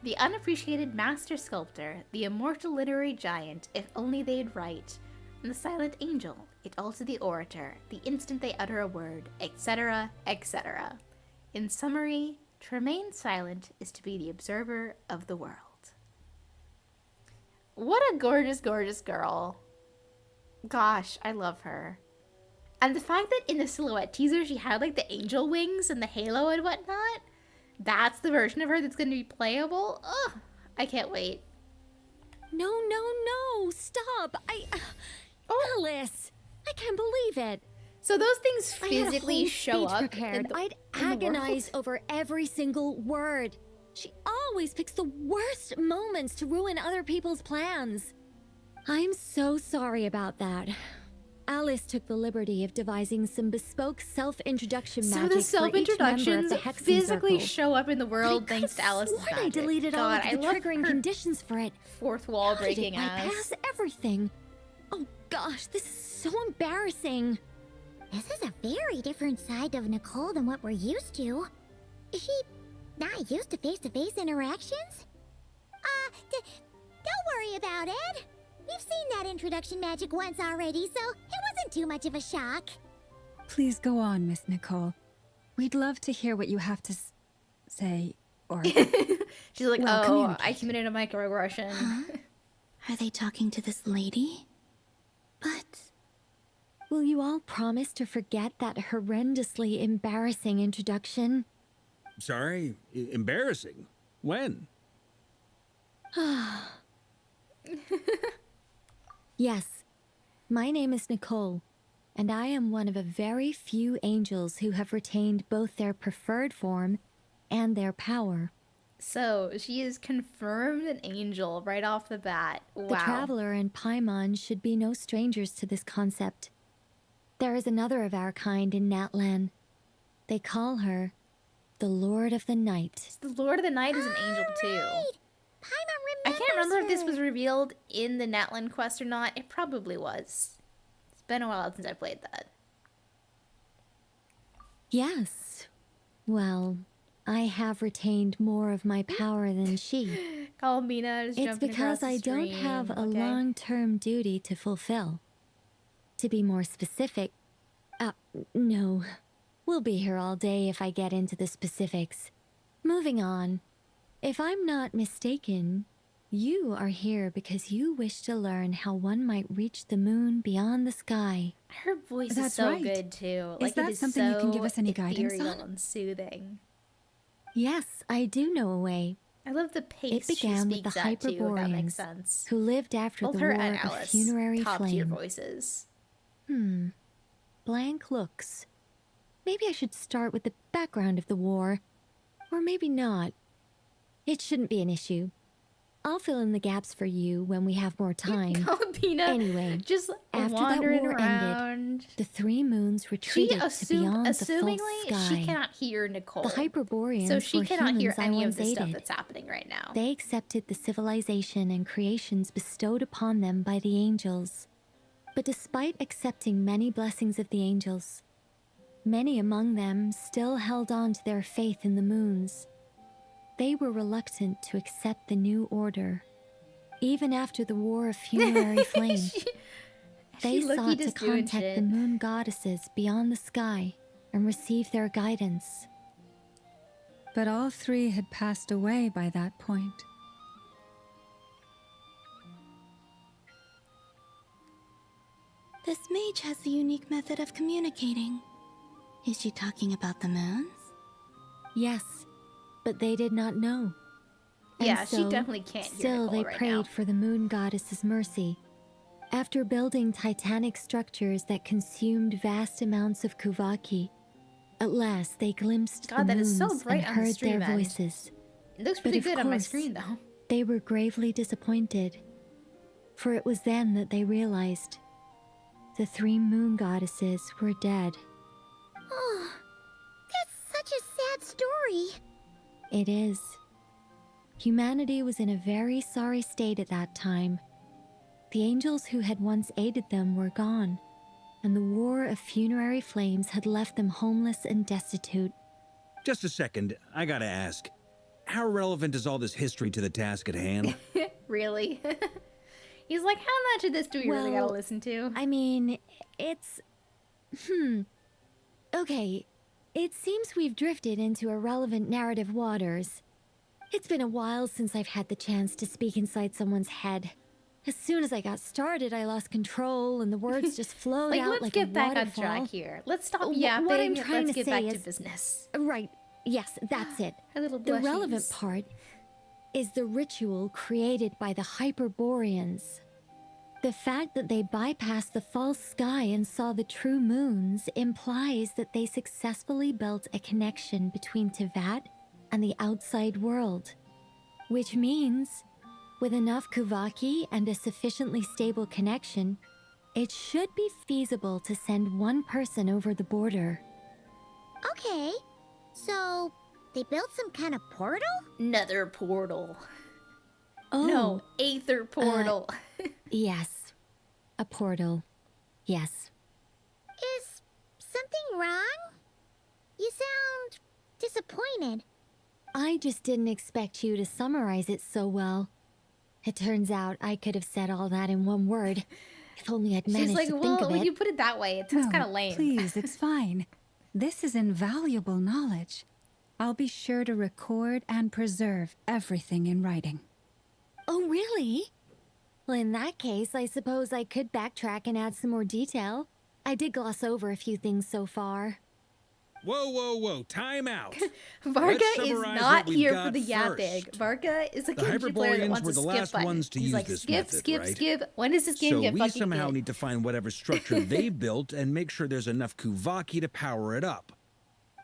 The unappreciated master sculptor, the immortal literary giant, if only they'd write, and the silent angel, it also the orator, the instant they utter a word, etc., etc. In summary, to remain silent is to be the observer of the world. What a gorgeous, gorgeous girl. Gosh, I love her. And the fact that in the silhouette teaser she had the angel wings and the halo and whatnot, that's the version of her that's going to be playable. Ugh, I can't wait. No, no, no! Stop! Alice! I can't believe it! So those things I had a physically whole show speech up prepared. I'd in the agonize world? over every single word. She always picks the worst moments to ruin other people's plans. I'm so sorry about that. Alice took the liberty of devising some bespoke self-introduction So magic the for each member of self-introductions the Hexen physically Circle. show up in the But world I thanks to Alice's could've sworn magic. I deleted all God, of I the love triggering her conditions for it. fourth wall How did it breaking bypass ass. everything? Oh gosh, this is so embarrassing. This is a very different side of Nicole than what we're used to. Is she not used to face-to-face interactions? Don't worry about it. We've seen that introduction magic once already, so it wasn't too much of a shock. Please go on, Miss Nicole. We'd love to hear what you have to say, or... She's like, Well, oh, communicate. I committed a microaggression. Are they talking to this lady? But... Will you all promise to forget that horrendously embarrassing introduction? Sorry, embarrassing. When? Yes, my name is Nicole, and I am one of a very few angels who have retained both their preferred form and their power. So she is confirmed an angel right off the bat. Wow. The Traveler and Paimon should be no strangers to this concept. There is another of our kind in Natlan. They call her the Lord of the Night. The Lord of the Night is an angel too. I can't remember if this was revealed in the Natlan quest or not. It probably was. It's been a while since I played that. Yes. Well, I have retained more of my power than she. Colmina is It's jumping across because the I don't stream. have a Okay. long-term duty to fulfill. To be more specific, no. We'll be here all day if I get into the specifics. Moving on. If I'm not mistaken, you are here because you wish to learn how one might reach the moon beyond the sky. Her voice is That's so right. good too. Is Like that it is something you can give so us any guidance ethereal on? and soothing. Yes, I do know a way. I love the pace It began she with the speaks at too, if that makes Hyperboreans, sense. who lived after Both the her War and of Alice, Funerary top tier Flame. voices. Blank looks. Maybe I should start with the background of the war. Or maybe not. It shouldn't be an issue. I'll fill in the gaps for you when we have more time. Pina Anyway, just after that wandering war around. ended, the three moons She retreated to beyond the false assumingly sky. she cannot hear Nicole. The Hyperboreans so she were cannot hear humans I any of once the stuff aided. that's happening right now. They accepted the civilization and creations bestowed upon them by the angels. But despite accepting many blessings of the angels, many among them still held on to their faith in the moons. They were reluctant to accept the new order. Even after the War of Funerary Flame, they Lucky sought to just doing contact shit. the moon goddesses beyond the sky and receive their guidance. But all three had passed away by that point. This mage has a unique method of communicating. Is she talking about the moons? Yes, but they did not know. And Yeah, she so, definitely can't hear Still, Nicole they right prayed now. for the moon goddess's mercy. After building titanic structures that consumed vast amounts of Kuvaki, at last they glimpsed God, the that moons is so bright and on the heard stream their end. voices. It looks But pretty of good on my course, screen though. They were gravely disappointed, for it was then that they realized the three moon goddesses were dead. Oh, that's such a sad story. It is. Humanity was in a very sorry state at that time. The angels who had once aided them were gone, and the War of Funerary Flames had left them homeless and destitute. Just a second, I gotta ask. How relevant is all this history to the task at hand? Really? He's like, how much of this do we really gotta listen to? I mean, it's... Okay, it seems we've drifted into irrelevant narrative waters. It's been a while since I've had the chance to speak inside someone's head. As soon as I got started, I lost control and the words just flowed Like, out let's like get a back on waterfall. track here. Let's stop What yapping. I'm trying Let's to get back say to is- business. Right, yes, that's it. Her little The relevant blushies. part is the ritual created by the Hyperboreans. The fact that they bypassed the false sky and saw the true moons implies that they successfully built a connection between Tevat and the outside world. Which means, with enough Kuvaki and a sufficiently stable connection, it should be feasible to send one person over the border. Okay, so they built some kind of portal? Nether portal. Oh. No, Aether portal. Yes. A portal. Yes. Is something wrong? You sound disappointed. I just didn't expect you to summarize it so well. It turns out I could have said all that in one word. If only I'd managed She's like, to well, think of when it. you put it that way, it sounds No, kind of lame. Please, it's fine. This is invaluable knowledge. I'll be sure to record and preserve everything in writing. Oh, really? Well, in that case, I suppose I could backtrack and add some more detail. I did gloss over a few things so far. Whoa, whoa, whoa, time out. Varga Let's is summarize not what we've here got for the yapping. first. Varga is a The Genji player that Hyperboreans wants were to the skip last button. ones to He's use like, this skip, method, skip, right? skip. When is this game So get we fucking somehow good? need to find whatever structure they built and make sure there's enough Kuvaki to power it up.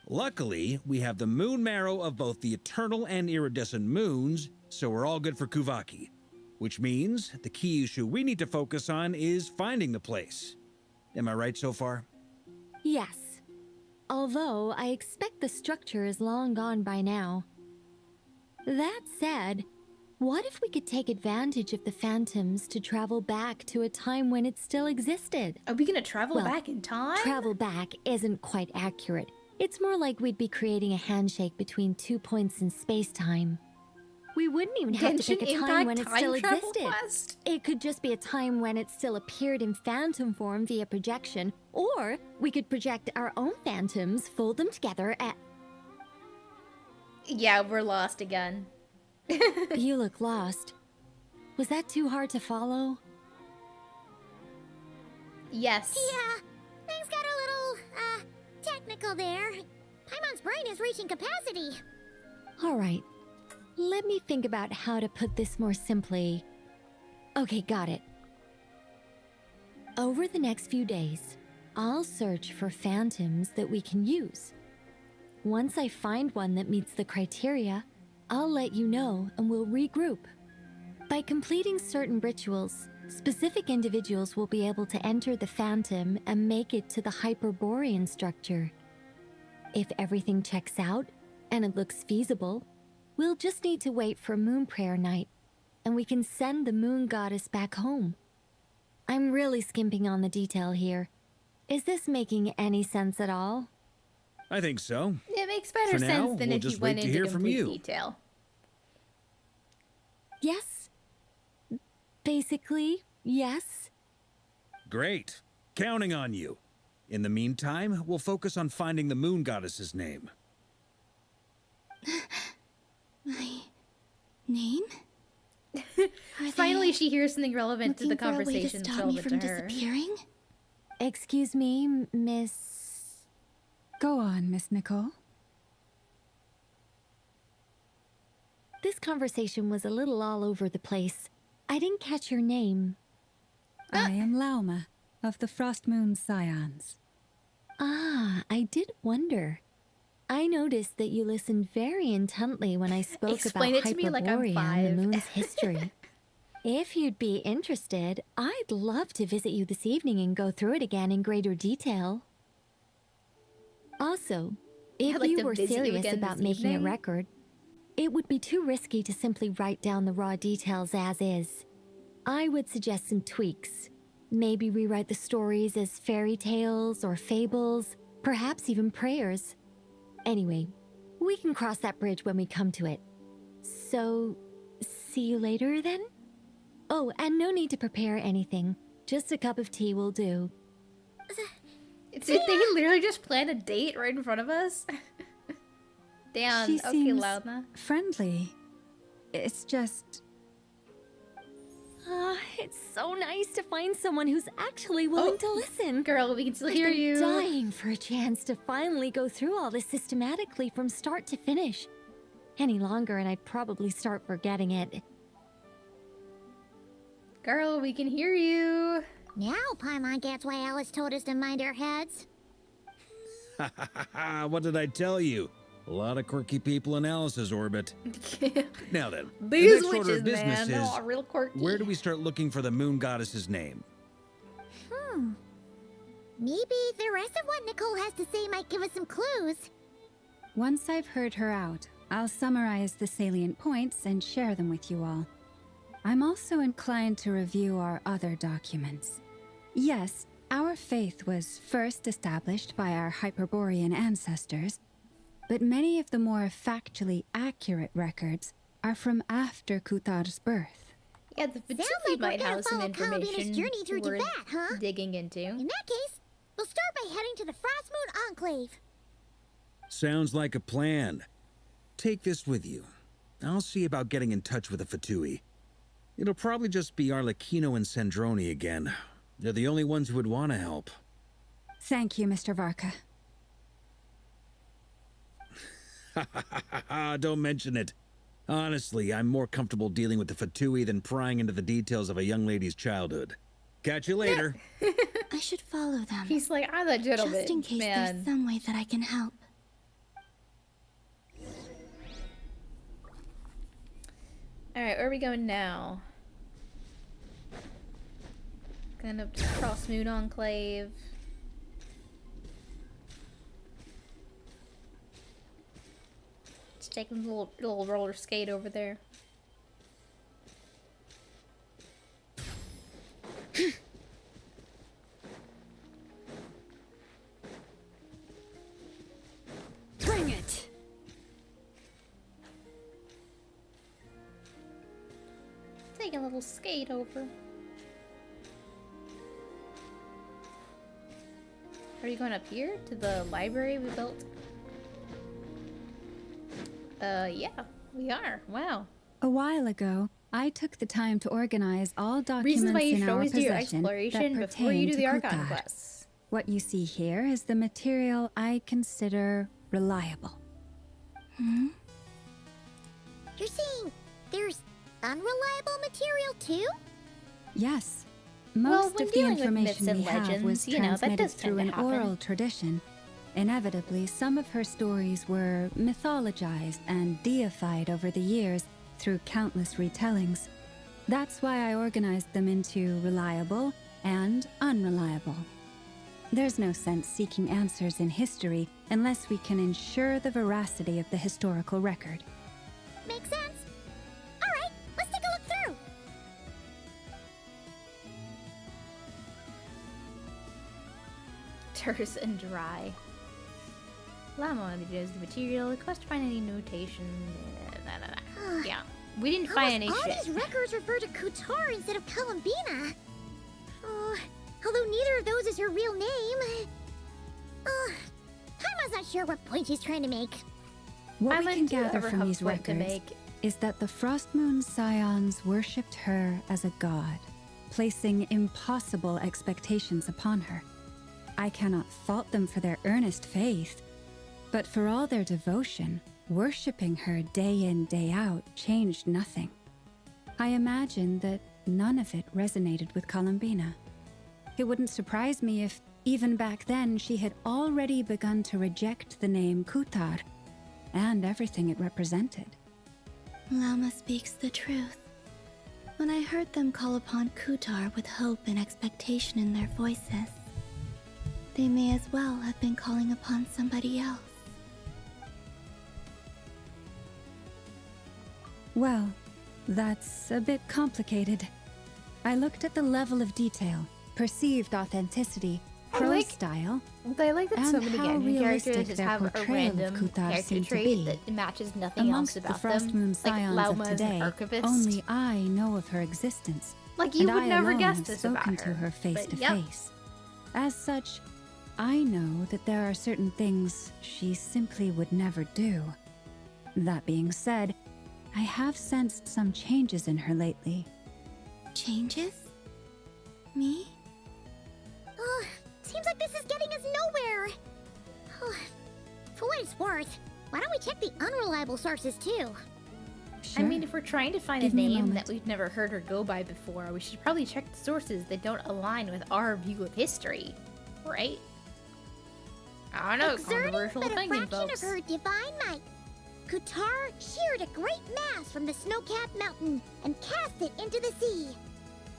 Luckily, we have the moon marrow of both the eternal and iridescent moons, so we're all good for Kuvaki. Which means the key issue we need to focus on is finding the place. Am I right so far? Yes. Although I expect the structure is long gone by now. That said, what if we could take advantage of the phantoms to travel back to a time when it still existed? Are we gonna travel Well, back in time? Travel back isn't quite accurate. It's more like we'd be creating a handshake between 2 points in space-time. We wouldn't even have to Genshin pick a time Impact when it time still travel existed. quest? It could just be a time when it still appeared in phantom form via projection, or we could project our own phantoms, fold them together at... Yeah, we're lost again. You look lost. Was that too hard to follow? Yes. Yeah, things got a little, technical there. Paimon's brain is reaching capacity. All right. Let me think about how to put this more simply. Okay, got it. Over the next few days, I'll search for phantoms that we can use. Once I find one that meets the criteria, I'll let you know and we'll regroup. By completing certain rituals, specific individuals will be able to enter the phantom and make it to the Hyperborean structure. If everything checks out and it looks feasible, we'll just need to wait for Moon Prayer Night, and we can send the Moon Goddess back home. I'm really skimping on the detail here. Is this making any sense at all? I think so. It makes better For sense now, than we'll if you just went wait to into hear from complete you. detail. Yes. Basically, yes. Great. Counting on you. In the meantime, we'll focus on finding the Moon Goddess's name. My name? Finally, she hears something relevant to the looking for a way to conversation that's stop me relevant from to her. disappearing? Excuse me, Miss... Go on, Miss Nicole. This conversation was a little all over the place. I didn't catch your name. I am Lauma, of the Frost Moon Scions. Ah, I did wonder. I noticed that you listened very intently when I spoke Explain about it to me like I'm Hyperborea and 5. the moon's history. If you'd be interested, I'd love to visit you this evening and go through it again in greater detail. Also, if I'd like you to were visit you serious again about this making a evening. record, it would be too risky to simply write down the raw details as is. I would suggest some tweaks. Maybe rewrite the stories as fairy tales or fables, perhaps even prayers. Anyway, we can cross that bridge when we come to it. So, see you later then? Oh, and no need to prepare anything. Just a cup of tea will do. Did they literally just plan a date right in front of us? Damn, She okay, seems Launa. friendly. It's just... It's so nice to find someone who's actually willing to listen. Girl, we can still I've hear been you. dying for a chance to finally go through all this systematically from start to finish. Any longer and I'd probably start forgetting it. Girl, we can hear you. Now Paimon gets why Alice told us to mind our heads. What did I tell you? A lot of quirky people in Alice's orbit. Now then, These the next order witches, of business man, is, they're all real quirky. where do we start looking for the moon goddess's name? Maybe the rest of what Nicole has to say might give us some clues. Once I've heard her out, I'll summarize the salient points and share them with you all. I'm also inclined to review our other documents. Yes, our faith was first established by our Hyperborean ancestors, but many of the more factually accurate records are from after Kuthar's birth. Yeah, the Fatui like might we're gonna have some follow Kalabina's information journey through worth Tibet, huh? digging into. In that case, we'll start by heading to the Frost Moon Enclave. Sounds like a plan. Take this with you. I'll see about getting in touch with the Fatui. It'll probably just be Arlecchino and Sandroni again. They're the only ones who would want to help. Thank you, Mr. Varka. Don't mention it. Honestly, I'm more comfortable dealing with the Fatui than prying into the details of a young lady's childhood. Catch you later. I should follow them. He's like, I'm a gentleman, Just in case man. there's some way that I can help. Alright, where are we going now? Going up to Frost Moon Enclave. Just taking a little roller skate over there. Bring it! Taking a little skate over. Are you going up here to the library we built? Yeah, we are. Wow. A while ago, I took the time to organize all documents Reasons why you in should our always do your possession that exploration before you pertain do to the Archon Kuthar. quests. What you see here is the material I consider reliable. You're saying there's unreliable material too? Yes. Well, Most when of the dealing with myths information and we have legends, was you know, that transmitted does through tend an to happen. oral tradition. Inevitably, some of her stories were mythologized and deified over the years through countless retellings. That's why I organized them into reliable and unreliable. There's no sense seeking answers in history unless we can ensure the veracity of the historical record. Makes sense. Alright, let's take a look through. Terse and dry. Llama knows the material. Request to find any notation. Yeah, we didn't find any all shit. these records refer to Kutar instead of Kalambina. Although neither of those is her real name. Paimon's not sure what point she's trying to make. What I we like can to gather ever from have a these point to records make. is that the Frost Moon Scions worshipped her as a god, placing impossible expectations upon her. I cannot fault them for their earnest faith, but for all their devotion, worshipping her day in, day out changed nothing. I imagine that none of it resonated with Kalambina. It wouldn't surprise me if, even back then, she had already begun to reject the name Kuthar and everything it represented. Lama speaks the truth. When I heard them call upon Kutar with hope and expectation in their voices, they may as well have been calling upon somebody else. Well, that's a bit complicated. I looked at the level of detail, perceived authenticity, prose style, I like that so and many how anime characters realistic just their have a portrayal of random Kuthar character seemed to trait be. that matches nothing Amongst else the about Frost them. Moon Like Scions Lauma of is an today, archivist. only I know of her existence. Like, you and would I never alone guess have this spoken about to her, her face but to yep. face. As such, I know that there are certain things she simply would never do. That being said, I have sensed some changes in her lately. Changes? Me? Seems like this is getting us nowhere. For what it's worth, Why don't we check the unreliable sources too? I mean, if we're trying to find Give a me a name moment. that we've never heard or go by before, we should probably check the sources that don't align with our view of history, right? I don't know, Exerting controversial but a opinion, fraction folks. of her divine might, Kutar sheared a great mass from the snow-capped mountain and cast it into the sea,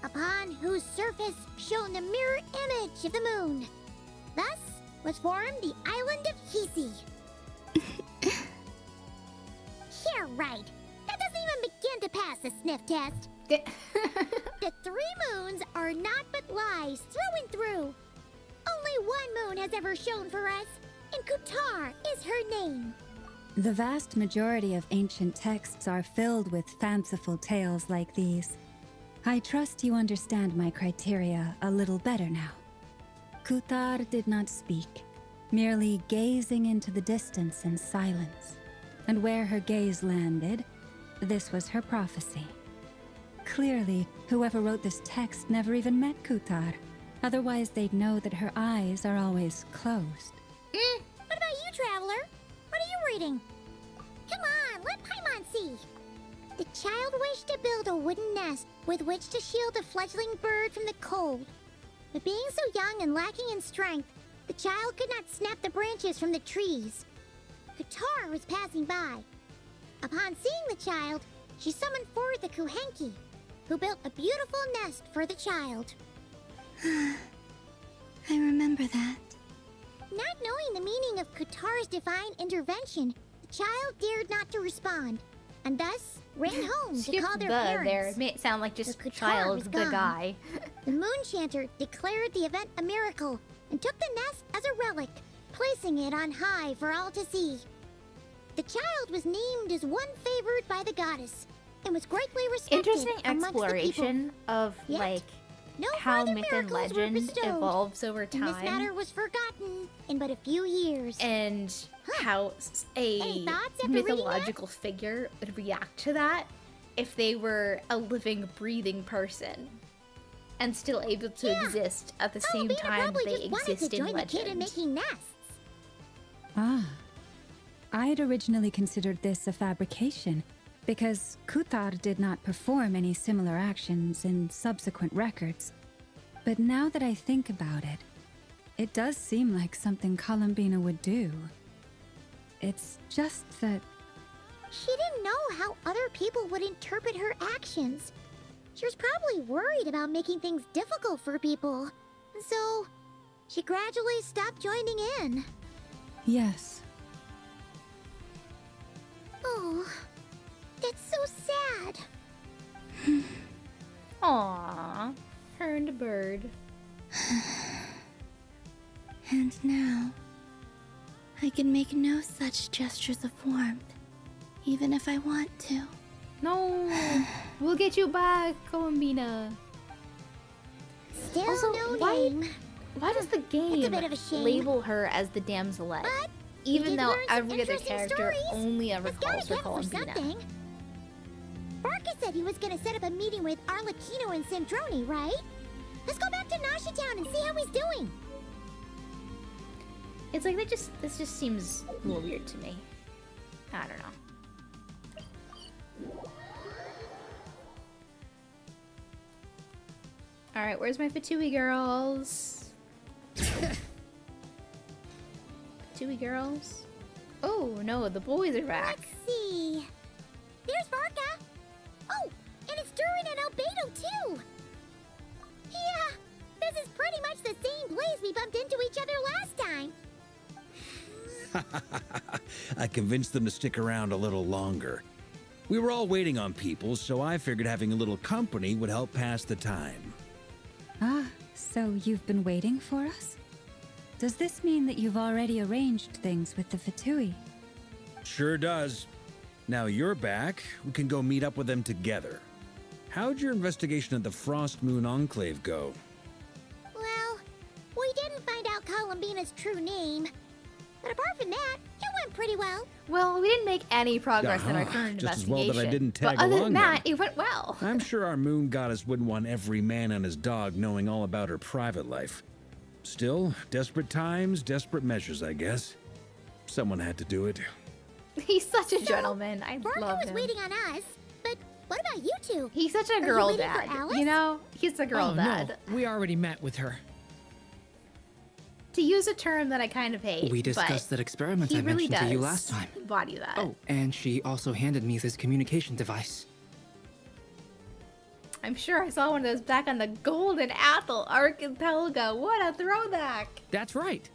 upon whose surface shone the mirror image of the moon. Thus was formed the island of Hisi. You're right. That doesn't even begin to pass the sniff test. The 3 moons are not but lies through and through. Only one moon has ever shone for us, and Kutar is her name. The vast majority of ancient texts are filled with fanciful tales like these. I trust you understand my criteria a little better now. Kutar did not speak, merely gazing into the distance in silence. And where her gaze landed, this was her prophecy. Clearly, whoever wrote this text never even met Kutar. Otherwise, they'd know that her eyes are always closed. What about you, Traveler? What are you reading? Come on, let Paimon see. The child wished to build a wooden nest with which to shield a fledgling bird from the cold. But being so young and lacking in strength, the child could not snap the branches from the trees. Kutar was passing by. Upon seeing the child, she summoned forth the Kuhenki, who built a beautiful nest for the child. I remember that. Not knowing the meaning of Kutar's divine intervention, the child dared not to respond, and thus ran home to Skip call their the parents. there. It made it sound like just The Kutar child, was the gone. guy. The moon chanter declared the event a miracle and took the nest as a relic, placing it on high for all to see. The child was named as one favored by the goddess and was greatly respected Interesting amongst the people. exploration of Yet, like no how further myth and miracles were legend bestowed, evolves over and this time, matter was forgotten in but a few years. and how Any a thoughts after reading that? mythological figure would react to that if they were a living, breathing person and still able to exist at the same Albina time probably they just wanted exist to in join the kid in legend. making nests. Ah. I had originally considered this a fabrication, because Kutar did not perform any similar actions in subsequent records. But now that I think about it, it does seem like something Columbina would do. It's just that... She didn't know how other people would interpret her actions. She was probably worried about making things difficult for people. So, she gradually stopped joining in. Yes. Oh, that's so sad. Aww, her and a bird. And now, I can make no such gestures of warmth, even if I want to. No, we'll get you back, Columbina. Still Also, no why name. does the game It's a bit of a shame. label her as the damselette, But even did though learn some every other interesting character stories. only ever It's gotta calls her count for Columbina? something. Barca said he was gonna set up a meeting with Arlecchino and Sandrone, right? Let's go back to Nashi Town and see how he's doing. It's like this just seems a little weird to me. I don't know. All right, where's my Fatui girls? Fatui girls? Oh no, the boys are back. Let's see. There's Barca. Oh, and it's Durin and Albedo too. Yeah, this is pretty much the same place we bumped into each other last time. I convinced them to stick around a little longer. We were all waiting on people, so I figured having a little company would help pass the time. Ah, so you've been waiting for us? Does this mean that you've already arranged things with the Fatui? Sure does. Now you're back, we can go meet up with them together. How'd your investigation at the Frost Moon Enclave go? Well, we didn't find out Columbina's true name. But apart from that, it went pretty well. Well, we didn't make any progress in our Uh-huh. current Just as investigation. well that I didn't tag but other along than then. that, it went well. I'm sure our moon goddess wouldn't want every man and his dog knowing all about her private life. Still, desperate times, desperate measures, I guess. Someone had to do it. He's such a gentleman. I Barker love was him. waiting on us, but what about you two? He's such a Are you girl waiting for dad. Alice? You know, he's a girl Oh, dad. no. We already met with her. To use a term that I kind of hate, We but discussed that experiment he I really mentioned to you does last time. embody that. Oh, and she also handed me this communication device. I'm sure I saw one of those back on the Golden Apple Archipelago. What a throwback! That's right.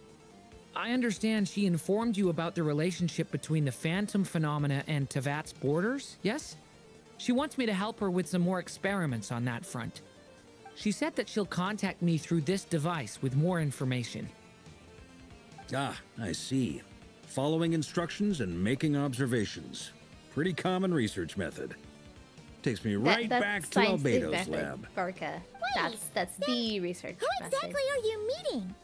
I understand she informed you about the relationship between the phantom phenomena and Tevat's borders, yes? She wants me to help her with some more experiments on that front. She said that she'll contact me through this device with more information. Ah, I see. Following instructions and making observations. Pretty common research method. Takes me right That's back to scientific Albedo's method, lab. Barca. That's the research Who method. exactly are you meeting?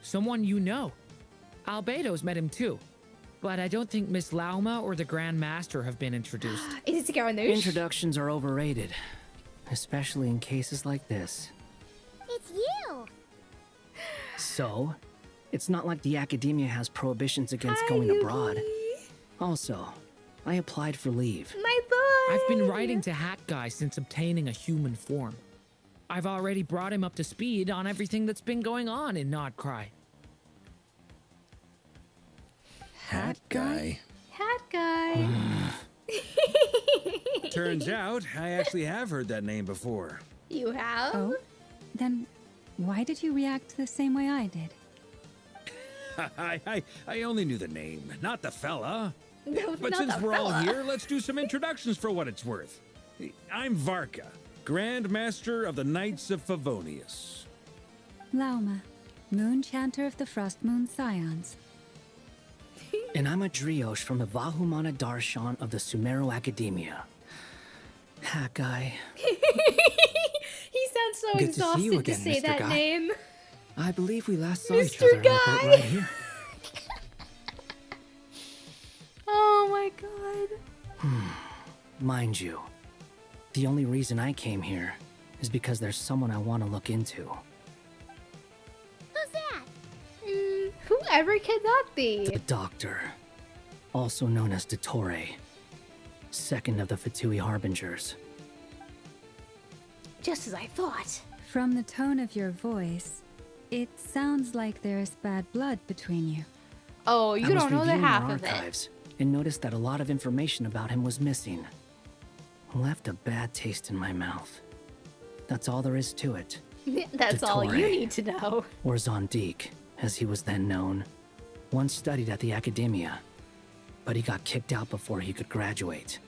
Someone you know. Albedo's met him too. But I don't think Miss Lauma or the Grand Master have been introduced. Is it Garanouche? Introductions are overrated, especially in cases like this. It's you. So, it's not like the academia has prohibitions against going abroad. Also, I applied for leave. My boy! I've been writing to Hat Guy since obtaining a human form. I've already brought him up to speed on everything that's been going on in KRAI. Hat guy. Hat guy. Turns out, I actually have heard that name before. You have? Oh? Then why did you react the same way I did? I only knew the name, not the fella. No, But not since the we're all fella. here, let's do some introductions for what it's worth. I'm Varka, Grand Master of the Knights of Favonius. Lauma, Moon Chanter of the Frost Moon Scions. And I'm a Drioche from the Vahumana Darshan of the Sumero Academia. Hat Guy. He sounds so Good to see you exhausted to again, say Mr. that Guy. name. I believe we last saw each Mr. other on the boat Guy. right here. Oh my god. Mind you, the only reason I came here is because there's someone I want to look into. Who's that? Whoever could that be? The Doctor, also known as Dottore, second of the Fatui Harbingers. Just as I thought. From the tone of your voice, it sounds like there's bad blood between you. Oh, I you was don't know the reviewing half the of it. archives and noticed that a lot of information about him was missing. Left a bad taste in my mouth. That's all there is to it. That's all you Dottore, need to know. or Zondique, as he was then known, once studied at the Academia, but he got kicked out before he could graduate.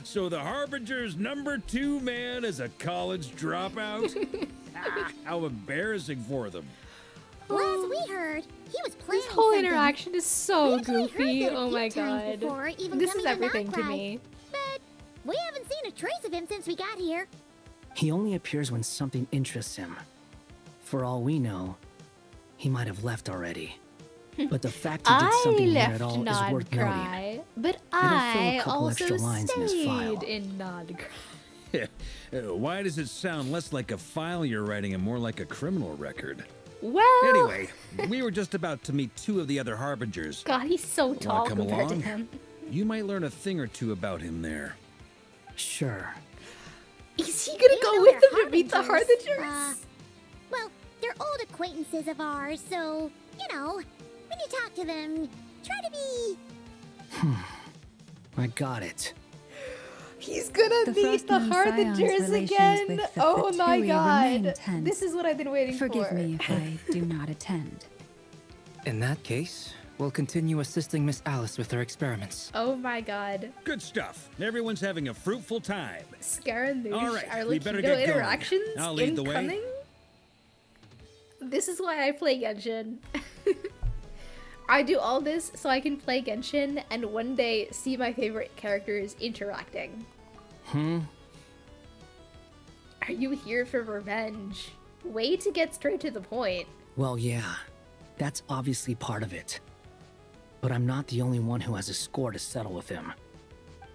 So the Harbinger's #2 man is a college dropout? How embarrassing for them. Last we heard, he was planning This whole something. interaction is so We actually heard goofy. that a Oh few my times god. before, even This coming is everything to Knockrai. me. But we haven't seen a trace of him since we got here. He only appears when something interests him. For all we know, he might have left already. But the fact he did I something here left at all is worth noting. Nodcry, but It'll fill a I couple also extra lines in his file. stayed in Nodcry. Why does it sound less like a file you're writing and more like a criminal record? Well, Anyway, we were just about to meet 2 of the other Harbingers. God, he's so Wanna tall come compared along? to him. You might learn a thing or two about him there. Sure. Is he gonna go with them to meet the Harbingers. Harbingers? Well, they're old acquaintances of ours, so, you know, when you talk to them, try to be... I got it. He's gonna The meet the Frostmoon Harbingers Scions' relations again. with the Oh my Fatui remain god. tense. This is what I've been waiting Forgive for. me if I do not attend. In that case, we'll continue assisting Miss Alice with her experiments. Oh my god. Good stuff. Everyone's having a fruitful time. Scaramouche, All right, our we better Lakido get going. interactions I'll lead the way. incoming? This is why I play Genshin. I do all this so I can play Genshin and one day see my favorite characters interacting. Are you here for revenge? Way to get straight to the point. Well, yeah, that's obviously part of it. But I'm not the only one who has a score to settle with him.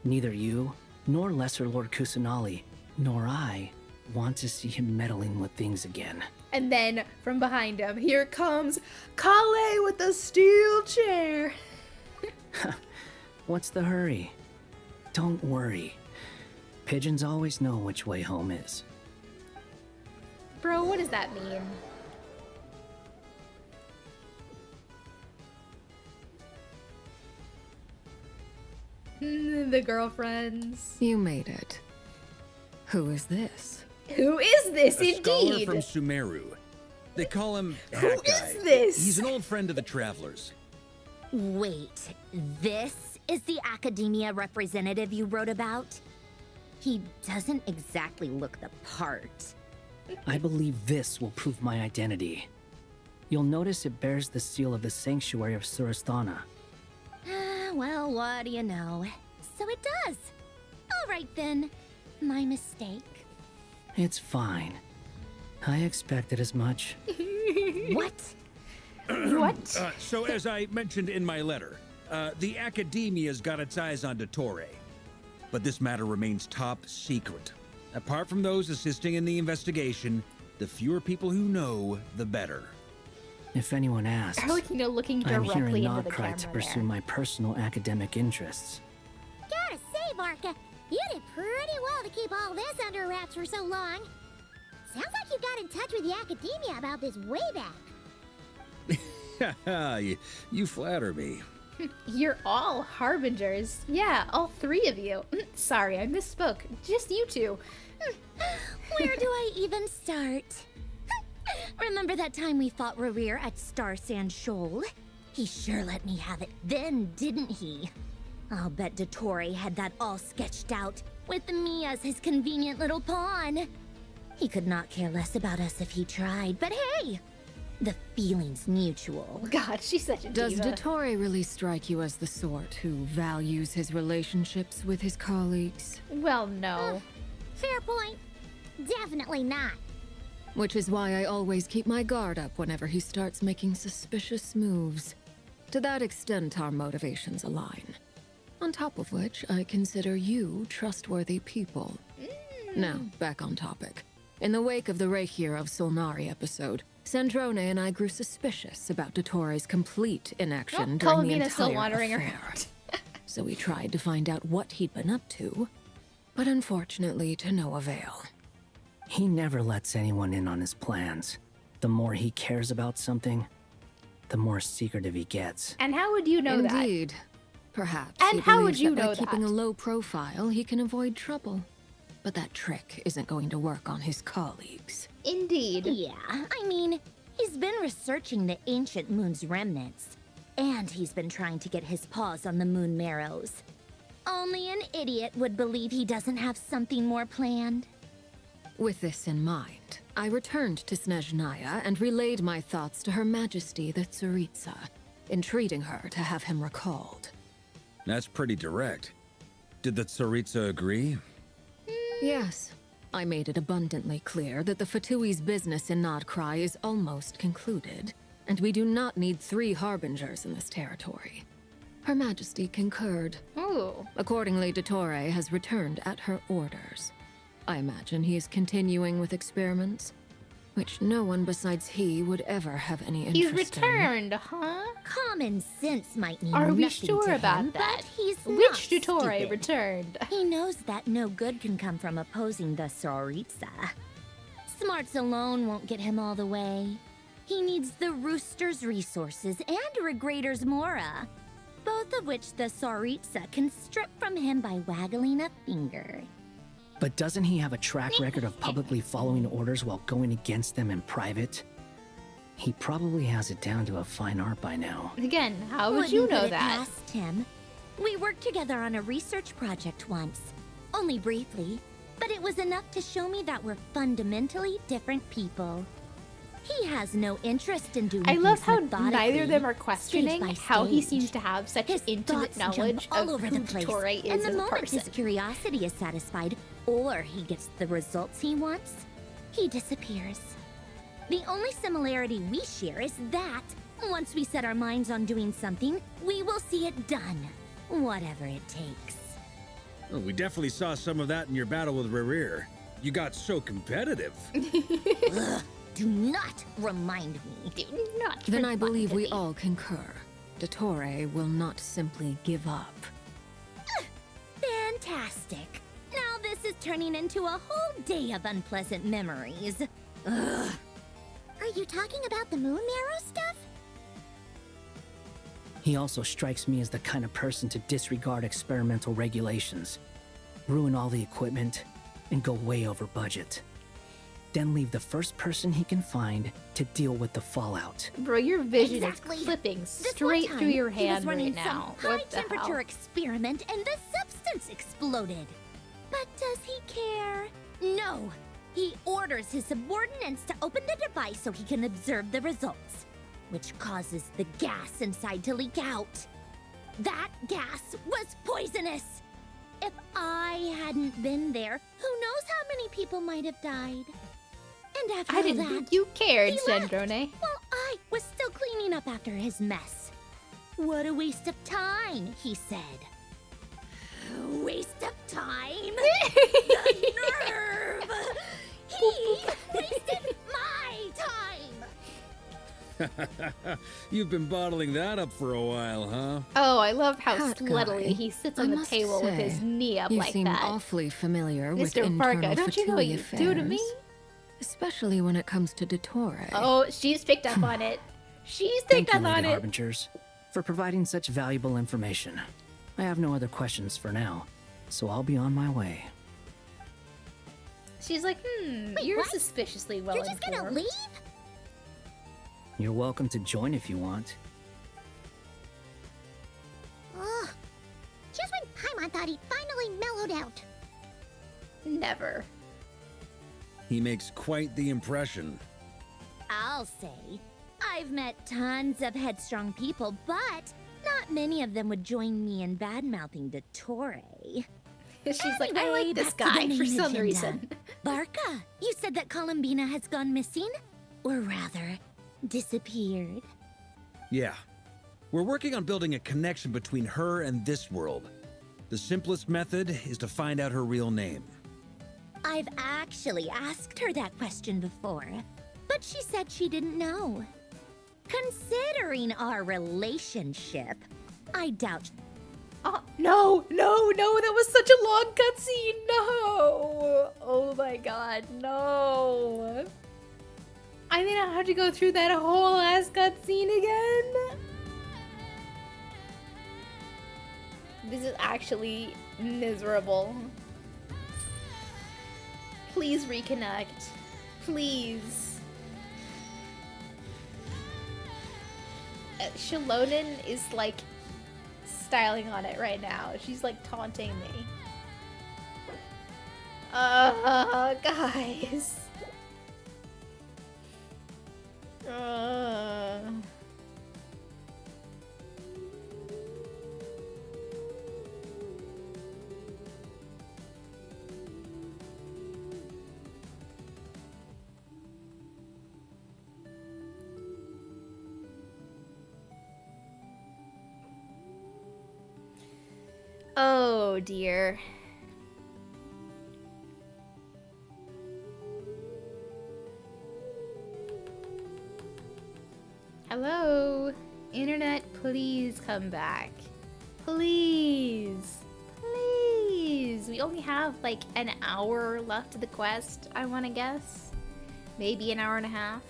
Neither you, nor Lesser Lord Kusanali, nor I want to see him meddling with things again. And then from behind him, here comes Kale with the steel chair. What's the hurry? Don't worry. Pigeons always know which way home is. Bro, what does that mean? The girlfriends. You made it. Who is this? Who is this, A scholar indeed? from Sumeru. They call him Who Hat is Guy. this? He's an old friend of the Travelers. Wait, this is the academia representative you wrote about? He doesn't exactly look the part. I believe this will prove my identity. You'll notice it bears the seal of the Sanctuary of Surasthana. Well, what do you know? So it does. All right then. My mistake. It's fine. I expected as much. What? What? So as I mentioned in my letter, the Academia's got its eyes on Dottore. But this matter remains top secret. Apart from those assisting in the investigation, the fewer people who know, the better. If anyone asks, I like, looking I'm here directly in into the Nodcry camera to pursue there. my personal academic interests. Gotta say, Barca, you did pretty well to keep all this under wraps for so long. Sounds like you got in touch with the Academia about this way back. You flatter me. You're all harbingers. Yeah, all three of you. Sorry, I misspoke. Just you two. Where do I even start? Remember that time we fought Rerir at Star Sand Shoal? He sure let me have it then, didn't he? I'll bet Dottore had that all sketched out, with me as his convenient little pawn. He could not care less about us if he tried, but hey! The feeling's mutual. God, she's such a Does diva. Dottore really strike you as the sort who values his relationships with his colleagues? Well, no. Fair point. Definitely not. Which is why I always keep my guard up whenever he starts making suspicious moves. To that extent, our motivations align. On top of which, I consider you trustworthy people. Now, back on topic. In the wake of the Reikir of Solnari episode, Sandrone and I grew suspicious about Dottore's complete inaction during the Colomina's still entire wandering affair. around. So we tried to find out what he'd been up to, but unfortunately to no avail. He never lets anyone in on his plans. The more he cares about something, the more secretive he gets. And how would you know that? Indeed. Perhaps And he how would believes you that by know keeping that? a low profile, he can avoid trouble. But that trick isn't going to work on his colleagues. Indeed. Yeah, I mean, he's been researching the ancient moon's remnants. And he's been trying to get his paws on the moon marrows. Only an idiot would believe he doesn't have something more planned. With this in mind, I returned to Snezhnaya and relayed my thoughts to Her Majesty the Tsaritsa, entreating her to have him recalled. That's pretty direct. Did the Tsaritsa agree? Yes. I made it abundantly clear that the Fatui's business in Nodcry is almost concluded, and we do not need 3 harbingers in this territory. Her Majesty concurred. Ooh. Accordingly, Dottore has returned at her orders. I imagine he is continuing with experiments, which no one besides he would ever have any interest He's in. returned, huh? Common sense might mean Are we nothing sure to about him, that? But he's Which not Dottore stupid. returned? He knows that no good can come from opposing the Tsaritsa. Smarts alone won't get him all the way. He needs the Rooster's resources and Regrator's Mora, both of which the Tsaritsa can strip from him by waggling a finger. But doesn't he have a track record of publicly following orders while going against them in private? He probably has it down to a fine art by now. Again, how would Wouldn't you know put it that? past him. We worked together on a research project once. Only briefly, but it was enough to show me that we're fundamentally different people. He has no interest in doing I love things how methodically, neither of them are stage questioning by how he stage. seems to have such His intimate thoughts jump knowledge all of over who the place, Dottore is and the as a moment person. his curiosity is satisfied, or he gets the results he wants, he disappears. The only similarity we share is that once we set our minds on doing something, we will see it done, whatever it takes. Well, we definitely saw some of that in your battle with Rerir. You got so competitive. Do not remind me. Do not. Then I believe we all concur. Dottore will not simply give up. Fantastic. Now this is turning into a whole day of unpleasant memories. Ugh. Are you talking about the moon marrow stuff? He also strikes me as the kind of person to disregard experimental regulations, ruin all the equipment, and go way over budget. Then leave the first person he can find to deal with the fallout. Bro, your vision Exactly. is clipping This straight one through time, your he was hand running right now. some What the high-temperature hell? experiment and the substance exploded. But does he care? No. He orders his subordinates to open the device so he can observe the results, which causes the gas inside to leak out. That gas was poisonous. If I hadn't been there, who knows how many people might have died. And after I didn't that, think you cared, he left, Sandrone. while I was still cleaning up after his mess. What a waste of time, he said. Waste of time? The nerve! He wasted my time! You've been bottling that up for a while, huh? Oh, I love how That sluttily guy, he sits I on the must table with his say, knee up you like seem that. awfully familiar with Mr. internal Varga, don't you know what Fatui you do to me? affairs, especially when it comes to Dottore. Oh, she's picked up on it. She's Thank picked you, up on Lady it. Harbingers, for providing such valuable information. I have no other questions for now, so I'll be on my way. She's like, you're what? suspiciously well You're just gonna informed. leave? You're welcome to join if you want. Ugh. Just when Paimon thought he'd finally mellowed out. Never. He makes quite the impression. I'll say, I've met tons of headstrong people, but not many of them would join me in bad-mouthing Dottore. She's like, I Anyway, like this back to the guy for main some agenda. reason. Barca, you said that Columbina has gone missing? Or rather, disappeared. Yeah. We're working on building a connection between her and this world. The simplest method is to find out her real name. I've actually asked her that question before, but she said she didn't know. Considering our relationship, I doubt. Oh, no, that was such a long cutscene. No. Oh my god, no. I mean, I have to go through that whole ass cutscene again. This is actually miserable. Please reconnect. Please. Shalonen is like styling on it right now. She's like taunting me. Guys. Oh dear. Hello? Internet, please come back. Please. Please. We only have like an hour left of the quest, I want to guess. Maybe an hour and a half.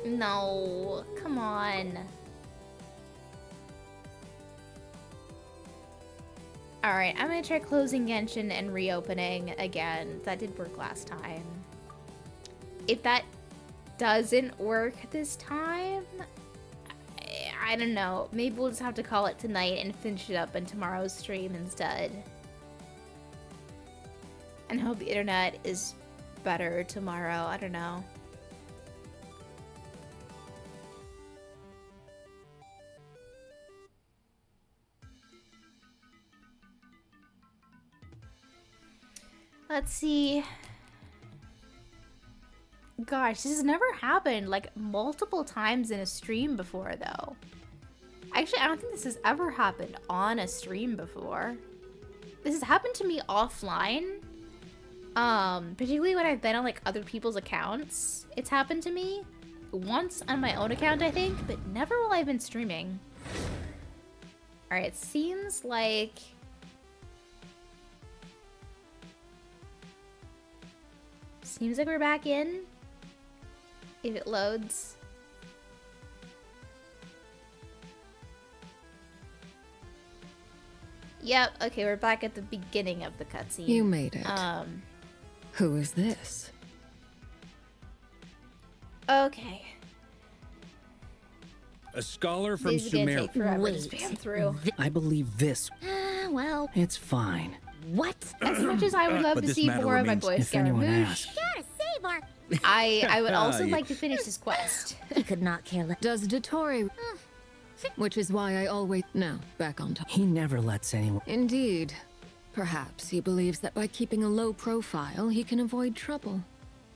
No, come on. Alright, I'm gonna try closing Genshin and reopening again. That did work last time. If that doesn't work this time, I don't know. Maybe we'll just have to call it tonight and finish it up in tomorrow's stream instead. And hope the internet is better tomorrow. I don't know. Let's see. Gosh, this has never happened like multiple times in a stream before though. Actually, I don't think this has ever happened on a stream before. this has happened to me offline. Particularly when I've been on like other people's accounts. It's happened to me once on my own account, I think, but never while I've been streaming. Alright, seems like we're back in. If it loads. Yep, okay, we're back at the beginning of the cutscene. You made it. Who is this? Okay. A scholar from This is gonna Sumer. take forever to spam through. I believe this. Well. It's fine. What? As much as I would love But to this see matter more of my remains- Boy If Scout anyone Rouge, asks. Gotta save our. I would also You- like to finish this quest. He could not care less. Does Dottore... Which is why I always... No, back on top. He never lets anyone. Indeed. Perhaps he believes that by keeping a low profile, he can avoid trouble.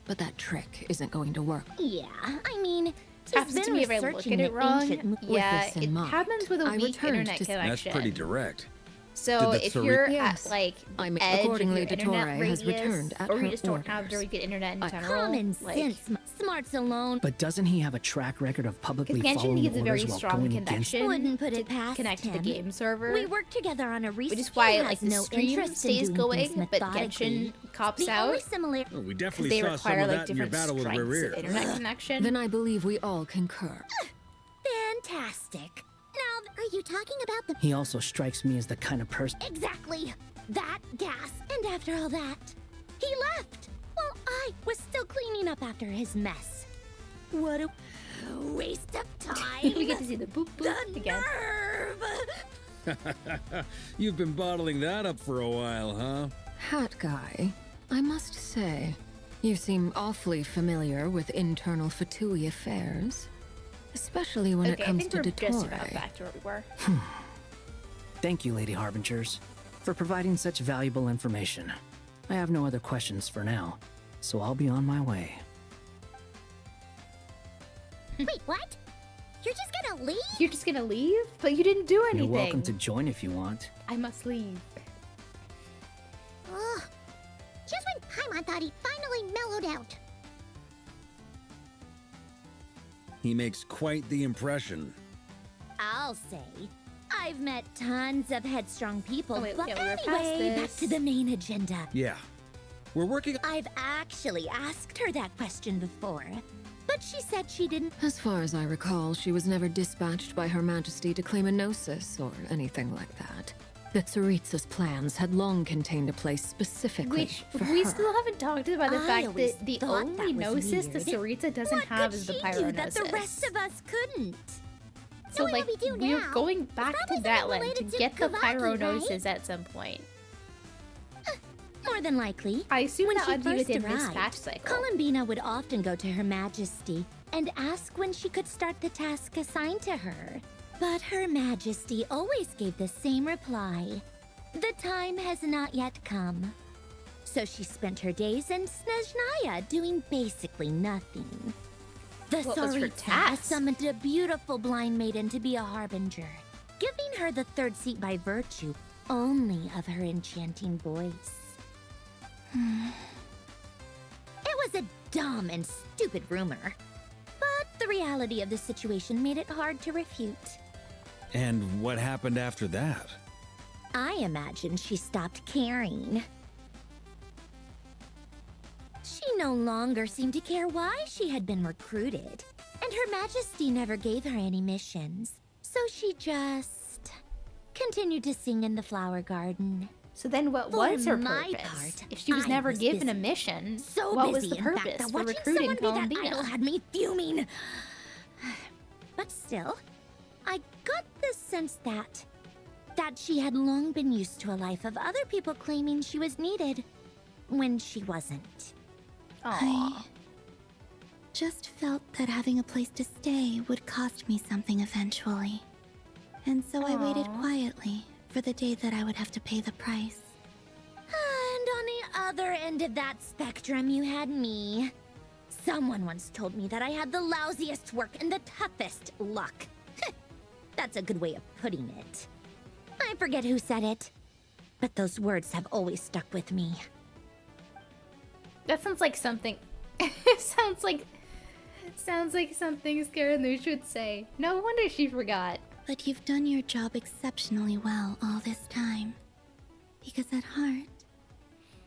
But that trick isn't going to work. Yeah, I mean, Happens to me if I look at it wrong. Yeah, this in it mind, happens with a I weak returned internet to- connection. That's pretty direct. So Did the if Tsuri- you're Yes. at like the I mean, edge accordingly, of your internet Dottore radius, has returned at or you her just don't have orders. very good internet in general, common like, sense. Smarts alone. But doesn't he have a track record of publicly Because Genshin following needs a very orders while strong going against? connection Wouldn't put to it past connect to the him. game server. We work together on a research. Which is why He like has the no stream interest in stays doing things going, but methodically. Genshin cops The out. only similar. Oh, we Because definitely they saw some require of like that in your different battle with strengths Rerir. of internet connection. Then I believe we all concur. Fantastic. Now, are you talking about the He also strikes me as the kind of person. exactly that gas? And after all that, he left. While I was still cleaning up after his mess. What a waste of time. we get to see the boop boop again. You've been bottling that up for a while, huh? Hat guy, I must say, you seem awfully familiar with internal Fatui affairs. Especially when Okay, it I comes think to we're just about Dottore. back to where we were. Thank you, Lady Harbingers, for providing such valuable information. I have no other questions for now, so I'll be on my way. Wait, what? You're just gonna leave? You're just gonna leave? But you didn't do anything. You're welcome to join if you want. I must leave. Ugh. Just when Paimon thought he finally mellowed out. He makes quite the impression. I'll say. I've met tons of headstrong people, Oh, wait, but yeah, we were past anyway, back this. to the main agenda. Yeah. We're working. I've actually asked her that question before, but she said she didn't. As far as I recall, she was never dispatched by Her Majesty to claim a gnosis or anything like that. The Tsaritsa's plans had long contained a place specifically Which for we her. still haven't talked about the I fact always that the thought only that was gnosis the weird. Tsaritsa doesn't What have could is the she do pyronosis. that the rest of us couldn't? So Knowing like what we do we're now, going back to probably that something land to related to get the Kavaki, pyronosis right? at some point. More than likely. I assume When that she would be first within this arrived, patch cycle. Columbina would often go to Her Majesty and ask when she could start the task assigned to her. But Her Majesty always gave the same reply. The time has not yet come. So she spent her days in Snezhnaya doing basically nothing. The What was her Tsaritsa task? summoned a beautiful blind maiden to be a harbinger, giving her the third seat by virtue only of her enchanting voice. It was a dumb and stupid rumor, but the reality of the situation made it hard to refute. And what happened after that? I imagine she stopped caring. She no longer seemed to care why she had been recruited, and Her Majesty never gave her any missions, so she just continued to sing in the flower garden. So then what For was her my purpose? part, If she was I never was given busy. a mission, So what was busy, the in fact, purpose that for watching recruiting someone be that Columbina? idol had me fuming. But still, I got the sense that she had long been used to a life of other people claiming she was needed when she wasn't. I just felt that having a place to stay would cost me something eventually. And so I waited Aw. quietly for the day that I would have to pay the price. And on the other end of that spectrum, you had me. Someone once told me that I had the lousiest work and the toughest luck. That's a good way of putting it. I forget who said it. but those words have always stuck with me. That sounds like something. sounds like something Scaramouche would say. No wonder she forgot. But you've done your job exceptionally well all this time. Because at heart,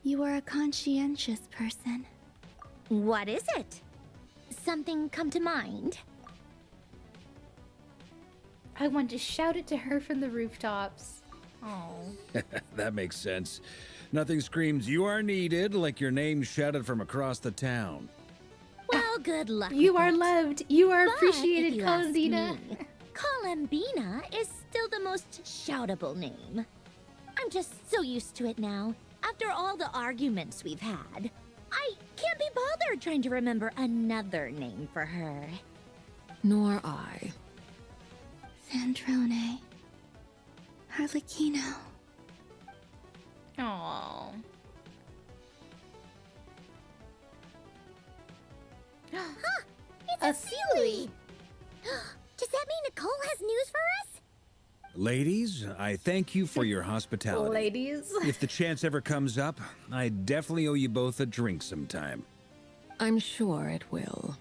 you are a conscientious person. What is it? Something come to mind? I want to shout it to her from the rooftops. Oh. That makes sense. Nothing screams you are needed like your name shouted from across the town. Well, good luck. You with are it. loved. You are But appreciated, if you ask Colindina. me, Columbina is still the most shoutable name. I'm just so used to it now. After all the arguments we've had, I can't be bothered trying to remember another name for her. Nor I. Sandrone. Harlequino. Aww. Huh! It's a Sealy! Does that mean Nicole has news for us? Ladies, I thank you for your hospitality. Ladies. If the chance ever comes up, I definitely owe you both a drink sometime. I'm sure it will.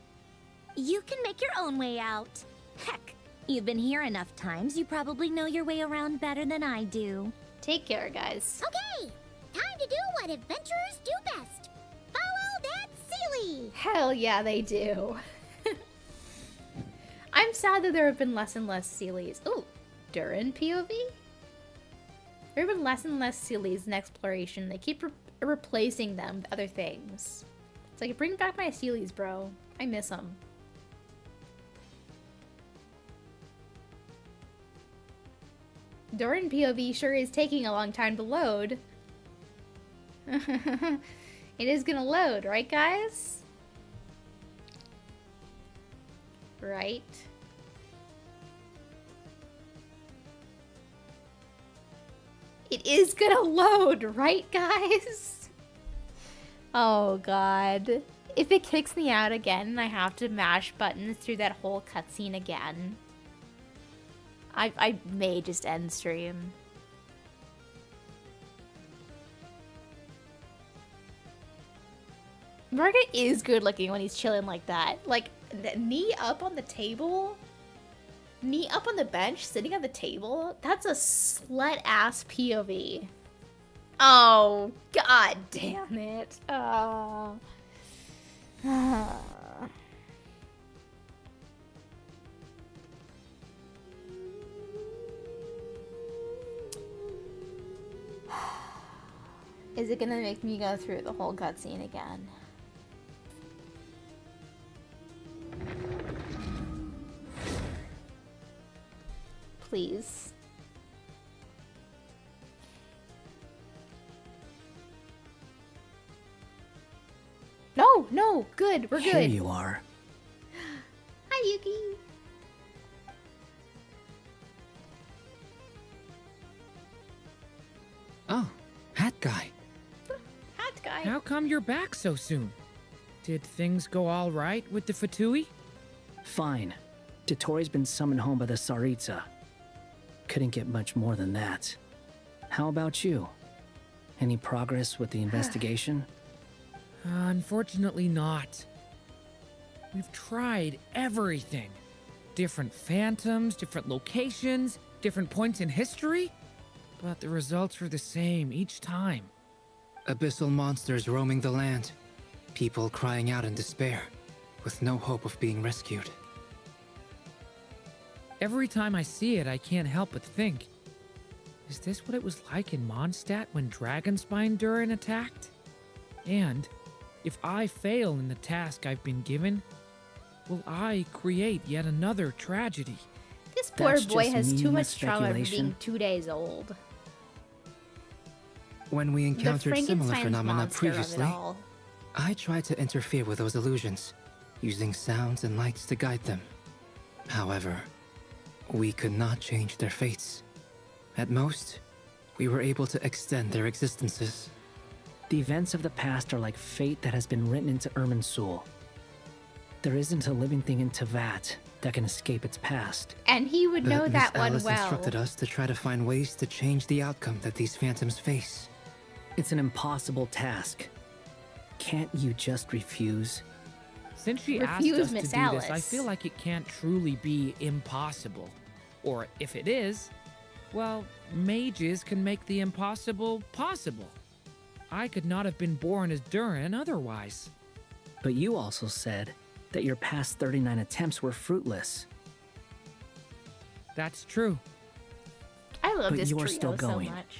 You can make your own way out. Heck, you've been here enough times, you probably know your way around better than I do. Take care, guys. Okay, time to do what adventurers do best. Follow that Sealy! Hell yeah, they do. I'm sad that there have been less and less Sealies. Ooh, Durin POV? There have been less and less Sealies in exploration. They keep replacing them with other things. It's like, bring back my Sealies, bro. I miss them. Durin POV sure is taking a long time to load. It is gonna load, right, guys? Right. It is gonna load, right, guys? Oh, God. If it kicks me out again and I have to mash buttons through that whole cutscene again, I may just end stream. Margaret is good looking when he's chilling like that. Like, knee up on the table, knee up on the bench, sitting on the table. That's a slut-ass POV. Oh, god damn it. Oh. Is it gonna make me go through the whole cutscene again? Please. No, no, good, we're good. Here you are. Hi, Yuki. Oh, hat guy. Hat guy. How come you're back so soon? Did things go all right with the Fatui? Fine. Tottori's been summoned home by the Tsaritsa. Couldn't get much more than that. How about you? Any progress with the investigation? Unfortunately not. We've tried everything. Different phantoms, different locations, different points in history. But the results were the same each time. Abyssal monsters roaming the land. People crying out in despair, with no hope of being rescued. Every time I see it, I can't help but think, is this what it was like in Mondstadt when Dragonspine Durin attacked? And if I fail in the task I've been given, will I create yet another tragedy? This poor That's boy just has too meaningless much trauma from being speculation. 2 days old. When we encountered similar Frankenstein's phenomena monster of it previously, all. I tried to interfere with those illusions, using sounds and lights to guide them. However, we could not change their fates. At most, we were able to extend their existences. The events of the past are like fate that has been written into Irminsul. There isn't a living thing in Tevat that can escape its past. And he would know But that Miss one Alice well. instructed us to try to find ways to change the outcome that these phantoms face. It's an impossible task. Can't you just refuse? Since she asked Refuse us to do Miss this, I Alice. feel like it can't truly be impossible. Or if it is, well, mages can make the impossible possible. I could not have been born as Durin otherwise. But you also said that your past 39 attempts were fruitless. That's true. I love But this you are trio still so going. much.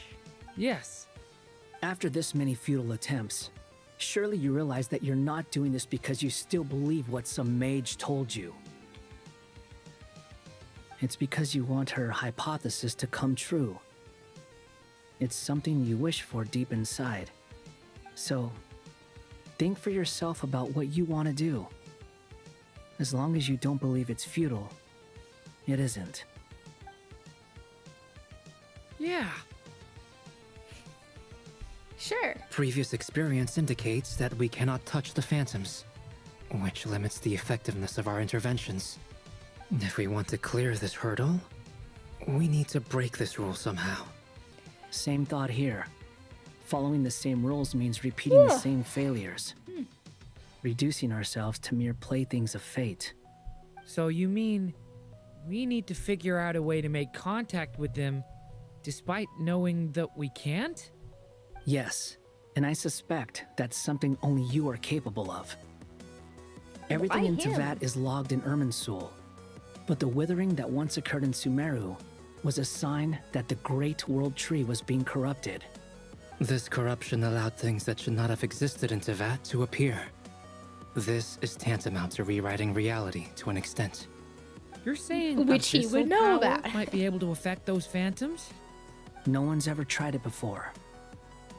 Yes. After this many futile attempts, surely you realize that you're not doing this because you still believe what some mage told you. It's because you want her hypothesis to come true. It's something you wish for deep inside. So, think for yourself about what you want to do. As long as you don't believe it's futile, it isn't. Yeah. Sure. Previous experience indicates that we cannot touch the phantoms, which limits the effectiveness of our interventions. If we want to clear this hurdle, we need to break this rule somehow. Same thought here. Following the same rules means repeating the same failures. Reducing ourselves to mere playthings of fate. So you mean we need to figure out a way to make contact with them despite knowing that we can't? Yes, and I suspect that's something only you are capable of. Everything Why in him? Tevat is logged in Irminsul, but the withering that once occurred in Sumeru was a sign that the Great World Tree was being corrupted. This corruption allowed things that should not have existed in Tevat to appear. This is tantamount to rewriting reality to an extent. You're saying Which he abyssal would know power about. might be able to affect those phantoms? No one's ever tried it before.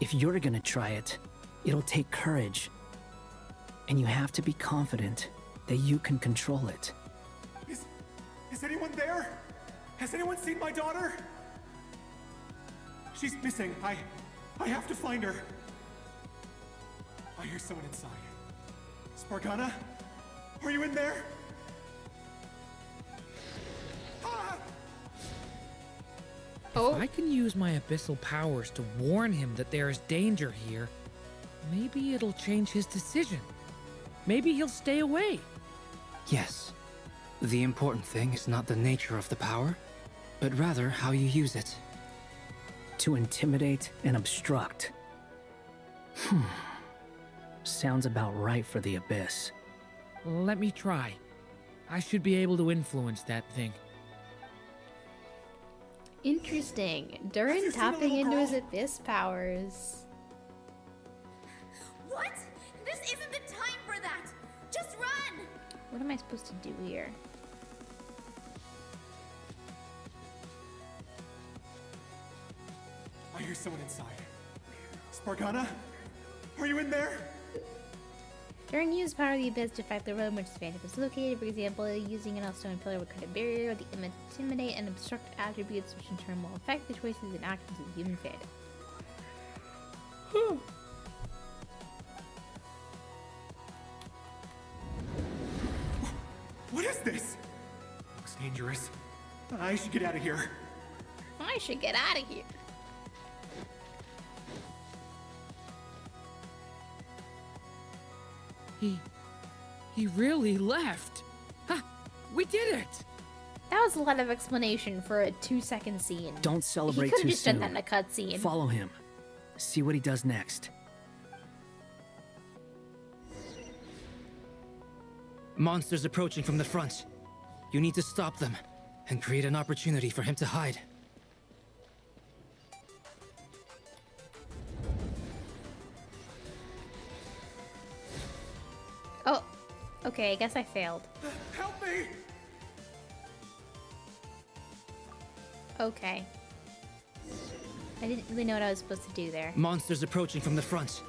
If you're gonna try it, it'll take courage. And you have to be confident that you can control it. Is anyone there? Has anyone seen my daughter? She's missing. I have to find her. I hear someone inside. Spargana? Are you in there? If I can use my abyssal powers to warn him that there is danger here, maybe it'll change his decision. Maybe he'll stay away. Yes. The important thing is not the nature of the power, but rather how you use it. To intimidate and obstruct. Sounds about right for the Abyss. Let me try. I should be able to influence that thing. Interesting. Durin tapping into his abyss powers. What? This isn't the time for that! Just run! What am I supposed to do here? I hear someone inside. Spargana? Are you in there? During use power of the abyss to fight the road in which the phantom is located, for example, using an stone pillar would cut a barrier, the intimidate and obstruct attributes, which in turn will affect the choices and actions of the human phantom. What is this? Looks dangerous. I should get out of here. I should get out of here. He really left. Ha! We did it! That was a lot of explanation for a 2-second scene. Don't celebrate He could too have just soon. done that in a cutscene. Follow him. See what he does next. Monsters approaching from the front. You need to stop them and create an opportunity for him to hide. Oh, okay, I guess I failed. Help me! Okay. I didn't really know what I was supposed to do there. Monsters approaching from the front.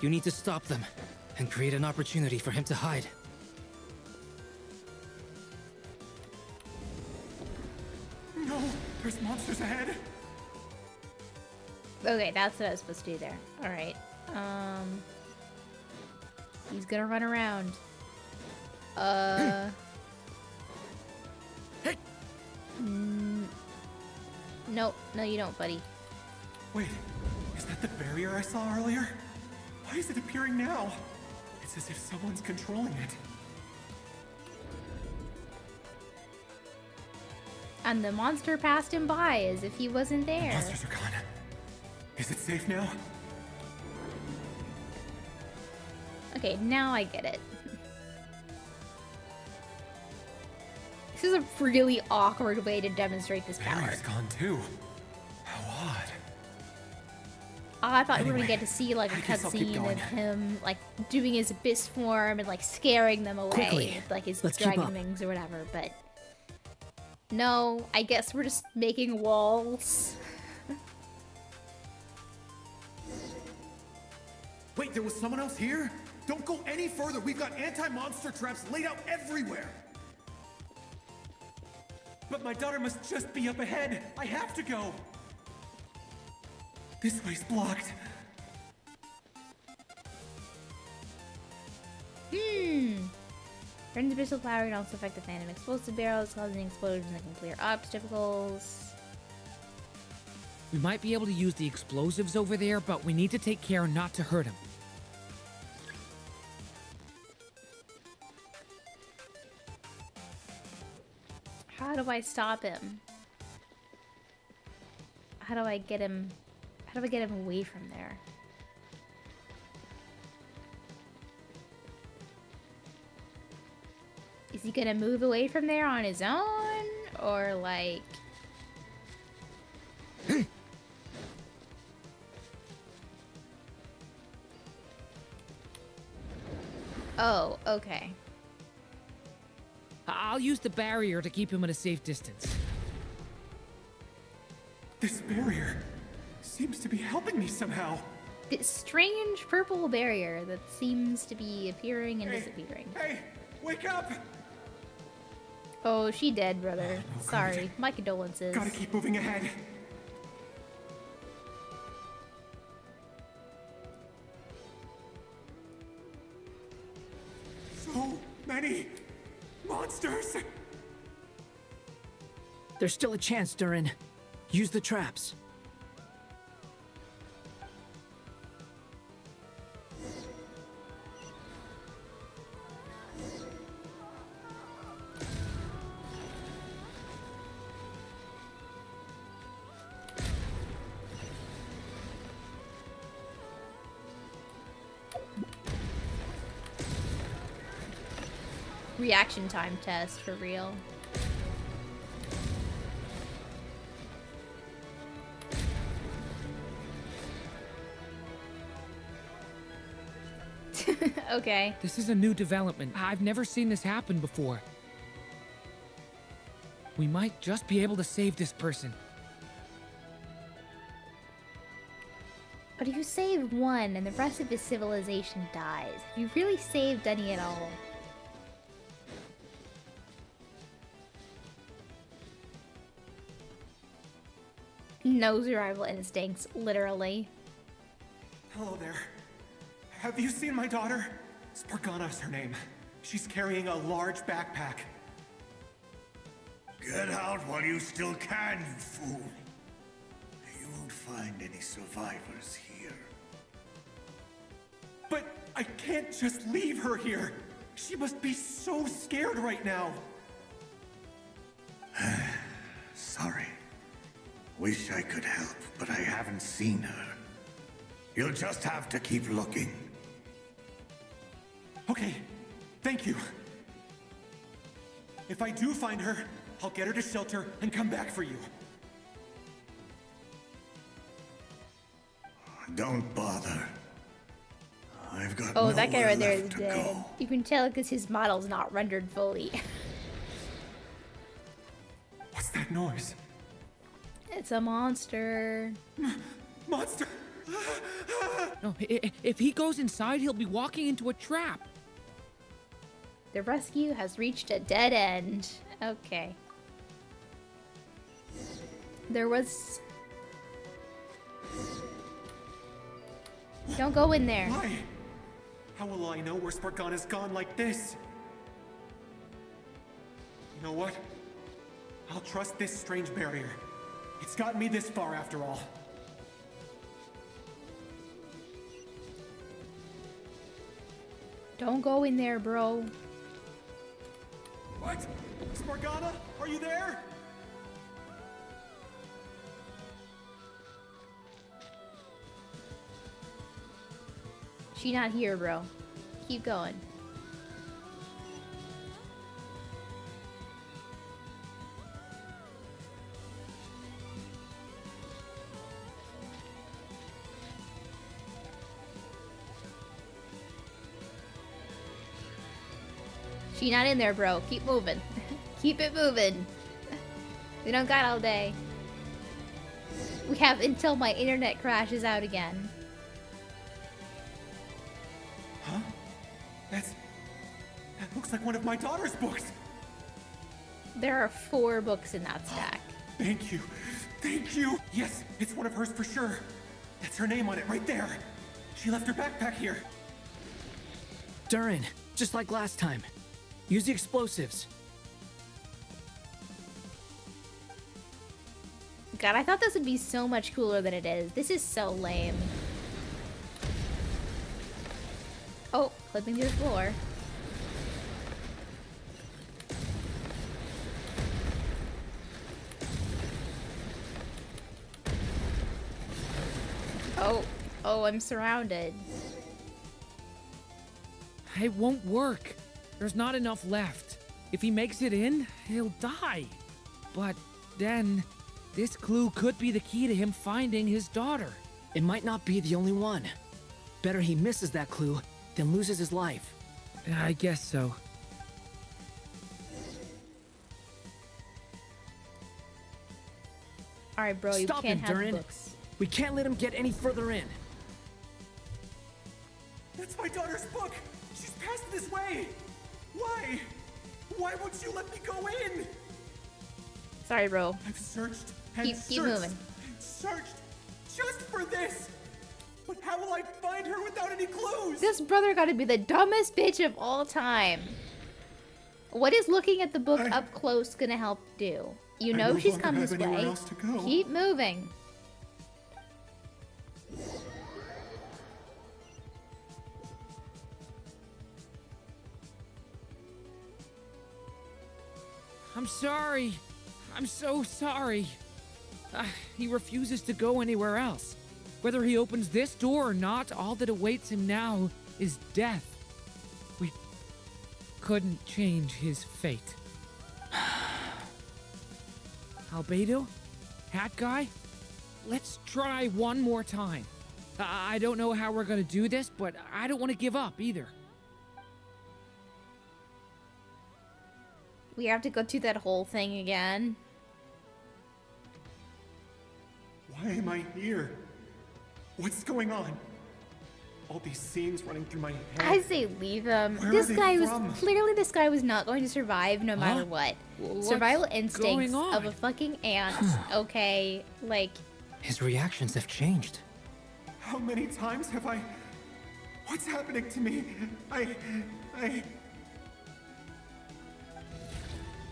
You need to stop them and create an opportunity for him to hide. No! There's monsters ahead! Okay, that's what I was supposed to do there. Alright. He's gonna run around. Nope. No, you don't, buddy. Wait, is that the barrier I saw earlier? Why is it appearing now? It's as if someone's controlling it. And the monster passed him by as if he wasn't The there. monsters are gone. Is it safe now? Okay, now I get it. This is a really awkward way to demonstrate this power. Barrier's gone too. How odd. Oh, I thought we were Anyway, gonna get to see like a I guess I'll keep cutscene going. of him like doing his abyss form and like scaring them away Quickly, with like his let's keep dragon up. wings or whatever, but no, I guess we're just making walls. Wait, there was someone else here? Don't go any further. We've got anti-monster traps laid out everywhere. But my daughter must just be up ahead. I have to go. This way's blocked. Friends abyssal power can also affect the phantom explosive barrels, causing explosions that can clear obstacles. We might be able to use the explosives over there, but we need to take care not to hurt him. How do I stop him? How do I get him? How do I get him away from there? Is he gonna move away from there on his own? Or like... Oh, okay. I'll use the barrier to keep him at a safe distance. This barrier seems to be helping me somehow. This strange purple barrier that seems to be appearing and disappearing. Hey, wake up! Oh, she dead, brother. Oh, no, Sorry. good. My condolences. Gotta keep moving ahead. So many monsters! There's still a chance, Durin. Use the traps. Reaction time test for real. Okay. This is a new development. I've never seen this happen before. We might just be able to save this person. But if you save one and the rest of his civilization dies, have you really saved any at all? No survival instincts, literally. Hello there. Have you seen my daughter? Spargana is her name. She's carrying a large backpack. Get out while you still can, you fool. You won't find any survivors here. But I can't just leave her here. She must be so scared right now. Sorry. Wish I could help, but I haven't seen her. You'll just have to keep looking. Okay, thank you. If I do find her, I'll get her to shelter and come back for you. Don't bother. I've got Oh, that guy nowhere right there is left to dead. go. You can tell because his model's not rendered fully. What's that noise? It's a monster. Monster! No, if he goes inside, he'll be walking into a trap. The rescue has reached a dead end. Okay. There was... Don't go in there. Why? How will I know where Spargana's gone like this? You know what? I'll trust this strange barrier. It's gotten me this far after all. Don't go in there, bro. What? Spargana? Are you there? She not here, bro. Keep going. She not in there, bro. Keep moving. Keep it moving. We don't got all day. We have until my internet crashes out again. Huh? That looks like one of my daughter's books. There are 4 books in that stack. Thank you. Thank you. Yes, it's one of hers for sure. That's her name on it right there. She left her backpack here. Durin, just like last time. Use the explosives. God, I thought this would be so much cooler than it is. This is so lame. Oh, clipping through the floor. Oh, I'm surrounded. It won't work. There's not enough left. If he makes it in, he'll die. But then, this clue could be the key to him finding his daughter. It might not be the only one. Better he misses that clue than loses his life. I guess so. Alright, bro, you Stop can't him, have Durin. books. We can't let him get any further in. That's my daughter's book. She's passed this way. Why? Why won't you let me go in? Sorry, bro. I've searched and Keep searched moving. and searched just for this. But how will I find her without any clues? This brother gotta be the dumbest bitch of all time. What is looking at the book up close gonna help do? You I know no she's longer come have this anywhere way. else to go. Keep moving. I'm sorry. I'm so sorry. He refuses to go anywhere else. Whether he opens this door or not, all that awaits him now is death. We couldn't change his fate. Albedo? Hat guy? Let's try one more time. I don't know how we're gonna do this, but I don't want to give up either. We have to go through that whole thing again. Why am I here? What's going on? All these scenes running through my head. I say leave him. Where This are they guy was from? clearly this guy was not going to survive no matter what. What's Survival instincts going on? of a fucking ant. Okay, like His reactions have changed. How many times have I... What's happening to me? I...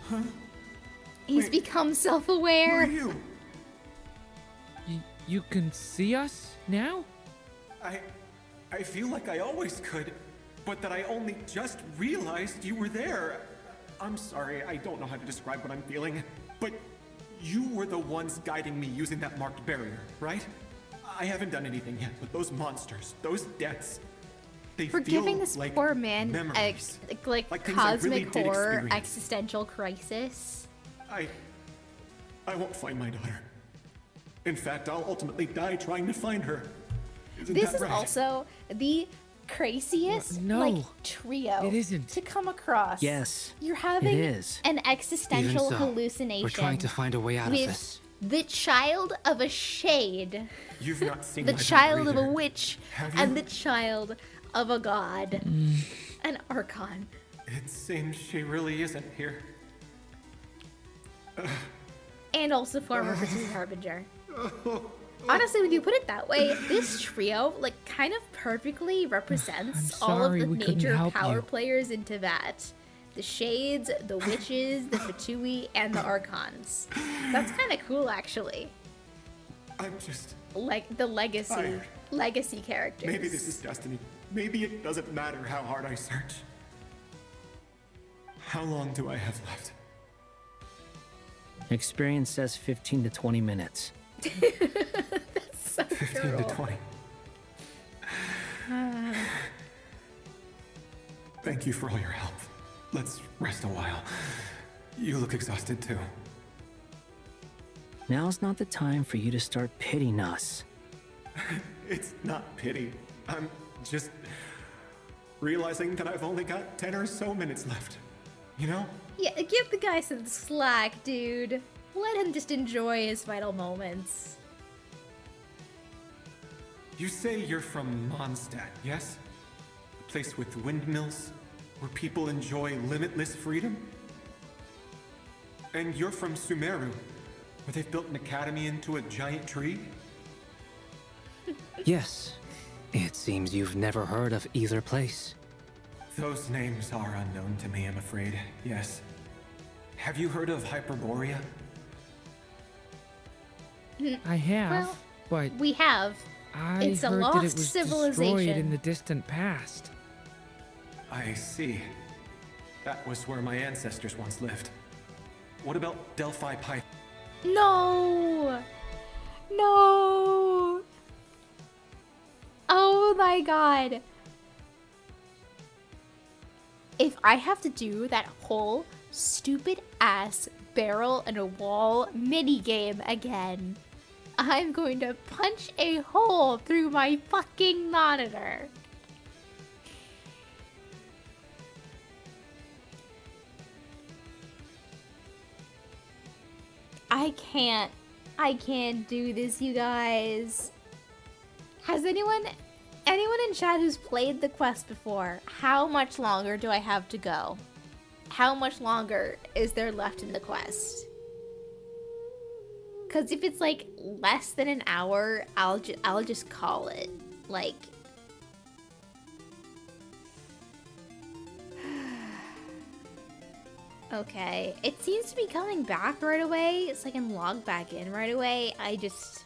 Huh? he's Wait, become Who self-aware. are you? You can see us now? I feel like I always could, but that I only just realized you were there. I'm sorry, I don't know how to describe what I'm feeling, but you were the ones guiding me using that marked barrier, right? I haven't done anything yet, but those monsters, those deaths, they For feel giving this like poor man a memories. like things I really cosmic did horror experience. existential crisis. I won't find my daughter. In fact, I'll ultimately die trying to find her. Isn't This that is right? also the craziest No, like trio it isn't. to come across. Yes, You're having it is. an existential Even so, hallucination. we're trying to find a way out of with this. the child of a shade, You've not seen the my daughter child of a either. witch, Have and you? the child of a god, an archon. It seems she really isn't here. And also former Prince's Harbinger. Honestly, when you put it that way, this trio like kind of perfectly represents I'm all of sorry the we couldn't major help power you. players in Tibet. The Shades, the Witches, the Fatui, and the Archons. That's kind of cool, actually. I'm just... Like, the legacy characters. Maybe this is destiny. Maybe it doesn't matter how hard I search. How long do I have left? Experience says 15 to 20 minutes. That's so 15 brutal. to 20. Thank you for all your help. Let's rest a while. You look exhausted too. Now's not the time for you to start pitying us. It's not pity. I'm just realizing that I've only got 10 or so minutes left. You know? Yeah, give the guy some slack, dude. Let him just enjoy his final moments. You say you're from Mondstadt, yes? A place with windmills, where people enjoy limitless freedom? And you're from Sumeru, where they've built an academy into a giant tree? Yes. It seems you've never heard of either place. Those names are unknown to me, I'm afraid. Yes. Have you heard of Hyperborea? I have, Well, but we have. I It's a heard that lost it was civilization. destroyed in the distant past. I see. That was where my ancestors once lived. What about Delphi Python? No! No! Oh my god. If I have to do that whole stupid ass barrel and a wall minigame again, I'm going to punch a hole through my fucking monitor. I can't do this, you guys. Has anyone in chat who's played the quest before, how much longer do I have to go? How much longer is there left in the quest? Cause if it's like less than an hour, I'll just call it. Like, okay, it seems to be coming back right away. It's like I can log back in right away. I just,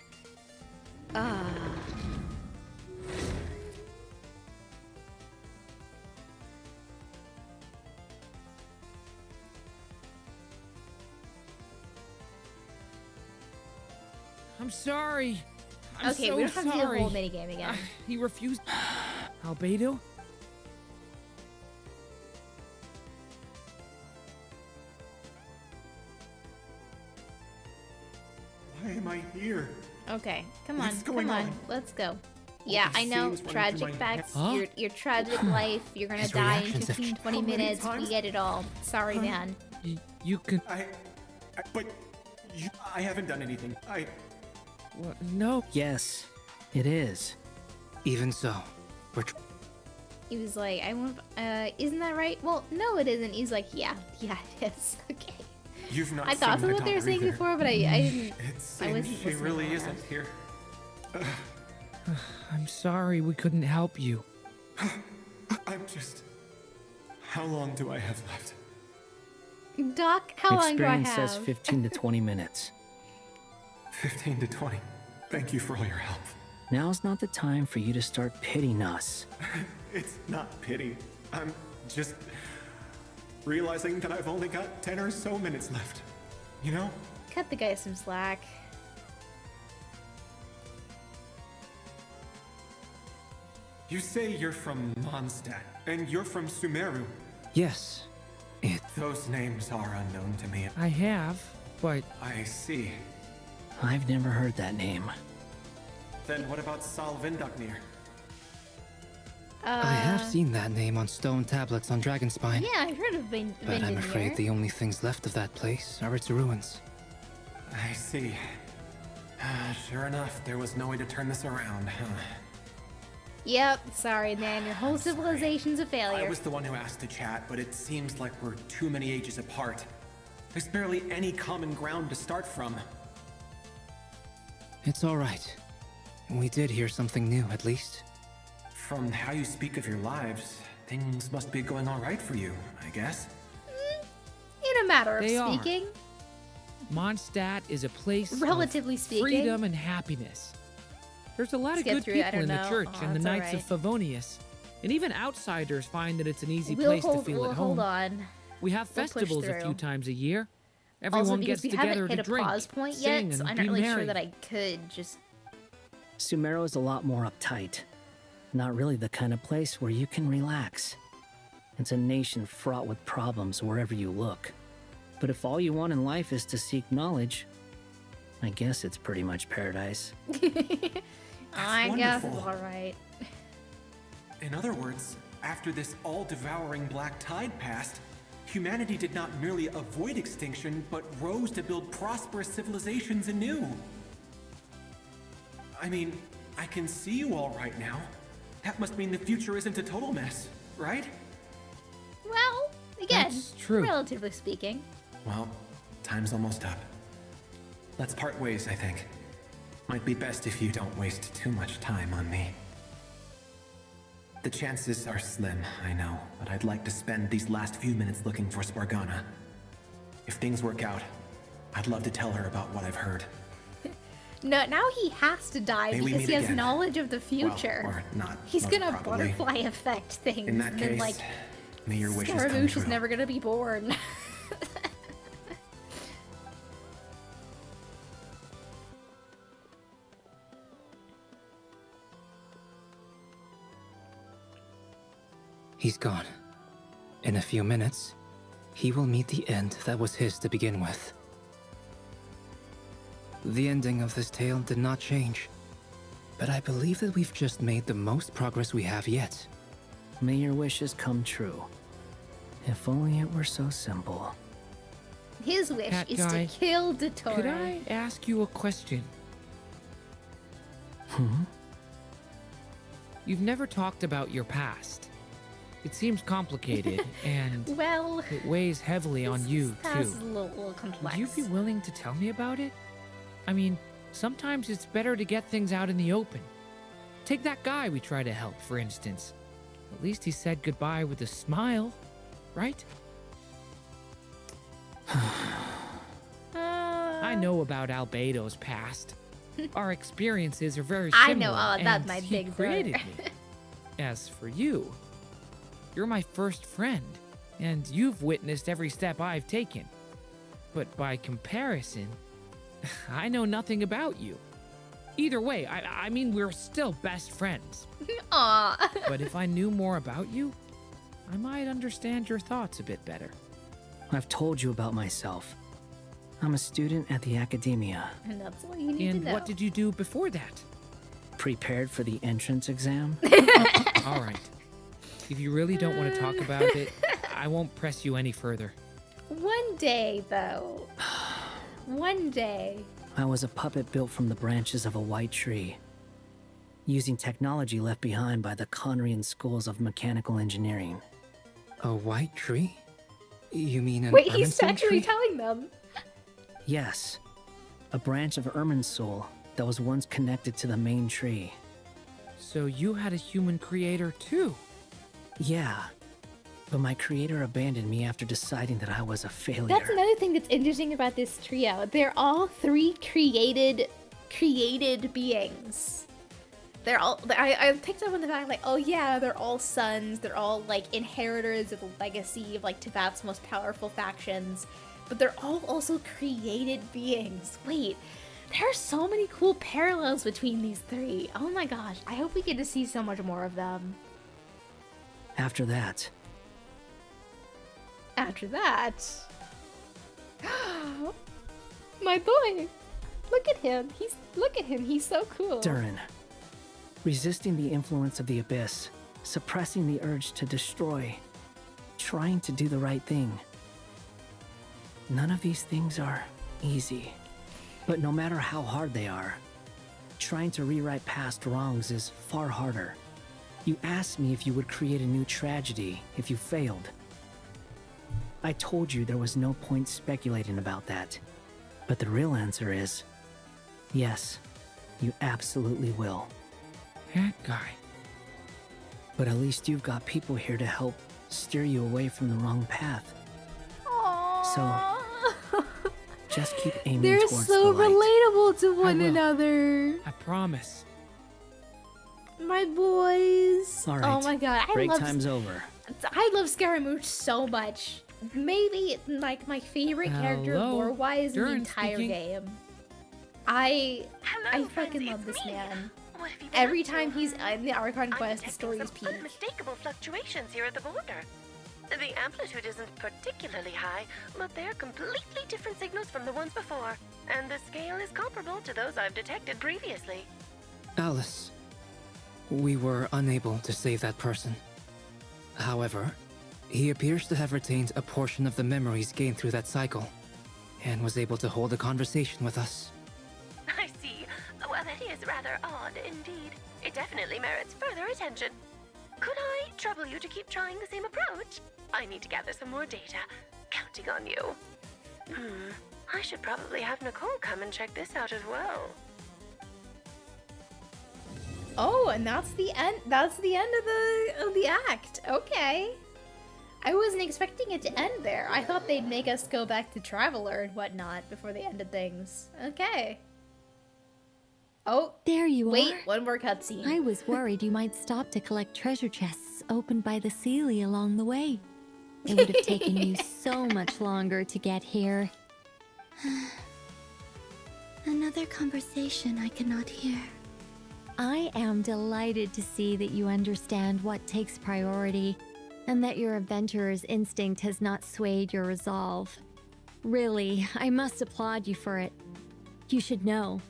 I'm sorry. I'm okay, so we don't have to do the sorry. whole minigame again. He refused. Albedo? Why am I here? Okay, come on, What's going come on, on? let's go. Yeah, these I know, scenes running through tragic my facts, head. your tragic life, you're gonna His die in reactions have 15, 20 How many minutes, we times? get it all. Sorry, man. You can. But I haven't done anything. What? No. Yes, it is. Even so, we're He was like, I want, isn't that right? Well, no it isn't. He's like, yeah, it is. Okay. You've not I thought seen that's my what they were daughter saying either. before, but I didn't, It I seems wasn't she listening really well isn't enough. here. I'm sorry we couldn't help you. I'm just... How long do I have left? Doc, how long do I Experience have? says 15 to 20 minutes. 15 to 20. Thank you for all your help. Now's not the time for you to start pitying us. It's not pity. I'm just realizing that I've only got 10 or so minutes left. You know? Cut the guy some slack. You say you're from Mondstadt, and you're from Sumeru. Yes. Those names are unknown to me. I have, but I see. I've never heard that name. Then what about Sal Vindaknir? I have seen that name on stone tablets on Dragonspine. Yeah, I've heard of But I'm afraid the only things left of that place are its ruins. I see. Sure enough, there was no way to turn this around, huh? Yep, sorry man, your whole civilization's a I failure. was the one who asked to chat, but it seems like we're too many ages apart. There's barely any common ground to start from. It's all right. We did hear something new, at least. From how you speak of your lives, things must be going all right for you, I guess. In a matter of They are. speaking. Mondstadt is a place Relatively of speaking. freedom and happiness. There's a lot Let's of get good through it. I people in don't the know. church Oh, and the that's Knights alright. of Favonius. And even outsiders find that it's an easy We'll place to hold- feel we'll at hold home. on. We have We'll push festivals a through. few times a year. Everyone Also, because gets we together haven't hit to a drink, pause point sing, yet, so and I'm be not really merry. sure that I could just. Sumeru is a lot more uptight. Not really the kind of place where you can relax. It's a nation fraught with problems wherever you look. But if all you want in life is to seek knowledge, I guess it's pretty much paradise. I guess it's wonderful. alright. In other words, after this all-devouring black tide passed, humanity did not merely avoid extinction, but rose to build prosperous civilizations anew. I mean, I can see you all right now. That must mean the future isn't a total mess, right? Well, again, That's true. relatively speaking. Well, time's almost up. Let's part ways, I think. Might be best if you don't waste too much time on me. The chances are slim, I know, but I'd like to spend these last few minutes looking for Spargana. If things work out, I'd love to tell her about what I've heard. No, now he has to die May we because meet he has again. knowledge of the future. Well, or not. He's most gonna probably. butterfly effect things. In that and then, case, like, may your wishes come Scaramouche true. is never gonna be born. He's gone. In a few minutes, he will meet the end that was his to begin with. The ending of this tale did not change, but I believe that we've just made the most progress we have yet. May your wishes come true. If only it were so simple. His wish Cat is guy, to kill Dottore. Could I ask you a question? You've never talked about your past. It seems complicated, and Well, it weighs heavily on you, past is too. a little complex. Would you be willing to tell me about it? I mean, sometimes it's better to get things out in the open. Take that guy we tried to help, for instance. At least he said goodbye with a smile, right? I know about Albedo's past. Our experiences are very I similar. know all about and my he big brother. created me. As for you, you're my first friend, and you've witnessed every step I've taken. But by comparison, I know nothing about you. Either way, I mean, we're still best friends. Aw. But if I knew more about you, I might understand your thoughts a bit better. I've told you about myself. I'm a student at the academia, And that's all you need And to know. what did you do before that? prepared for the entrance exam. All right. If you really don't want to talk about it, I won't press you any further. One day, though. One day. I was a puppet built from the branches of a white tree, using technology left behind by the Conrian schools of mechanical engineering. A white tree? You mean an Wait, he's Ermensson actually tree? telling them. Yes, a branch of Irminsul that was once connected to the main tree. So you had a human creator too? Yeah, but my creator abandoned me after deciding that I was a failure. That's another thing that's interesting about this trio. They're all three created beings. They're all. I picked up on the fact like, oh yeah, they're all sons. They're all like inheritors of the legacy of like Teyvat's most powerful factions, but they're all also created beings. Wait, there are so many cool parallels between these three. Oh my gosh, I hope we get to see so much more of them. After that, My boy, look at him. He's so cool. Durin. Resisting the influence of the abyss, suppressing the urge to destroy, trying to do the right thing. None of these things are easy. But no matter how hard they are, trying to rewrite past wrongs is far harder. You asked me if you would create a new tragedy if you failed. I told you there was no point speculating about that. But the real answer is, yes, you absolutely will. That guy. But at least you've got people here to help steer you away from the wrong path. So, just keep aiming They're towards so the light. relatable to one will. another. I promise. My boys. All right. Oh my god, Break time's over. I love Scaramouche so much. Maybe like my favorite character Hello, lore-wise in the Durin entire speaking. game. I fucking love this man. Every time he's in the Archon quest, the stories peak. Unmistakable fluctuations here at the border. The amplitude isn't particularly high, but they're completely different signals from the ones before, and the scale is comparable to those I've detected previously. Alice, we were unable to save that person. However, he appears to have retained a portion of the memories gained through that cycle, and was able to hold a conversation with us. I see. Well, that is rather odd indeed. It definitely merits further attention. Could I trouble you to keep trying the same approach? I need to gather some more data. Counting on you. I should probably have Nicole come and check this out as well. Oh, and that's the end. That's the end of the act. Okay. I wasn't expecting it to end there. I thought they'd make us go back to Traveler and whatnot before they ended things. Okay. Oh, there you wait, are. one more cutscene. I was worried you might stop to collect treasure chests opened by the Seelie along the way. It would have taken you so much longer to get here. Another conversation I cannot hear. I am delighted to see that you understand what takes priority, and that your adventurer's instinct has not swayed your resolve. Really, I must applaud you for it. You should know.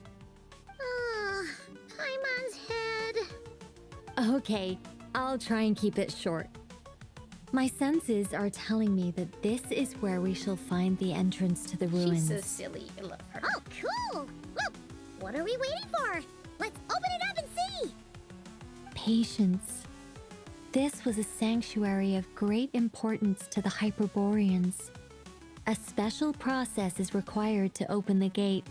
Paimon's head. Okay, I'll try and keep it short. My senses are telling me that this is where we shall find the entrance to the ruins. She's so silly. I love her. Oh, cool! Look, what are we waiting for? Let's open it up and see! Patience. This was a sanctuary of great importance to the Hyperboreans. A special process is required to open the gate.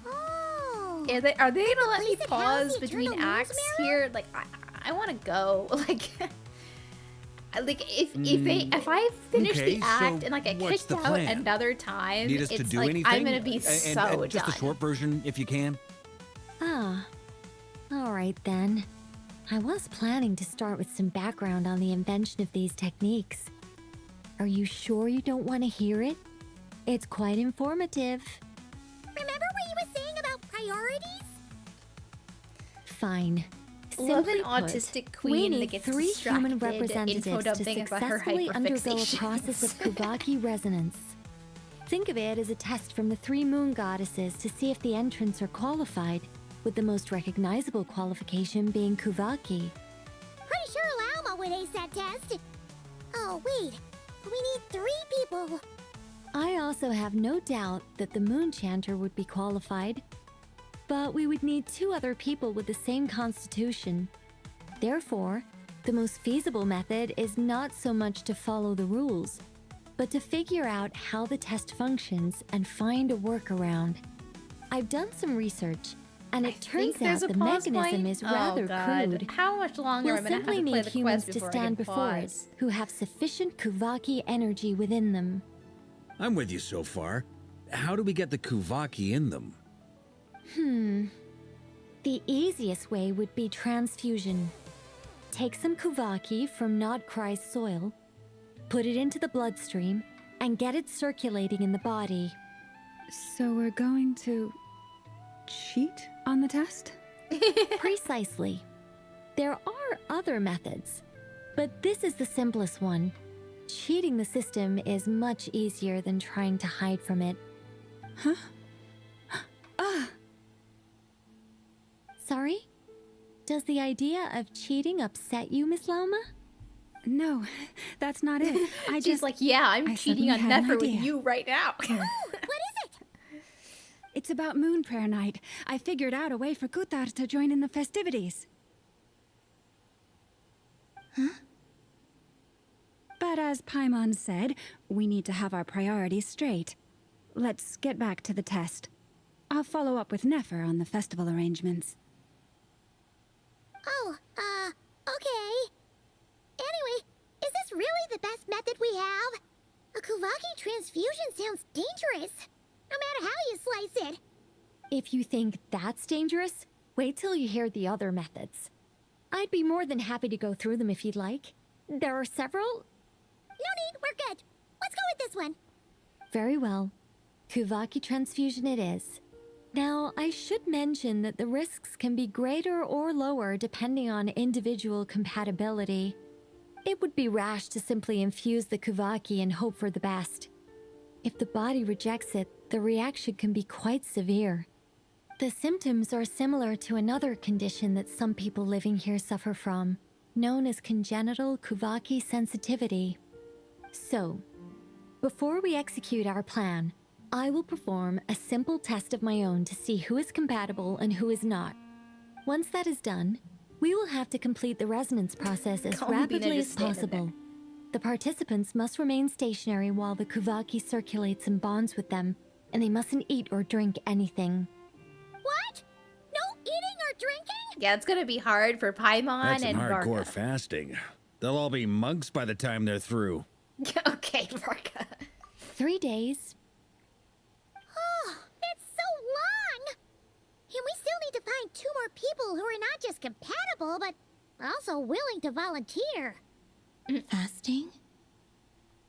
Oh! Yeah, are they gonna let me place that pause housed the between Eternal acts Moon's here? Like, I want to go. Like, if I finish okay, the act so and like I what's kicked the out plan? another time, Need us it's to do like anything? I'm gonna be And so just done. a short version, if you can. Ah, all right then. I was planning to start with some background on the invention of these techniques. Are you sure you don't want to hear it? It's quite informative. Remember what you were saying about priorities? Fine. Love Simply an put, autistic we queen need that gets 3 human distracted representatives to info-dumping about her successfully undergo a hyperfixations. process of Kuvaki resonance. Think of it as a test from the 3 moon goddesses to see if the entrants are qualified, with the most recognizable qualification being Kuvaki. Pretty sure Lauma would ace that test. Oh, wait. We need 3 people. I also have no doubt that the Moon Chanter would be qualified, but we would need 2 other people with the same constitution. Therefore, the most feasible method is not so much to follow the rules, but to figure out how the test functions and find a workaround. I've done some research, and it turns out there's a the pause mechanism point? is Oh, rather God. crude. How much longer We'll am I gonna have simply to play need the humans quest to before I stand can before it, pause? who have sufficient Kuvaki energy within them. I'm with you so far. How do we get the Kuvaki in them? The easiest way would be transfusion. Take some Kuvaki from Nod Krai's soil, put it into the bloodstream, and get it circulating in the body. So we're going to cheat on the test? Precisely. There are other methods, but this is the simplest one. Cheating the system is much easier than trying to hide from it. Huh? Ah! Sorry? Does the idea of cheating upset you, Miss Lauma? No, that's not it. She's like, yeah, I'm cheating on Nefer Nefer with you right now. What is it? It's about Moon Prayer Night. I figured out a way for Kutar to join in the festivities. Huh? But as Paimon said, we need to have our priorities straight. Let's get back to the test. I'll follow up with Nefer on the festival arrangements. Oh, okay. Anyway, is this really the best method we have? A Kuvaki transfusion sounds dangerous, no matter how you slice it. If you think that's dangerous, wait till you hear the other methods. I'd be more than happy to go through them if you'd like. There are several. No need, we're good. Let's go with this one. Very well. Kuvaki transfusion it is. Now, I should mention that the risks can be greater or lower depending on individual compatibility. It would be rash to simply infuse the Kuvaki and hope for the best. If the body rejects it, the reaction can be quite severe. The symptoms are similar to another condition that some people living here suffer from, known as congenital Kuvaki sensitivity. So, before we execute our plan, I will perform a simple test of my own to see who is compatible and who is not. Once that is done, we will have to complete the resonance process as rapidly as possible. The participants must remain stationary while the Kuvaki circulates and bonds with them, and they mustn't eat or drink anything. What? No eating or drinking? Yeah, it's gonna be hard for Paimon That's and some hardcore Varka. fasting. They'll all be monks by the time they're through. Okay, Varka. 3 days. Oh, that's so long! And we still need to find 2 more people who are not just compatible, but also willing to volunteer. Fasting?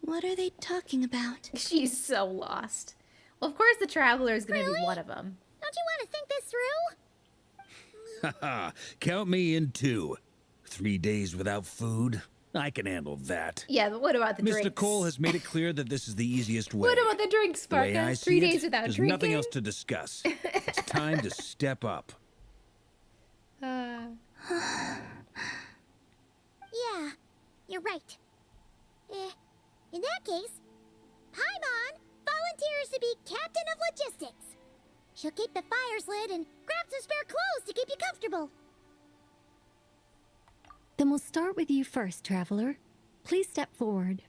What are they talking about? She's so lost. Well, of course the Traveler is gonna Really? be one of them. Don't you want to think this through? Haha, count me in 2. 3 days without food? I can handle that. Yeah, but what about the Mr. drinks? Cole has made it clear that this is the easiest way. What about the drinks, The way Varka? I 3 see days it, without there's drinking? nothing else to discuss. It's time to step up. Yeah, you're right. In that case, Paimon volunteers to be Captain of Logistics. She'll keep the fires lit and grab some spare clothes to keep you comfortable. Then we'll start with you first, Traveler. Please step forward.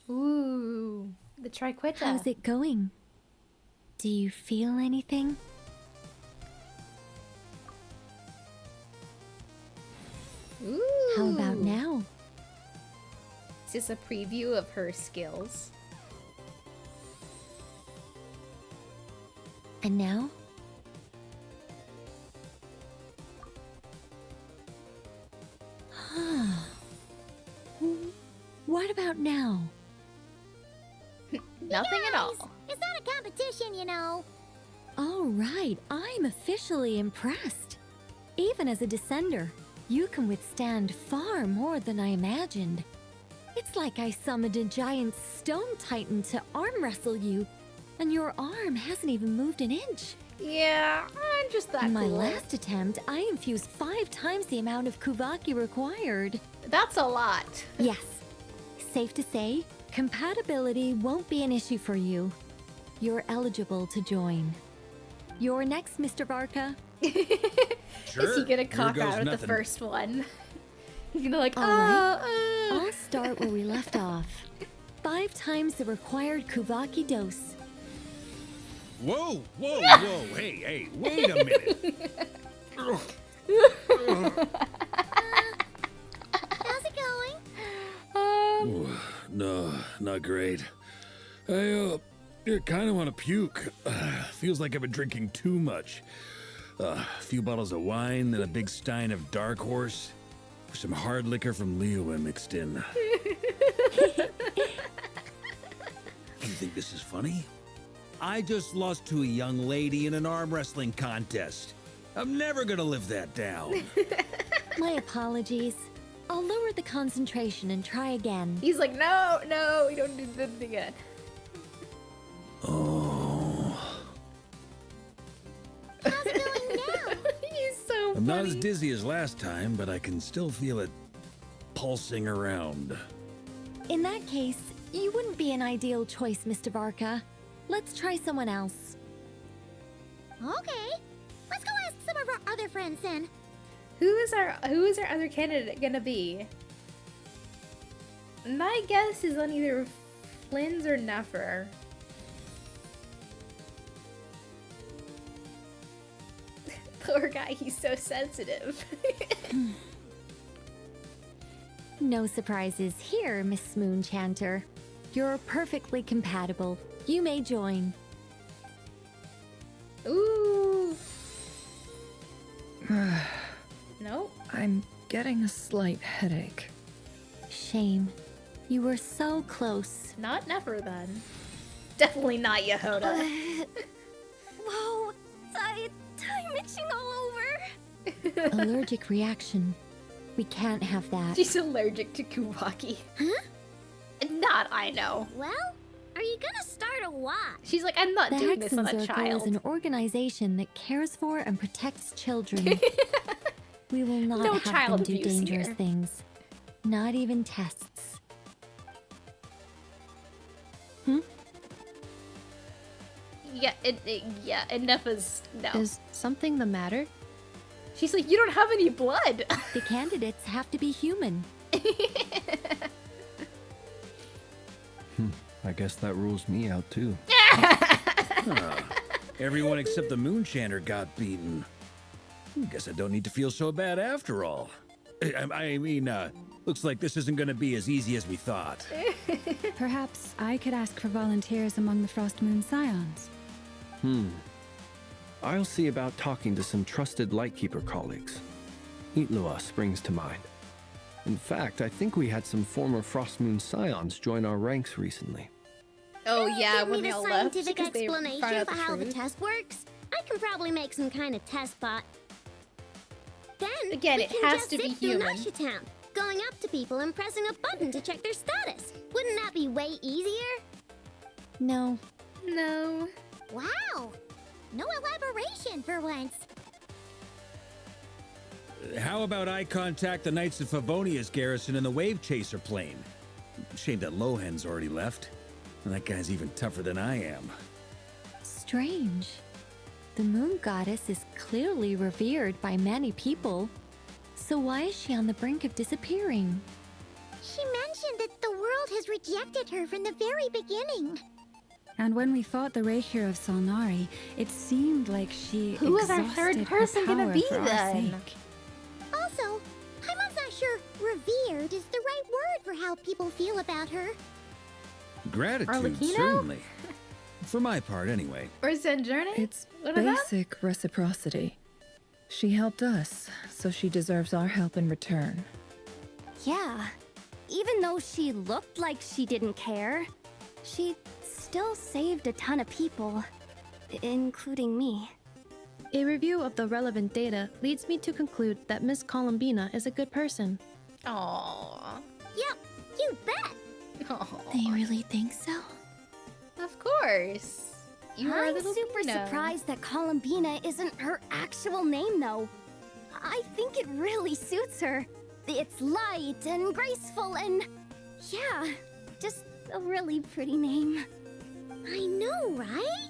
Ooh, the Triqueta. How's it going? Do you feel anything? Ooh. How about now? Is this a preview of her skills? And now? What about now? Nothing at all. It's not a competition, you know. All right, I'm officially impressed. Even as a descender, you can withstand far more than I imagined. It's like I summoned a giant stone titan to arm wrestle you, and your arm hasn't even moved an inch. Yeah, I'm just that In my cool. last attempt, I infused 5 times the amount of Kuvaki required. That's a lot. Yes. Safe to say, compatibility won't be an issue for you. You're eligible to join. You're next, Mr. Varka. Is he gonna cock goes out at the nothing. first one? He's gonna like, All right. I'll start where we left off. 5 times the required Kuvaki dose. Whoa, whoa, whoa, hey, wait a minute. How's it going? Ooh, no, not great. I kind of want to puke. Feels like I've been drinking too much. A few bottles of wine, then a big stein of Dark Horse. Some hard liquor from Liyue mixed in. You think this is funny? I just lost to a young lady in an arm wrestling contest. I'm never gonna live that down. My apologies. I'll lower the concentration and try again. He's like, no, no, we don't do this again. Oh. How's it going now? He's so I'm not as funny. dizzy as last time, but I can still feel it pulsing around. In that case, you wouldn't be an ideal choice, Mr. Varka. Let's try someone else. Okay. Let's go ask some of our other friends then. Who is our other candidate gonna be? My guess is on either Flynn's or Nefer. Poor guy, he's so sensitive. No surprises here, Miss Moonchanter. You're perfectly compatible. You may join. Ooh. Nope. I'm getting a slight headache. Shame. You were so close. Not never then. Definitely not Yehoda. Whoa, I'm itching all over. Allergic reaction. We can't have that. She's allergic to Kubaki. Huh? Not I know. Well, are you gonna start a watch? She's like, I'm not The doing this on a Hexen Circle child. is an organization that cares for and protects children. We will not No have child them do abuse dangerous here. things. Not even tests. Yeah, enough is no. Is something the matter? She's like, you don't have any blood. The candidates have to be human. I guess that rules me out too. Huh. Everyone except the Moonchanter got beaten. Guess I don't need to feel so bad after all. I mean, looks like this isn't gonna be as easy as we thought. Perhaps I could ask for volunteers among the Frost Moon Scions. I'll see about talking to some trusted Lightkeeper colleagues. Itlua springs to mind. In fact, I think we had some former Frost Moon Scions join our ranks recently. Oh yeah, Give when me they the all left scientific because they found explanation out for how the truth. test works. I can probably make some kind of test bot. Then Again, we it can has just to be zip through human. Nasha Town, going up to people and pressing a button to check their status. Wouldn't that be way easier? No. No. Wow! No elaboration for once. How about I contact the Knights of Favonia's garrison in the Wave Chaser plane? Shame that Lohan's already left. That guy's even tougher than I am. Strange. The moon goddess is clearly revered by many people. So why is she on the brink of disappearing? She mentioned that the world has rejected her from the very beginning. And when we fought the Rahier of Solnari, it seemed like she Who is our exhausted third person her gonna power be for our then? sake. Also, I'm not sure revered is the right word for how people feel about her. Gratitude, Arlecchino? certainly. For my part, anyway. Or Zenjourney? It's One of them? basic reciprocity. She helped us, so she deserves our help in return. Yeah. Even though she looked like she didn't care, she still saved a ton of people, including me. A review of the relevant data leads me to conclude that Miss Columbina is a good person. Aww. Yep, you bet. They really think so? Of course. You are a I'm little super Bina. surprised that Columbina isn't her actual name, though. I think it really suits her. It's light and graceful and, yeah, just a really pretty name. I know, right?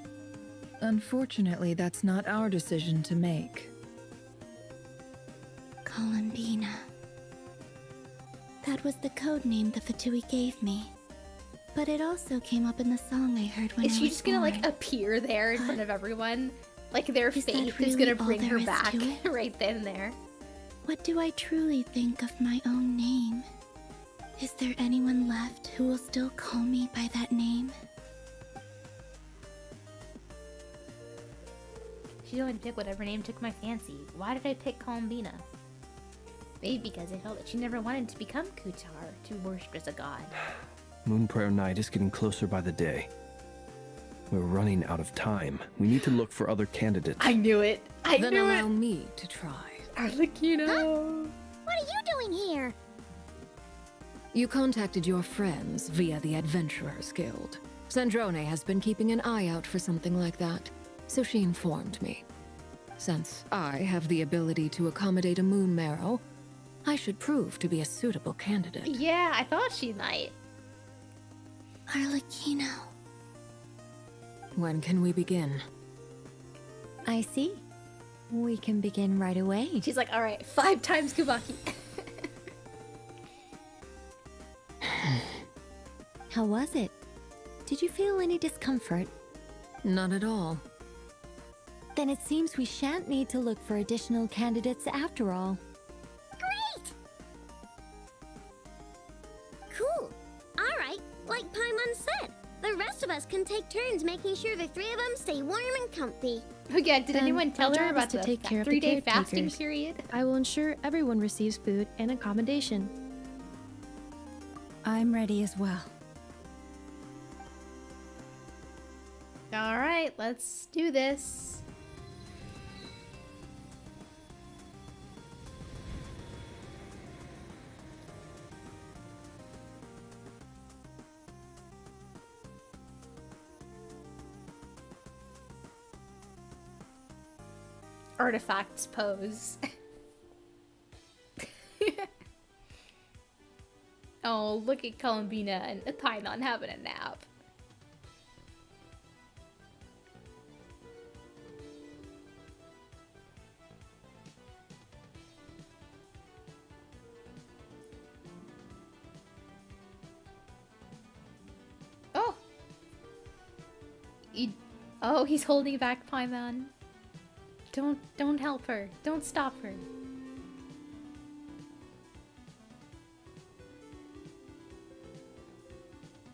Unfortunately, that's not our decision to make. Columbina. That was the code name the Fatui gave me. But it also came up in the song I heard when Is I she was just gonna like born. appear there in front of everyone? Like their Is that faith is really gonna all bring there her is back to it? right then and there. What do I truly think of my own name? Is there anyone left who will still call me by that name? She only picked whatever name took my fancy. Why did I pick Columbina? Maybe because I felt that she never wanted to become Kutar, to worship as a god. Moon Prayer Night is getting closer by the day. We're running out of time. We need to look for other candidates. I knew it. I Then knew allow it. me to try. Arlecchino. What are you doing here? You contacted your friends via the Adventurers Guild. Sandrone has been keeping an eye out for something like that, so she informed me. Since I have the ability to accommodate a moon marrow, I should prove to be a suitable candidate. Yeah, I thought she might. Arlecchino. When can we begin? I see. We can begin right away. She's like, all right, 5 times Kubaki. How was it? Did you feel any discomfort? Not at all. Then it seems we shan't need to look for additional candidates after all. Great! Cool. Alright, like Paimon said, the rest of us can take turns making sure the three of them stay warm and comfy. Oh yeah, did Then anyone tell our her job about is to the take care of the 3-day fasting caretakers. period? I will ensure everyone receives food and accommodation. I'm ready as well. Alright, let's do this. Artifacts pose. Oh, look at Columbina and Python having a nap. Oh! Oh, he's holding back Python. Don't help her. Don't stop her.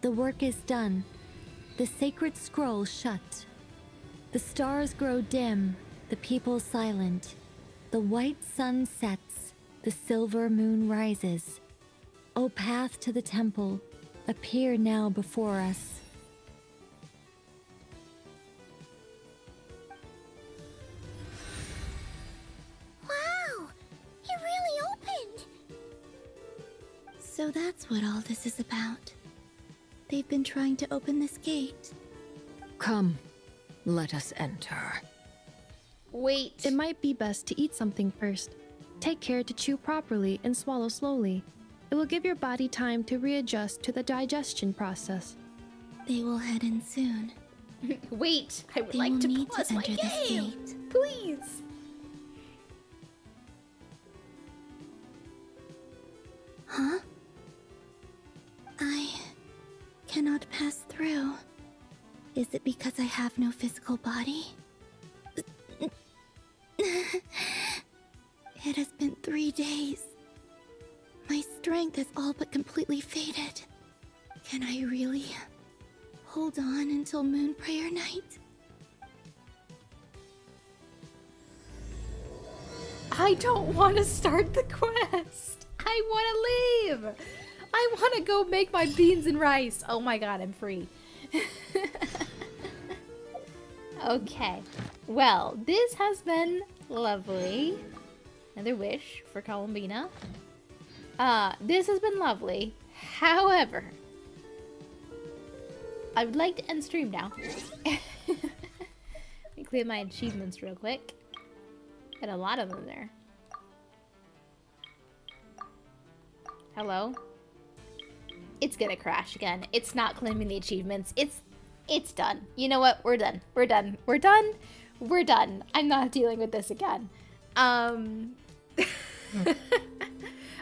The work is done. The sacred scroll shut. The stars grow dim, the people silent. The white sun sets, the silver moon rises. O path to the temple, appear now before us. Wow! It really opened! So that's what all this is about. They've been trying to open this gate. Come, let us enter. Wait. It might be best to eat something first. Take care to chew properly and swallow slowly. It will give your body time to readjust to the digestion process. They will head in soon. Wait, I would They like will to need pause to my enter this game. gate. Please. Huh? I cannot pass through. Is it because I have no physical body? It has been 3 days. My strength has all but completely faded. Can I really hold on until Moon Prayer Night? I don't want to start the quest. I want to leave. I want to go make my beans and rice. Oh my god, I'm free. Okay. Well, this has been lovely. Another wish for Columbina. This has been lovely. However, I would like to end stream now. Let me clear my achievements real quick. Got a lot of them there. Hello? It's gonna crash again. It's not claiming the achievements. It's done. You know what? We're done. We're done. We're done. We're done. I'm not dealing with this again.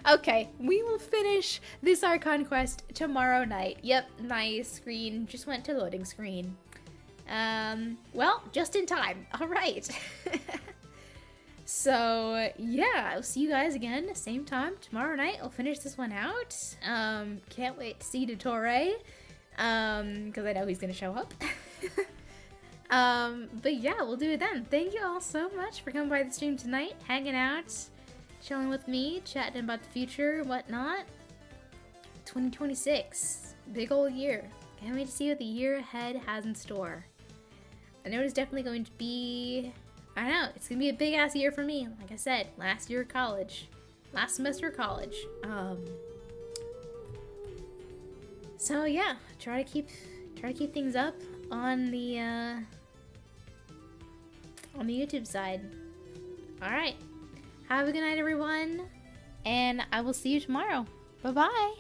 Okay, we will finish this Archon quest tomorrow night. Yep, my screen just went to loading screen. Well, just in time. All right. So, yeah, I'll see you guys again, same time tomorrow night. I'll finish this one out. Can't wait to see Dottore, because I know he's gonna show up. But yeah, we'll do it then. Thank you all so much for coming by the stream tonight, hanging out, chilling with me, chatting about the future and whatnot. 2026, big old year. Can't wait to see what the year ahead has in store. I know it's definitely going to be, I don't know, it's gonna be a big ass year for me. Like I said, last year of college, last semester of college. So yeah, try to keep things up on the YouTube side. All right, have a good night, everyone, and I will see you tomorrow. Bye bye.